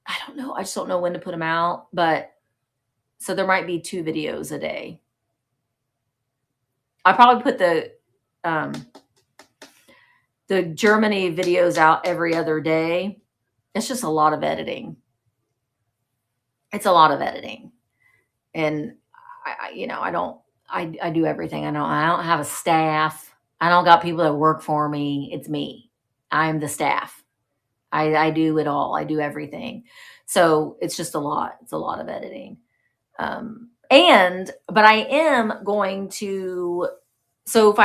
[SPEAKER 1] I don't know. I just don't know when to put them out, but so there might be 2 videos a day. I probably put the Germany videos out every other day. It's just a lot of editing. It's a lot of editing. And I do everything. I don't have a staff. I don't got people that work for me. It's me. I'm the staff. I do it all. I do everything. So it's just a lot. It's a lot of editing. But I am going to, so if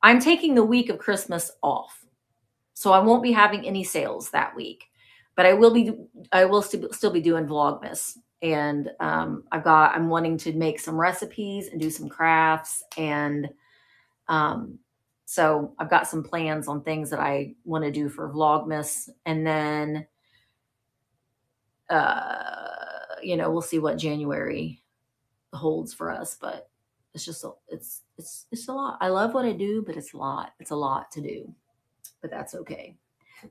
[SPEAKER 1] I'm taking the week of Christmas off. So I won't be having any sales that week, but I will still be doing Vlogmas. And I'm wanting to make some recipes and do some crafts. And so I've got some plans on things that I want to do for Vlogmas. And then, we'll see what January holds for us, but it's just, it's a lot. I love what I do, but it's a lot. It's a lot to do, but that's okay.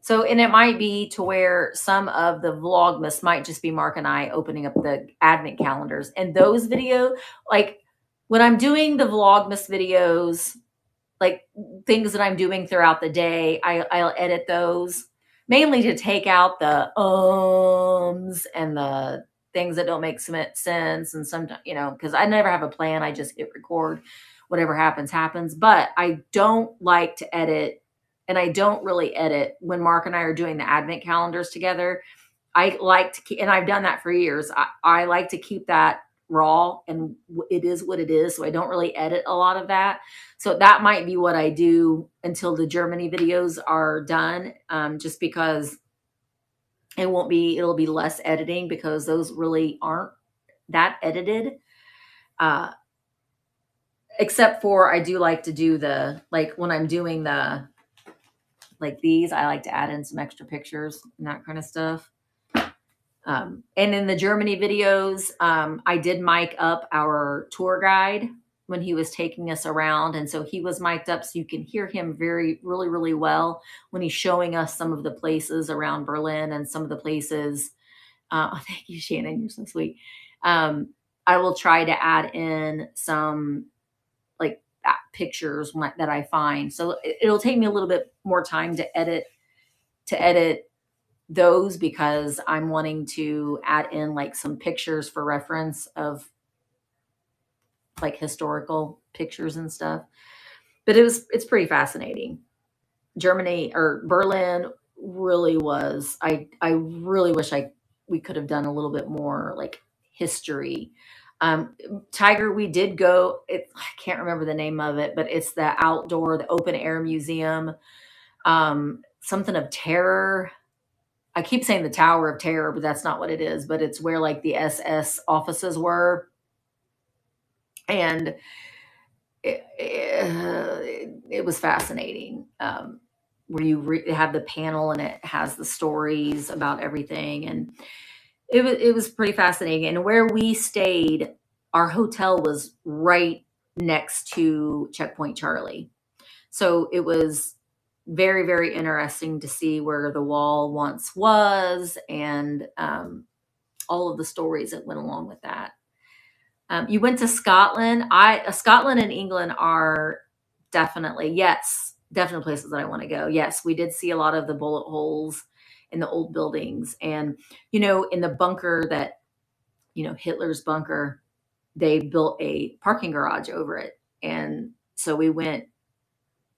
[SPEAKER 1] So, and it might be to where some of the Vlogmas might just be Mark and I opening up the advent calendars, and those videos, like when I'm doing the Vlogmas videos, like things that I'm doing throughout the day, I'll edit those mainly to take out the and the things that don't make sense. And sometimes, because I never have a plan. I just hit record, whatever happens, happens. But I don't like to edit. And I don't really edit when Mark and I are doing the advent calendars together. I like to keep, and I've done that for years. I like to keep that raw, and it is what it is. So I don't really edit a lot of that. So that might be what I do until the Germany videos are done, just because it'll be less editing, because those really aren't that edited. Except for I do like to do like when I'm doing like these, I like to add in some extra pictures and that kind of stuff. And in the Germany videos, I did mic up our tour guide when he was taking us around. And so he was mic'd up so you can hear him really, really well when he's showing us some of the places around Berlin and some of the places. Thank you, Shannon. You're so sweet. I will try to add in some like pictures that I find. So it'll take me a little bit more time to edit those, because I'm wanting to add in like some pictures for reference of like historical pictures and stuff. But it's pretty fascinating. Germany or Berlin really was, I really wish we could have done a little bit more like history. Tiger, we did go, I can't remember the name of it, but it's the open air museum, something of terror. I keep saying the Tower of Terror, but that's not what it is. But it's where like the SS offices were. And it was fascinating, where you have the panel and it has the stories about everything. And it was pretty fascinating. And where we stayed, our hotel was right next to Checkpoint Charlie. So it was very, very interesting to see where the wall once was, and all of the stories that went along with that. You went to Scotland. Scotland and England are definitely places that I want to go. Yes, we did see a lot of the bullet holes in the old buildings, and in the bunker that Hitler's bunker, they built a parking garage over it, and so we went.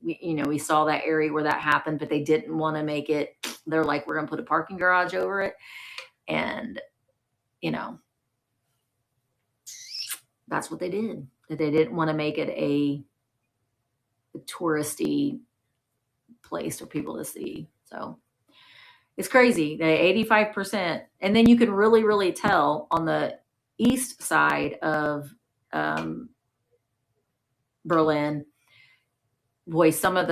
[SPEAKER 1] We saw that area where that happened, but they didn't want to make it. They're like, we're going to put a parking garage over it. And, that's what they did. They didn't want to make it a touristy place for people to see. So it's crazy. The 85%. And then you can really, really tell on the east side of Berlin, boy, some of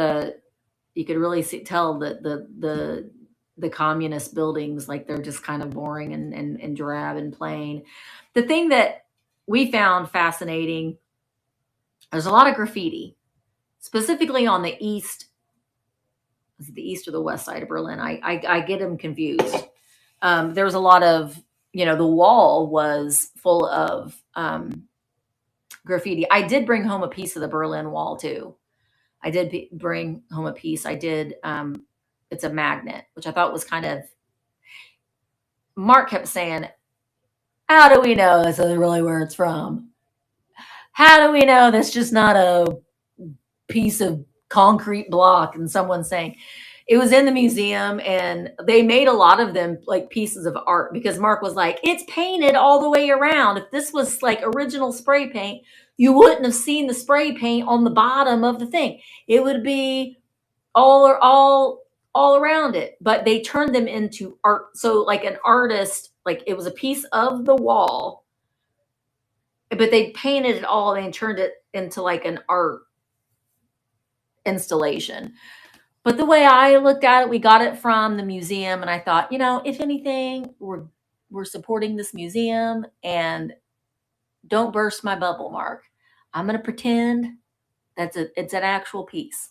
[SPEAKER 1] you could really tell that the communist buildings, like they're just kind of boring and drab and plain. The thing that we found fascinating, there's a lot of graffiti, specifically on the east. Is it the east or the west side of Berlin? I get them confused. There was a lot of, the wall was full of graffiti. I did bring home a piece of the Berlin Wall too. I did bring home a piece. I did. It's a magnet, which I thought was kind of. Mark kept saying, "How do we know this is really where it's from? How do we know that's just not a piece of concrete block?" And someone saying it was in the museum, and they made a lot of them like pieces of art, because Mark was like, "It's painted all the way around. If this was like original spray paint, you wouldn't have seen the spray paint on the bottom of the thing. It would be all around it." But they turned them into art. So like an artist, like it was a piece of the wall, but they painted it all and turned it into like an art installation. But the way I looked at it, we got it from the museum, and I thought, if anything, we're supporting this museum, and don't burst my bubble, Mark. I'm going to pretend it's an actual piece.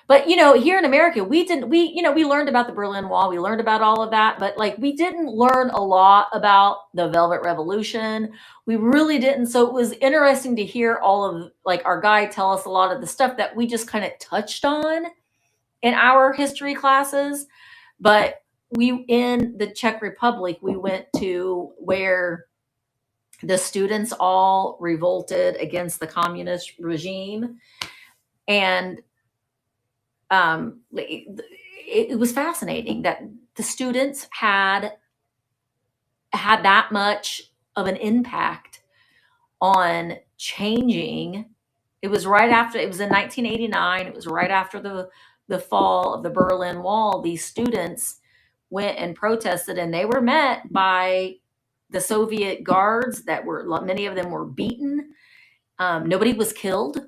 [SPEAKER 1] But here in America, we learned about the Berlin Wall, we learned about all of that, but like we didn't learn a lot about the Velvet Revolution. We really didn't. So it was interesting to hear all of like our guide tell us a lot of the stuff that we just kind of touched on in our history classes. But in the Czech Republic, we went to where the students all revolted against the communist regime, and it was fascinating that the students had that much of an impact on changing. It was in 1989. It was right after the fall of the Berlin Wall. These students went and protested, and they were met by the Soviet guards many of them were beaten. Nobody was killed.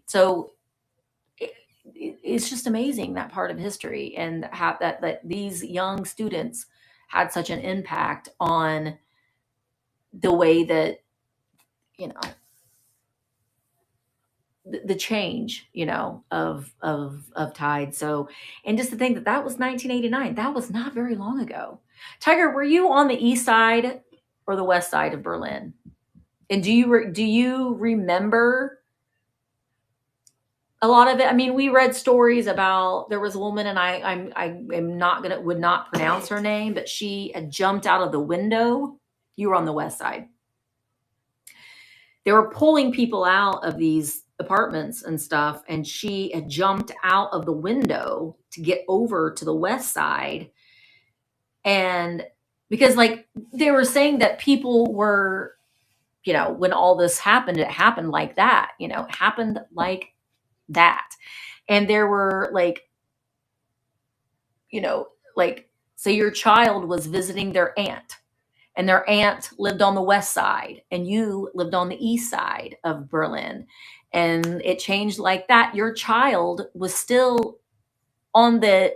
[SPEAKER 1] So it's just amazing, that part of history, and how that these young students had such an impact on the way that the change of tide. So, and just to think that was 1989, that was not very long ago. Tiger, were you on the east side or the west side of Berlin? And do you remember a lot of it? I mean, we read stories about, there was a woman, and would not pronounce her name, but she had jumped out of the window. You were on the west side. They were pulling people out of these apartments and stuff, and she had jumped out of the window to get over to the west side. And because like they were saying that people were, when all this happened, it happened like that, it happened like that. And there were like, say your child was visiting their aunt, and their aunt lived on the west side, and you lived on the east side of Berlin, and it changed like that. Your child was still on the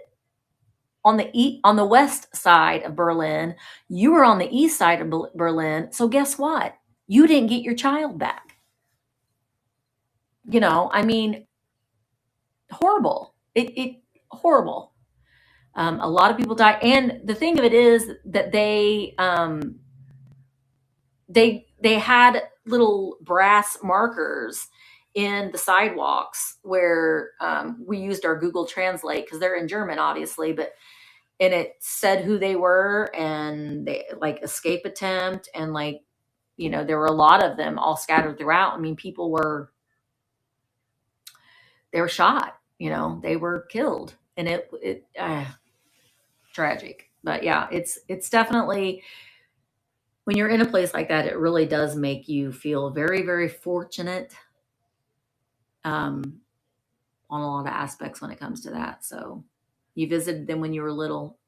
[SPEAKER 1] west side of Berlin. You were on the east side of Berlin. So guess what? You didn't get your child back. I mean, horrible. It horrible. A lot of people die, and the thing of it is that they had little brass markers in the sidewalks where we used our Google Translate, because they're in German, obviously, and it said who they were, and they like escape attempt, and like, there were a lot of them all scattered throughout. I mean, they were shot, they were killed, and it tragic. But yeah, it's definitely, when you're in a place like that, it really does make you feel very, very fortunate on a lot of aspects when it comes to that. So you visited them when you were little.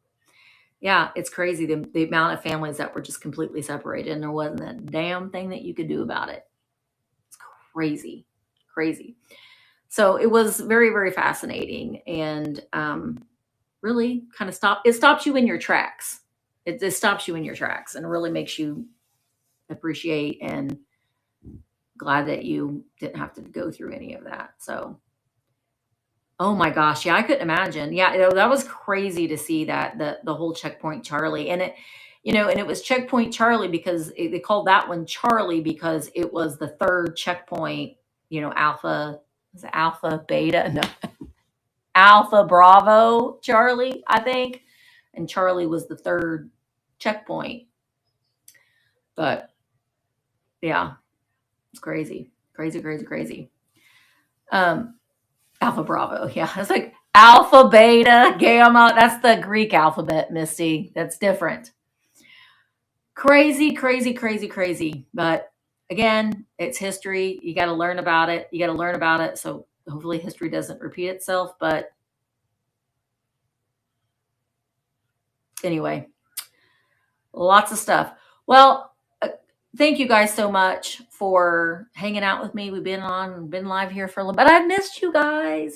[SPEAKER 1] Yeah, it's crazy the amount of families that were just completely separated, and there wasn't a damn thing that you could do about it. It's crazy, crazy. So it was very, very fascinating, and really kind of stops you in your tracks. It stops you in your tracks and really makes you appreciate and glad that you didn't have to go through any of that. So, oh my gosh, yeah, I couldn't imagine. Yeah, that was crazy to see that the whole Checkpoint Charlie, and it was Checkpoint Charlie because they called that one Charlie because it was the third checkpoint. Alpha, was it Alpha Beta? No, Alpha Bravo Charlie, I think, and Charlie was the third checkpoint. But yeah, it's crazy, crazy, crazy, crazy. Alpha Bravo, yeah, it's like Alpha Beta Gamma. That's the Greek alphabet, Misty. That's different. Crazy, crazy, crazy, crazy. But again, it's history. You got to learn about it. You got to learn about it. So hopefully history doesn't repeat itself. But anyway, lots of stuff. Well, thank you guys so much for hanging out with me. We've been live here for a little bit. I've missed you guys,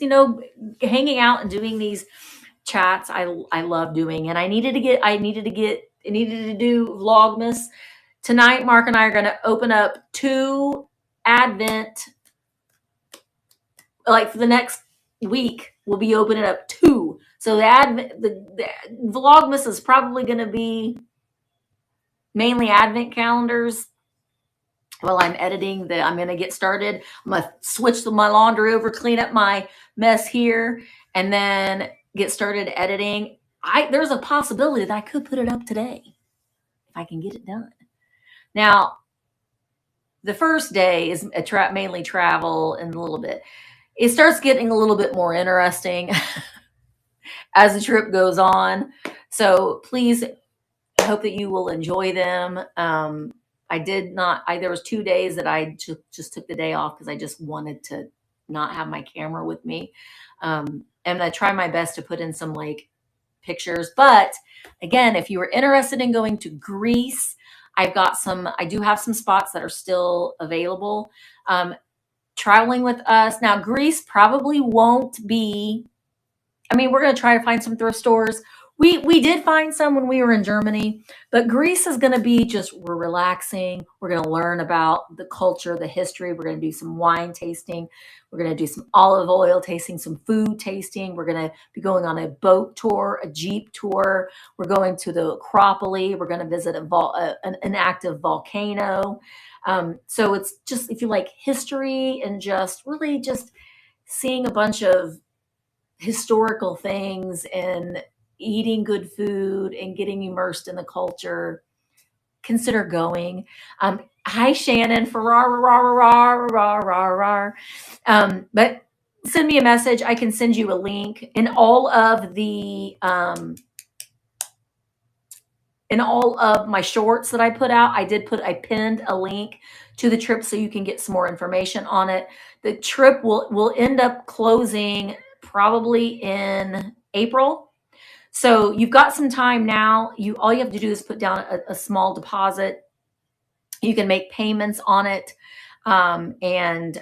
[SPEAKER 1] hanging out and doing these chats. I love doing, and I needed to do Vlogmas. Tonight, Mark and I are going to open up 2 Advent, like for the next week, we'll be opening up 2. So the Vlogmas is probably going to be mainly Advent calendars. While I'm editing, I'm going to get started. I'm going to switch my laundry over, clean up my mess here, and then get started editing. There's a possibility that I could put it up today if I can get it done. Now, the first day is mainly travel and a little bit. It starts getting a little bit more interesting as the trip goes on. So please, I hope that you will enjoy them. There was 2 days that I just took the day off because I just wanted to not have my camera with me. And I try my best to put in some pictures. But again, if you were interested in going to Greece, I do have some spots that are still available. Traveling with us. Now, Greece probably won't be, we're going to try to find some thrift stores. We did find some when we were in Germany, but Greece is going to be we're relaxing. We're going to learn about the culture, the history. We're going to do some wine tasting. We're going to do some olive oil tasting, some food tasting. We're going to be going on a boat tour, a Jeep tour. We're going to the Acropolis. We're going to visit an active volcano. So it's just, if you like history and just seeing a bunch of historical things and eating good food and getting immersed in the culture, consider going. Hi, Shannon. But send me a message. I can send you a link. In all of my shorts that I put out, I pinned a link to the trip so you can get some more information on it. The trip will end up closing probably in April. So you've got some time now. All you have to do is put down a small deposit. You can make payments on it. And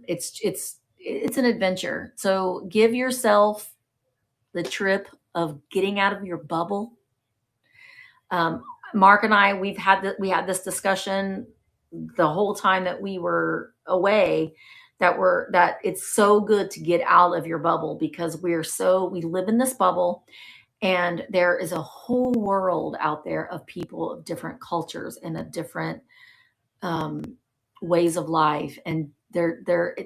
[SPEAKER 1] it's an adventure. So give yourself the trip of getting out of your bubble. Mark and I, we had this discussion the whole time that we were away, that it's so good to get out of your bubble, because we live in this bubble, and there is a whole world out there of people of different cultures and of different ways of life. And you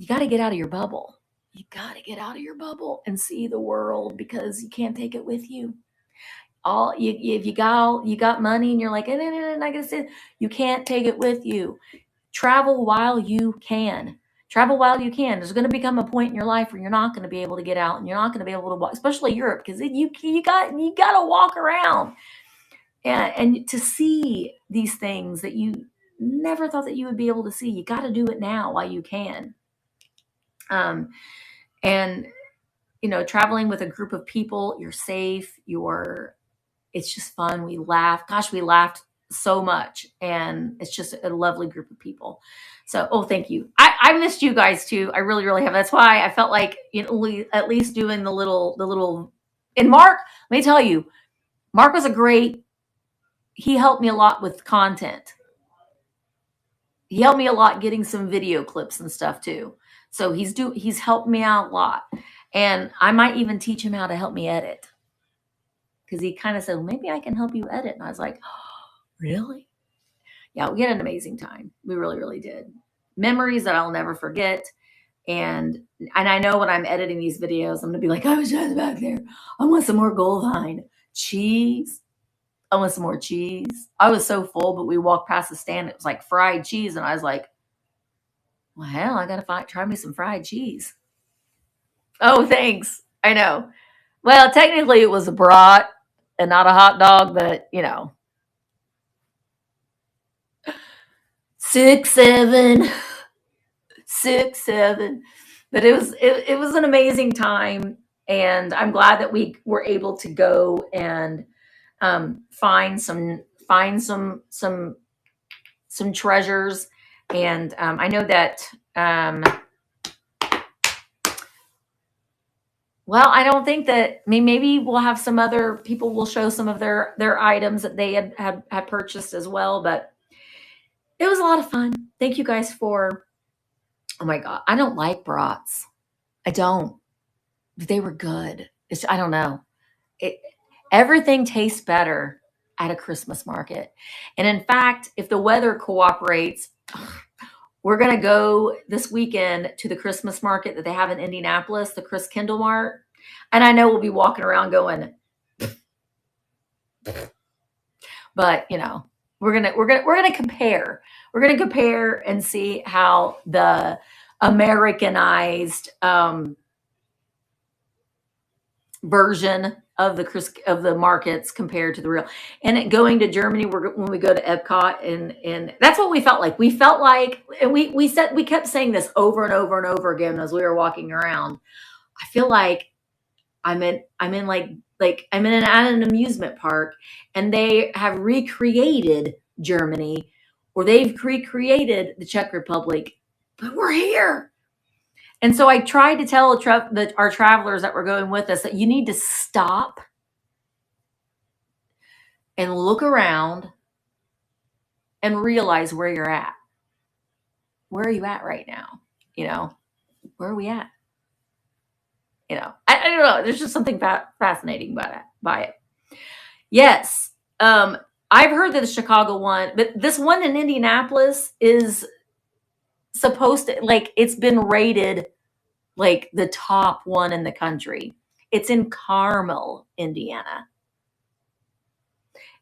[SPEAKER 1] got to get out of your bubble. You got to get out of your bubble and see the world, because you can't take it with you. If you got money and you're like, you can't take it with you. Travel while you can. There's going to become a point in your life where you're not going to be able to get out, and you're not going to be able to walk, especially Europe, because you got to walk around and to see these things that you never thought that you would be able to see. You got to do it now while you can. And traveling with a group of people, you're safe. It's just fun. We laugh. Gosh, we laughed so much, and it's just a lovely group of people. So, oh, thank you. I missed you guys too. I really, really have. That's why I felt like, you know, at least doing the little. And Mark, let me tell you, Mark was he helped me a lot with content. He helped me a lot getting some video clips and stuff too. So he's helped me out a lot. And I might even teach him how to help me edit. Because he kind of said, well, maybe I can help you edit. And I was like, oh, really? Yeah, we had an amazing time. We really, really did. Memories that I'll never forget. And I know when I'm editing these videos, I'm gonna be like, I was just back there. I want some more Goldvine cheese. I want some more cheese. I was so full, but we walked past the stand. It was like fried cheese, and I was like, well, hell, I gotta try me some fried cheese. Oh, thanks. I know. Well, technically, it was a brat and not a hot dog, but 6, 7, 6, 7. But it was an amazing time, and I'm glad that we were able to go and find some treasures. And I know that well, I don't think that, I mean, maybe we'll have some other people will show some of their items that they had purchased as well, but it was a lot of fun. Thank you guys for, oh my God, I don't like brats. I don't. They were good. I don't know. Everything tastes better at a Christmas market. And in fact, if the weather cooperates, we're going to go this weekend to the Christmas market that they have in Indianapolis, the Chris Kindle Mart. And I know we'll be walking around going, but we're going to compare. We're going to compare and see how the Americanized version of the markets compared to the real. And going to Germany, when we go to Epcot, and that's what we felt like. We felt like, and we kept saying this over and over and over again as we were walking around. I feel like I'm in an amusement park, and they have recreated Germany, or they've recreated the Czech Republic, but we're here. And so I tried to tell our travelers that were going with us that you need to stop and look around and realize where you're at. Where are you at right now? Where are we at? I don't know. There's just something fascinating by it. Yes. I've heard that the Chicago one, but this one in Indianapolis is supposed to, it's been rated like the top one in the country. It's in Carmel, Indiana.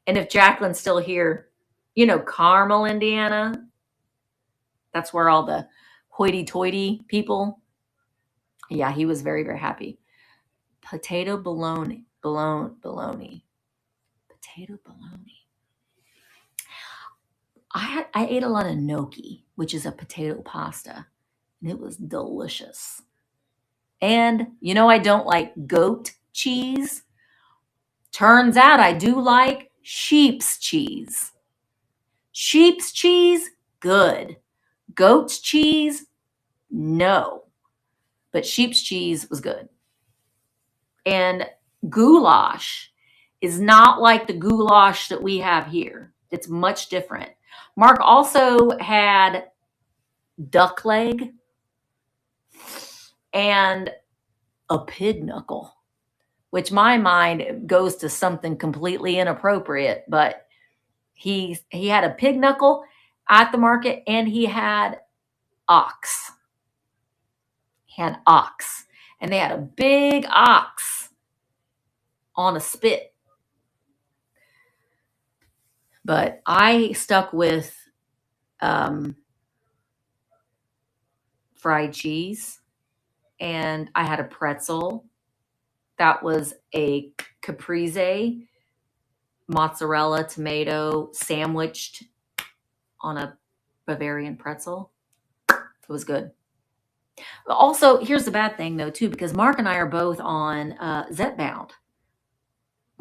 [SPEAKER 1] And if Jacqueline's still here, Carmel, Indiana, that's where all the hoity-toity people. Yeah, he was very, very happy. Potato bologna. Potato bologna. I ate a lot of gnocchi, which is a potato pasta, and it was delicious. And I don't like goat cheese. Turns out I do like sheep's cheese. Sheep's cheese, good. Goat's cheese, no. But sheep's cheese was good. And goulash is not like the goulash that we have here. It's much different. Mark also had duck leg and a pig knuckle, which my mind goes to something completely inappropriate, but he had a pig knuckle at the market, and he had ox. And they had a big ox on a spit. But I stuck with fried cheese, and I had a pretzel. That was a caprese mozzarella tomato sandwiched on a Bavarian pretzel. It was good. Also, here's the bad thing though too, because Mark and I are both on Zepbound.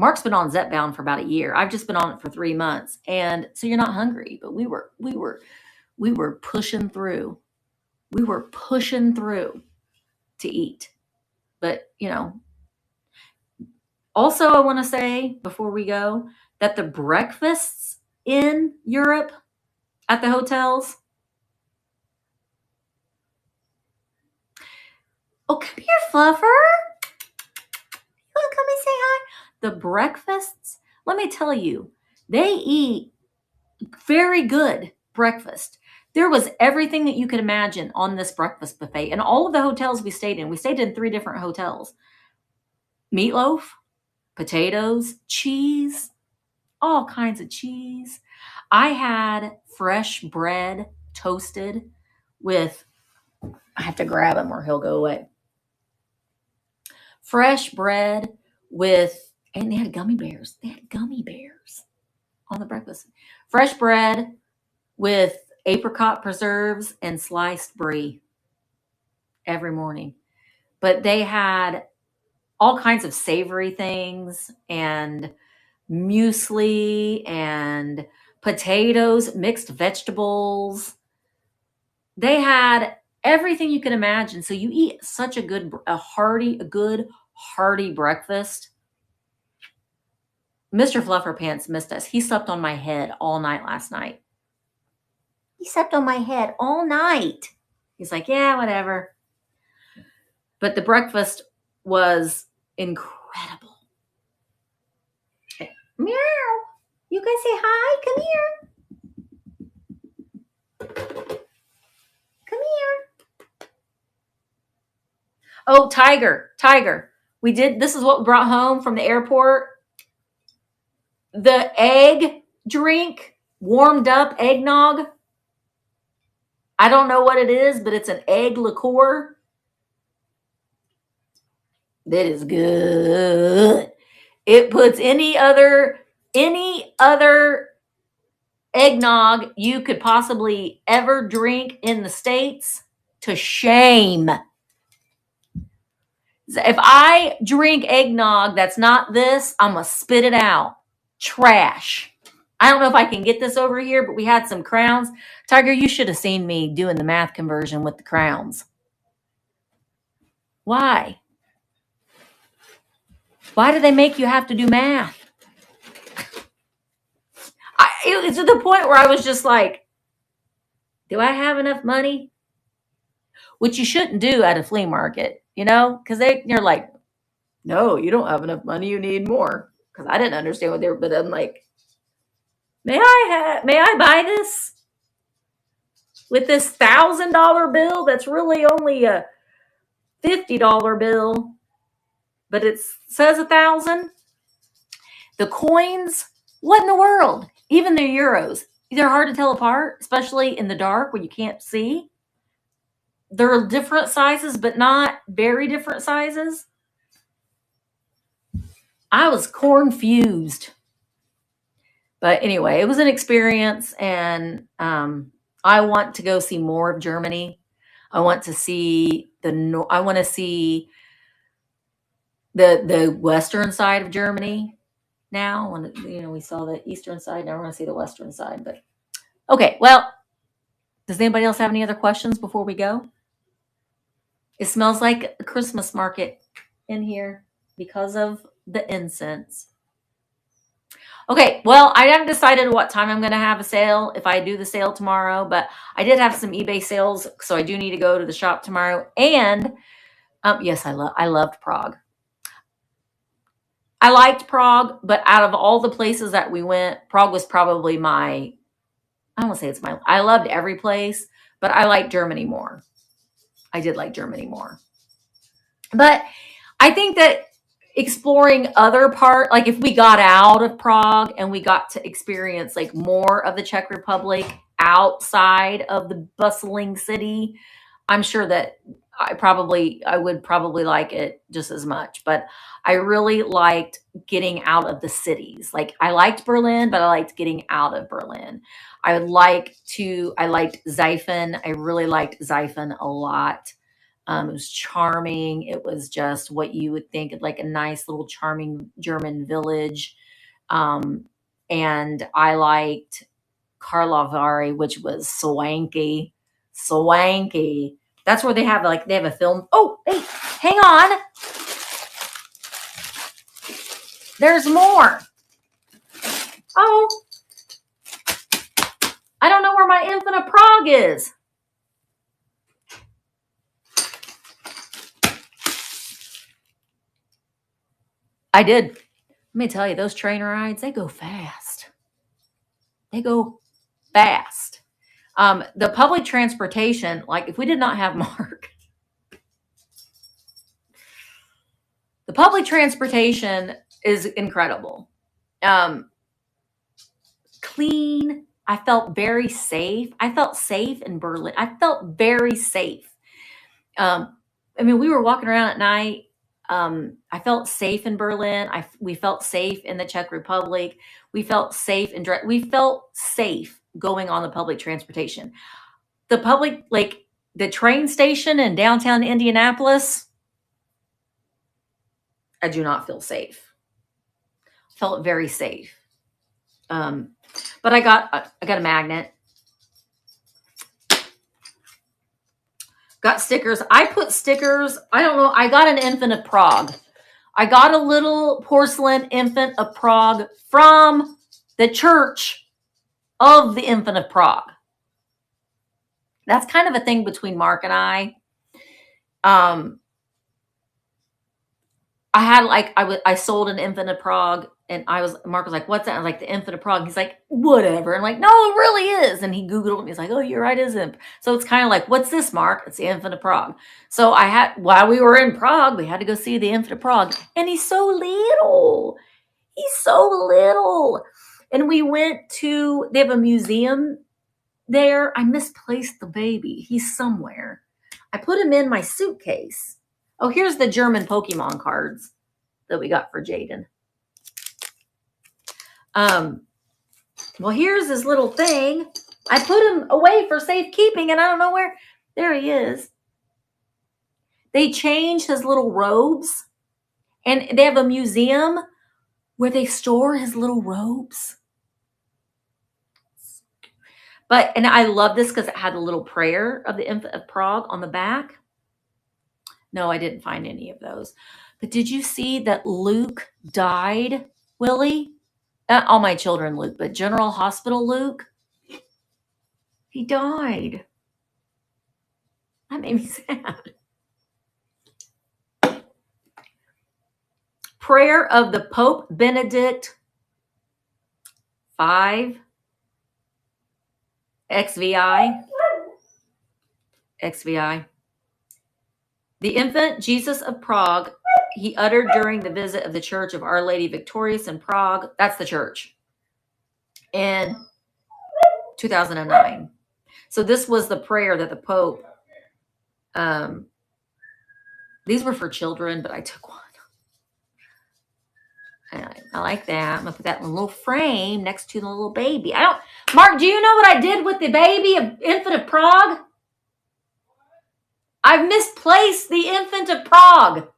[SPEAKER 1] Mark's been on Zepbound for about a year. I've just been on it for 3 months. And so you're not hungry, but we were pushing through. We were pushing through to eat. But, also I want to say before we go that the breakfasts in Europe at the hotels. Oh, come here, Fluffer. You want to come and say hi? The breakfasts, let me tell you, they eat very good breakfast. There was everything that you could imagine on this breakfast buffet. And all of the hotels we stayed in 3 different hotels. Meatloaf, potatoes, cheese, all kinds of cheese. I had fresh bread toasted with, I have to grab him or he'll go away. Fresh bread with, and they had gummy bears. They had gummy bears on the breakfast. Fresh bread with apricot preserves and sliced brie every morning. But they had all kinds of savory things and muesli and potatoes, mixed vegetables. They had everything you can imagine. So you eat such a good hearty breakfast. Mr. Flufferpants missed us. He slept on my head all night last night. He slept on my head all night. He's like, yeah, whatever. But the breakfast was incredible. Meow. You guys say hi. Come here. Come here. Oh, Tiger. This is what we brought home from the airport. The egg drink, warmed up eggnog. I don't know what it is, but it's an egg liqueur. That is good. It puts any other eggnog you could possibly ever drink in the States to shame. If I drink eggnog that's not this, I'm going to spit it out. Trash. I don't know if I can get this over here, but we had some crowns. Tiger, you should have seen me doing the math conversion with the crowns. Why? Why do they make you have to do math? It's to the point where I was just like, do I have enough money? Which you shouldn't do at a flea market, because they're like, no, you don't have enough money. You need more. Because I didn't understand what they were, but I'm like, may I buy this with this $1,000 bill? That's really only a $50 bill, but it says 1,000. The coins, what in the world? Even the euros, they're hard to tell apart, especially in the dark when you can't see. They're different sizes, but not very different sizes. I was confused. But anyway, it was an experience, and I want to go see more of Germany. I want to see the western side of Germany. Now, when we saw the eastern side, now we're going to see the western side. But okay, well, does anybody else have any other questions before we go? It smells like a Christmas market in here because of the incense. Okay, well, I haven't decided what time I'm going to have a sale, if I do the sale tomorrow, but I did have some eBay sales, so I do need to go to the shop tomorrow. And yes, I loved Prague. I liked Prague, but out of all the places that we went, Prague was probably I loved every place, but I liked Germany more. I did like Germany more. But I think that exploring other like if we got out of Prague and we got to experience like more of the Czech Republic outside of the bustling city, I'm sure that I would probably like it just as much. But I really liked getting out of the cities. Like I liked Berlin, but I liked getting out of Berlin. I liked Zipen. I really liked Zipen a lot. It was charming. It was just what you would think of like a nice little charming German village. And I liked Karlovy, which was swanky, swanky. That's where they have a film. Oh, hey, hang on. There's more. Oh, I don't know where my Infant of Prague is. I did. Let me tell you, those train rides, they go fast. They go fast. The public transportation, like if we did not have Mark, the public transportation is incredible. Clean. I felt very safe. I felt safe in Berlin. I felt very safe. I mean, we were walking around at night. I felt safe in Berlin. We felt safe in the Czech Republic. We felt safe in Dresden. We felt safe going on the public transportation. The public, like the train station in downtown Indianapolis, I do not feel safe. Felt very safe. But I got a magnet. Got stickers. I put stickers. I don't know. I got an Infant of Prague. I got a little porcelain Infant of Prague from the Church of the Infant of Prague. That's kind of a thing between Mark and I. I sold an Infant of Prague, and Mark was like, "What's that?" I was like, "The Infant of Prague." He's like, "Whatever." I'm like, "No, it really is." And he Googled it, and he's like, "Oh, you're right, it is imp." So it's kind of like, "What's this, Mark?" It's the Infant of Prague. So while we were in Prague, we had to go see the Infant of Prague, and he's so little. He's so little. And we they have a museum there. I misplaced the baby. He's somewhere. I put him in my suitcase. Oh, here's the German Pokemon cards that we got for Jaden. Well, here's his little thing. I put him away for safekeeping, and I don't know where. There he is. They changed his little robes, and they have a museum where they store his little robes. And I love this because it had a little prayer of the Infant of Prague on the back. No, I didn't find any of those. But did you see that Luke died, Willie? Not all my children, Luke, but General Hospital Luke. He died. That made me sad. Prayer of the Pope Benedict V. XVI. The infant Jesus of Prague, he uttered during the visit of the Church of Our Lady Victorious in Prague. That's the church. In 2009. So this was the prayer that the Pope, these were for children, but I took one. I like that. I'm going to put that in a little frame next to the little baby. Mark, do you know what I did with the baby of Infant of Prague? I've misplaced the Infant of Prague.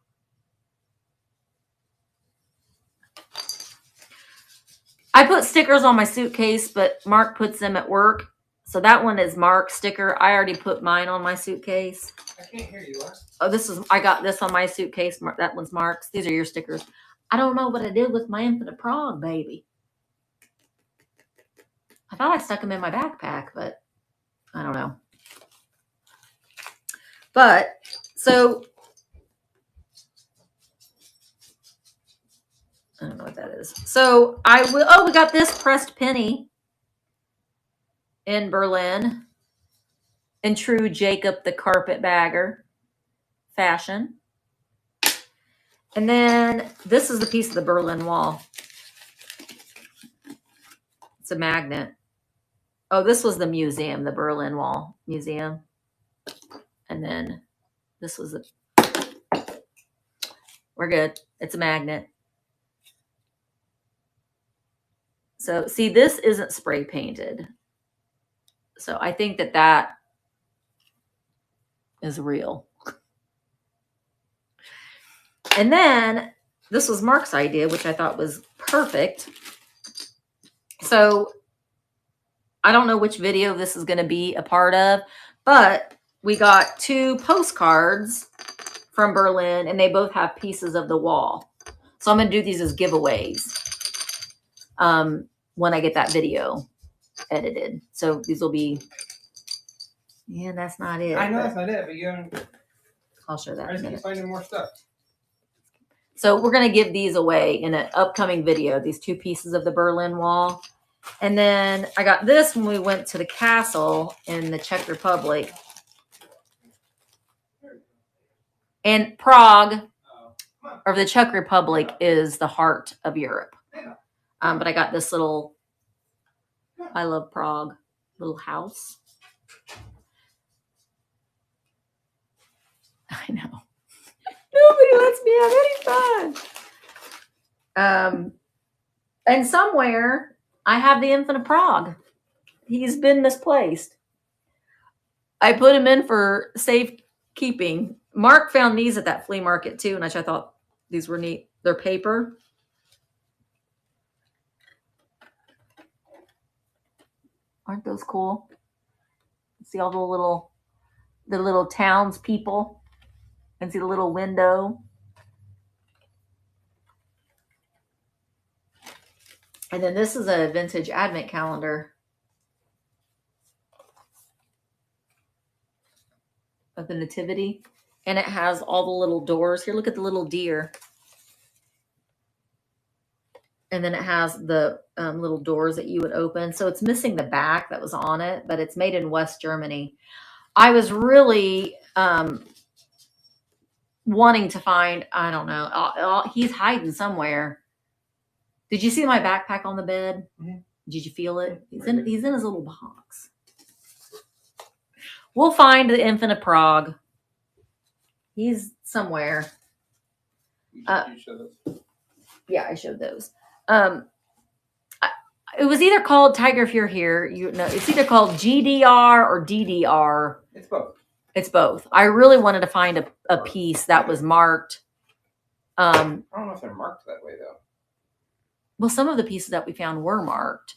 [SPEAKER 1] I put stickers on my suitcase, but Mark puts them at work. So that one is Mark's sticker. I already put mine on my suitcase.
[SPEAKER 2] I can't hear you, Laura.
[SPEAKER 1] Oh, I got this on my suitcase. That one's Mark's. These are your stickers. I don't know what I did with my Infant of Prague, baby. I thought I stuck them in my backpack, but I don't know. But, so, I don't know what that is. So, we got this pressed penny in Berlin in true Jacob the Carpetbagger fashion. And then this is the piece of the Berlin Wall. It's a magnet. Oh, this was the museum, the Berlin Wall Museum. And then this was we're good. It's a magnet. So see, this isn't spray painted. So I think that is real. And then this was Mark's idea, which I thought was perfect. So I don't know which video this is going to be a part of, but we got 2 postcards from Berlin, and they both have pieces of the wall. So I'm going to do these as giveaways when I get that video edited. So these will be, yeah, that's not it.
[SPEAKER 2] I know that's not it, but you haven't.
[SPEAKER 1] I'll show that.
[SPEAKER 2] I just keep finding more stuff.
[SPEAKER 1] So we're going to give these away in an upcoming video, these 2 pieces of the Berlin Wall. And then I got this when we went to the castle in the Czech Republic. And Prague, or the Czech Republic, is the heart of Europe. But I got this little, I love Prague, little house. I know. Nobody lets me have any fun. And somewhere I have the infant of Prague. He's been misplaced. I put him in for safekeeping. Mark found these at that flea market too, and I thought these were neat. They're paper. Aren't those cool? See all the little townspeople, and see the little window. And then this is a vintage advent calendar of the Nativity. And it has all the little doors. Here, look at the little deer. And then it has the little doors that you would open. So it's missing the back that was on it, but it's made in West Germany. I was really wanting to find, I don't know, he's hiding somewhere. Did you see my backpack on the bed? Mm-hmm. Did you feel it? He's in his little box. We'll find the infant of Prague. He's somewhere.
[SPEAKER 2] You showed those.
[SPEAKER 1] Yeah, I showed those. It was either called Tiger if you're here. It's either called GDR or DDR.
[SPEAKER 2] It's both.
[SPEAKER 1] It's both. I really wanted to find a piece that was marked.
[SPEAKER 2] I don't know if they're marked that way though.
[SPEAKER 1] Well, some of the pieces that we found were marked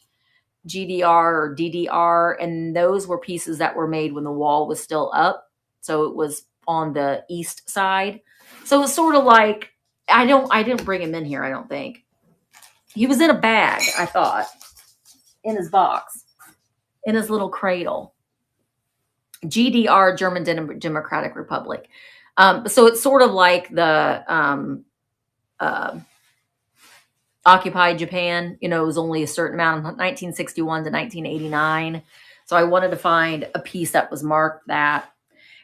[SPEAKER 1] GDR or DDR, and those were pieces that were made when the wall was still up. So it was on the east side. So it's sort of like, I didn't bring him in here, I don't think. He was in a bag, I thought, in his box, in his little cradle. GDR, German Democratic Republic. So it's sort of like the occupied Japan. It was only a certain amount, 1961 to 1989. So I wanted to find a piece that was marked that.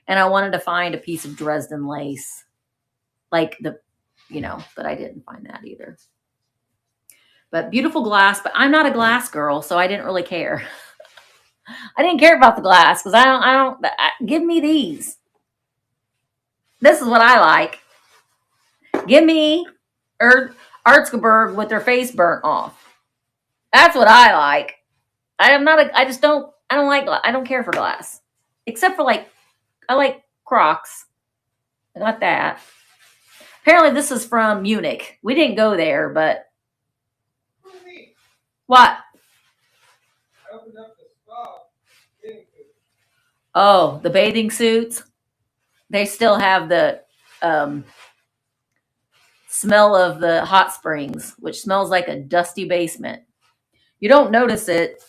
[SPEAKER 1] And I wanted to find a piece of Dresden lace, like but I didn't find that either. But beautiful glass, but I'm not a glass girl, so I didn't really care. I didn't care about the glass because give me these. This is what I like. Give me Erzgebirge with their face burnt off. That's what I like. I don't care for glass. Except for I like Crocs. I got that. Apparently this is from Munich. We didn't go there, but what?
[SPEAKER 2] I opened up the spa.
[SPEAKER 1] Oh, the bathing suits. They still have the smell of the hot springs, which smells like a dusty basement. You don't notice it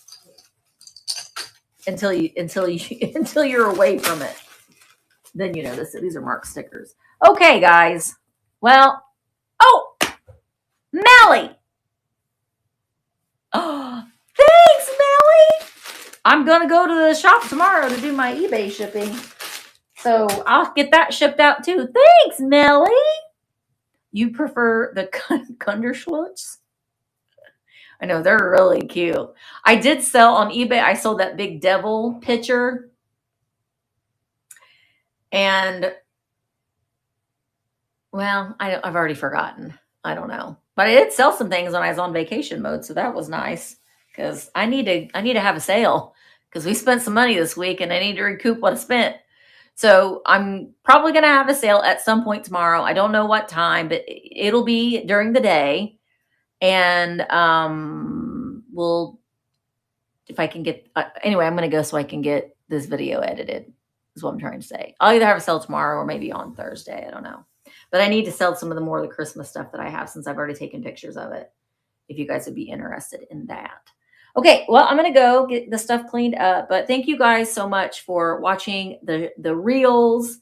[SPEAKER 1] until you're away from it. Then you notice it. These are Mark stickers. Okay, guys. Well, Melly. Oh, thanks, Melly. I'm going to go to the shop tomorrow to do my eBay shipping. So I'll get that shipped out too. Thanks, Melly. You prefer the Kunderschlitz? I know, they're really cute. I did sell on eBay. I sold that big devil picture. And, well, I've already forgotten. I don't know. But I did sell some things when I was on vacation mode, so that was nice. Because I need to have a sale. Because we spent some money this week, and I need to recoup what I spent. So I'm probably going to have a sale at some point tomorrow. I don't know what time, but it'll be during the day. And we'll, if I can get, anyway, I'm going to go so I can get this video edited, is what I'm trying to say. I'll either have a sale tomorrow or maybe on Thursday. I don't know. But I need to sell some of the more of the Christmas stuff that I have since I've already taken pictures of it, if you guys would be interested in that. Okay, well, I'm going to go get the stuff cleaned up. But thank you guys so much for watching the reels.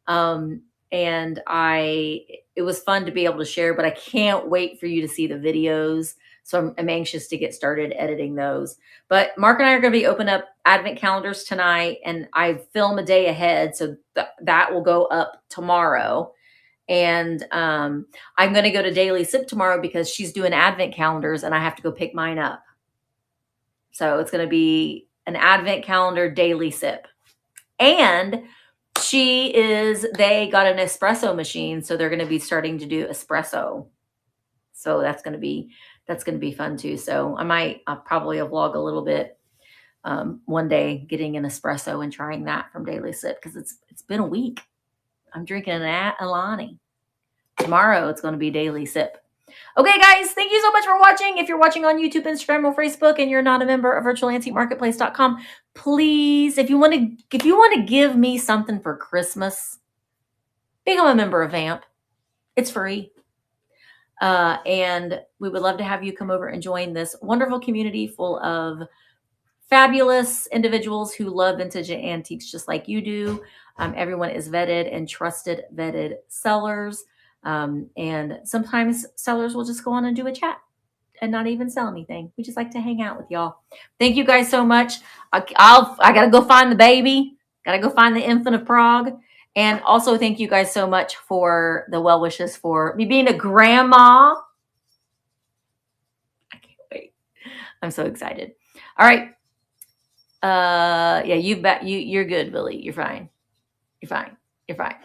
[SPEAKER 1] And it was fun to be able to share, but I can't wait for you to see the videos. So I'm anxious to get started editing those. But Mark and I are going to be opening up advent calendars tonight, and I film a day ahead. So that will go up tomorrow. And I'm going to go to Daily Sip tomorrow because she's doing advent calendars and I have to go pick mine up. So it's going to be an advent calendar daily sip. And they got an espresso machine. So they're going to be starting to do espresso. So that's going to be fun too. So I'll probably vlog a little bit one day getting an espresso and trying that from Daily Sip, because it's been a week. I'm drinking an Alani. Tomorrow it's going to be Daily Sip. Okay, guys, thank you so much for watching. If you're watching on YouTube, Instagram, or Facebook, and you're not a member of virtualantiquemarketplace.com, please, if you want to give me something for Christmas, become a member of VAMP. It's free. And we would love to have you come over and join this wonderful community full of fabulous individuals who love vintage and antiques just like you do. Everyone is vetted and trusted vetted sellers. And sometimes sellers will just go on and do a chat and not even sell anything. We just like to hang out with y'all. Thank you guys so much. I got to go find the baby. Got to go find the infant of Prague. And also thank you guys so much for the well wishes for me being a grandma. I can't wait. I'm so excited. All right. Yeah, you're good, Billy. You're fine. You're fine. You're fine.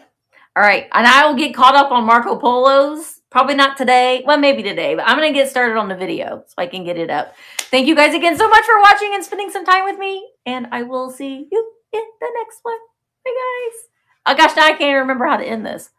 [SPEAKER 1] All right. And I will get caught up on Marco Polo's. Probably not today. Well, maybe today, but I'm going to get started on the video so I can get it up. Thank you guys again so much for watching and spending some time with me. And I will see you in the next one. Bye, guys. Oh, gosh, now I can't remember how to end this.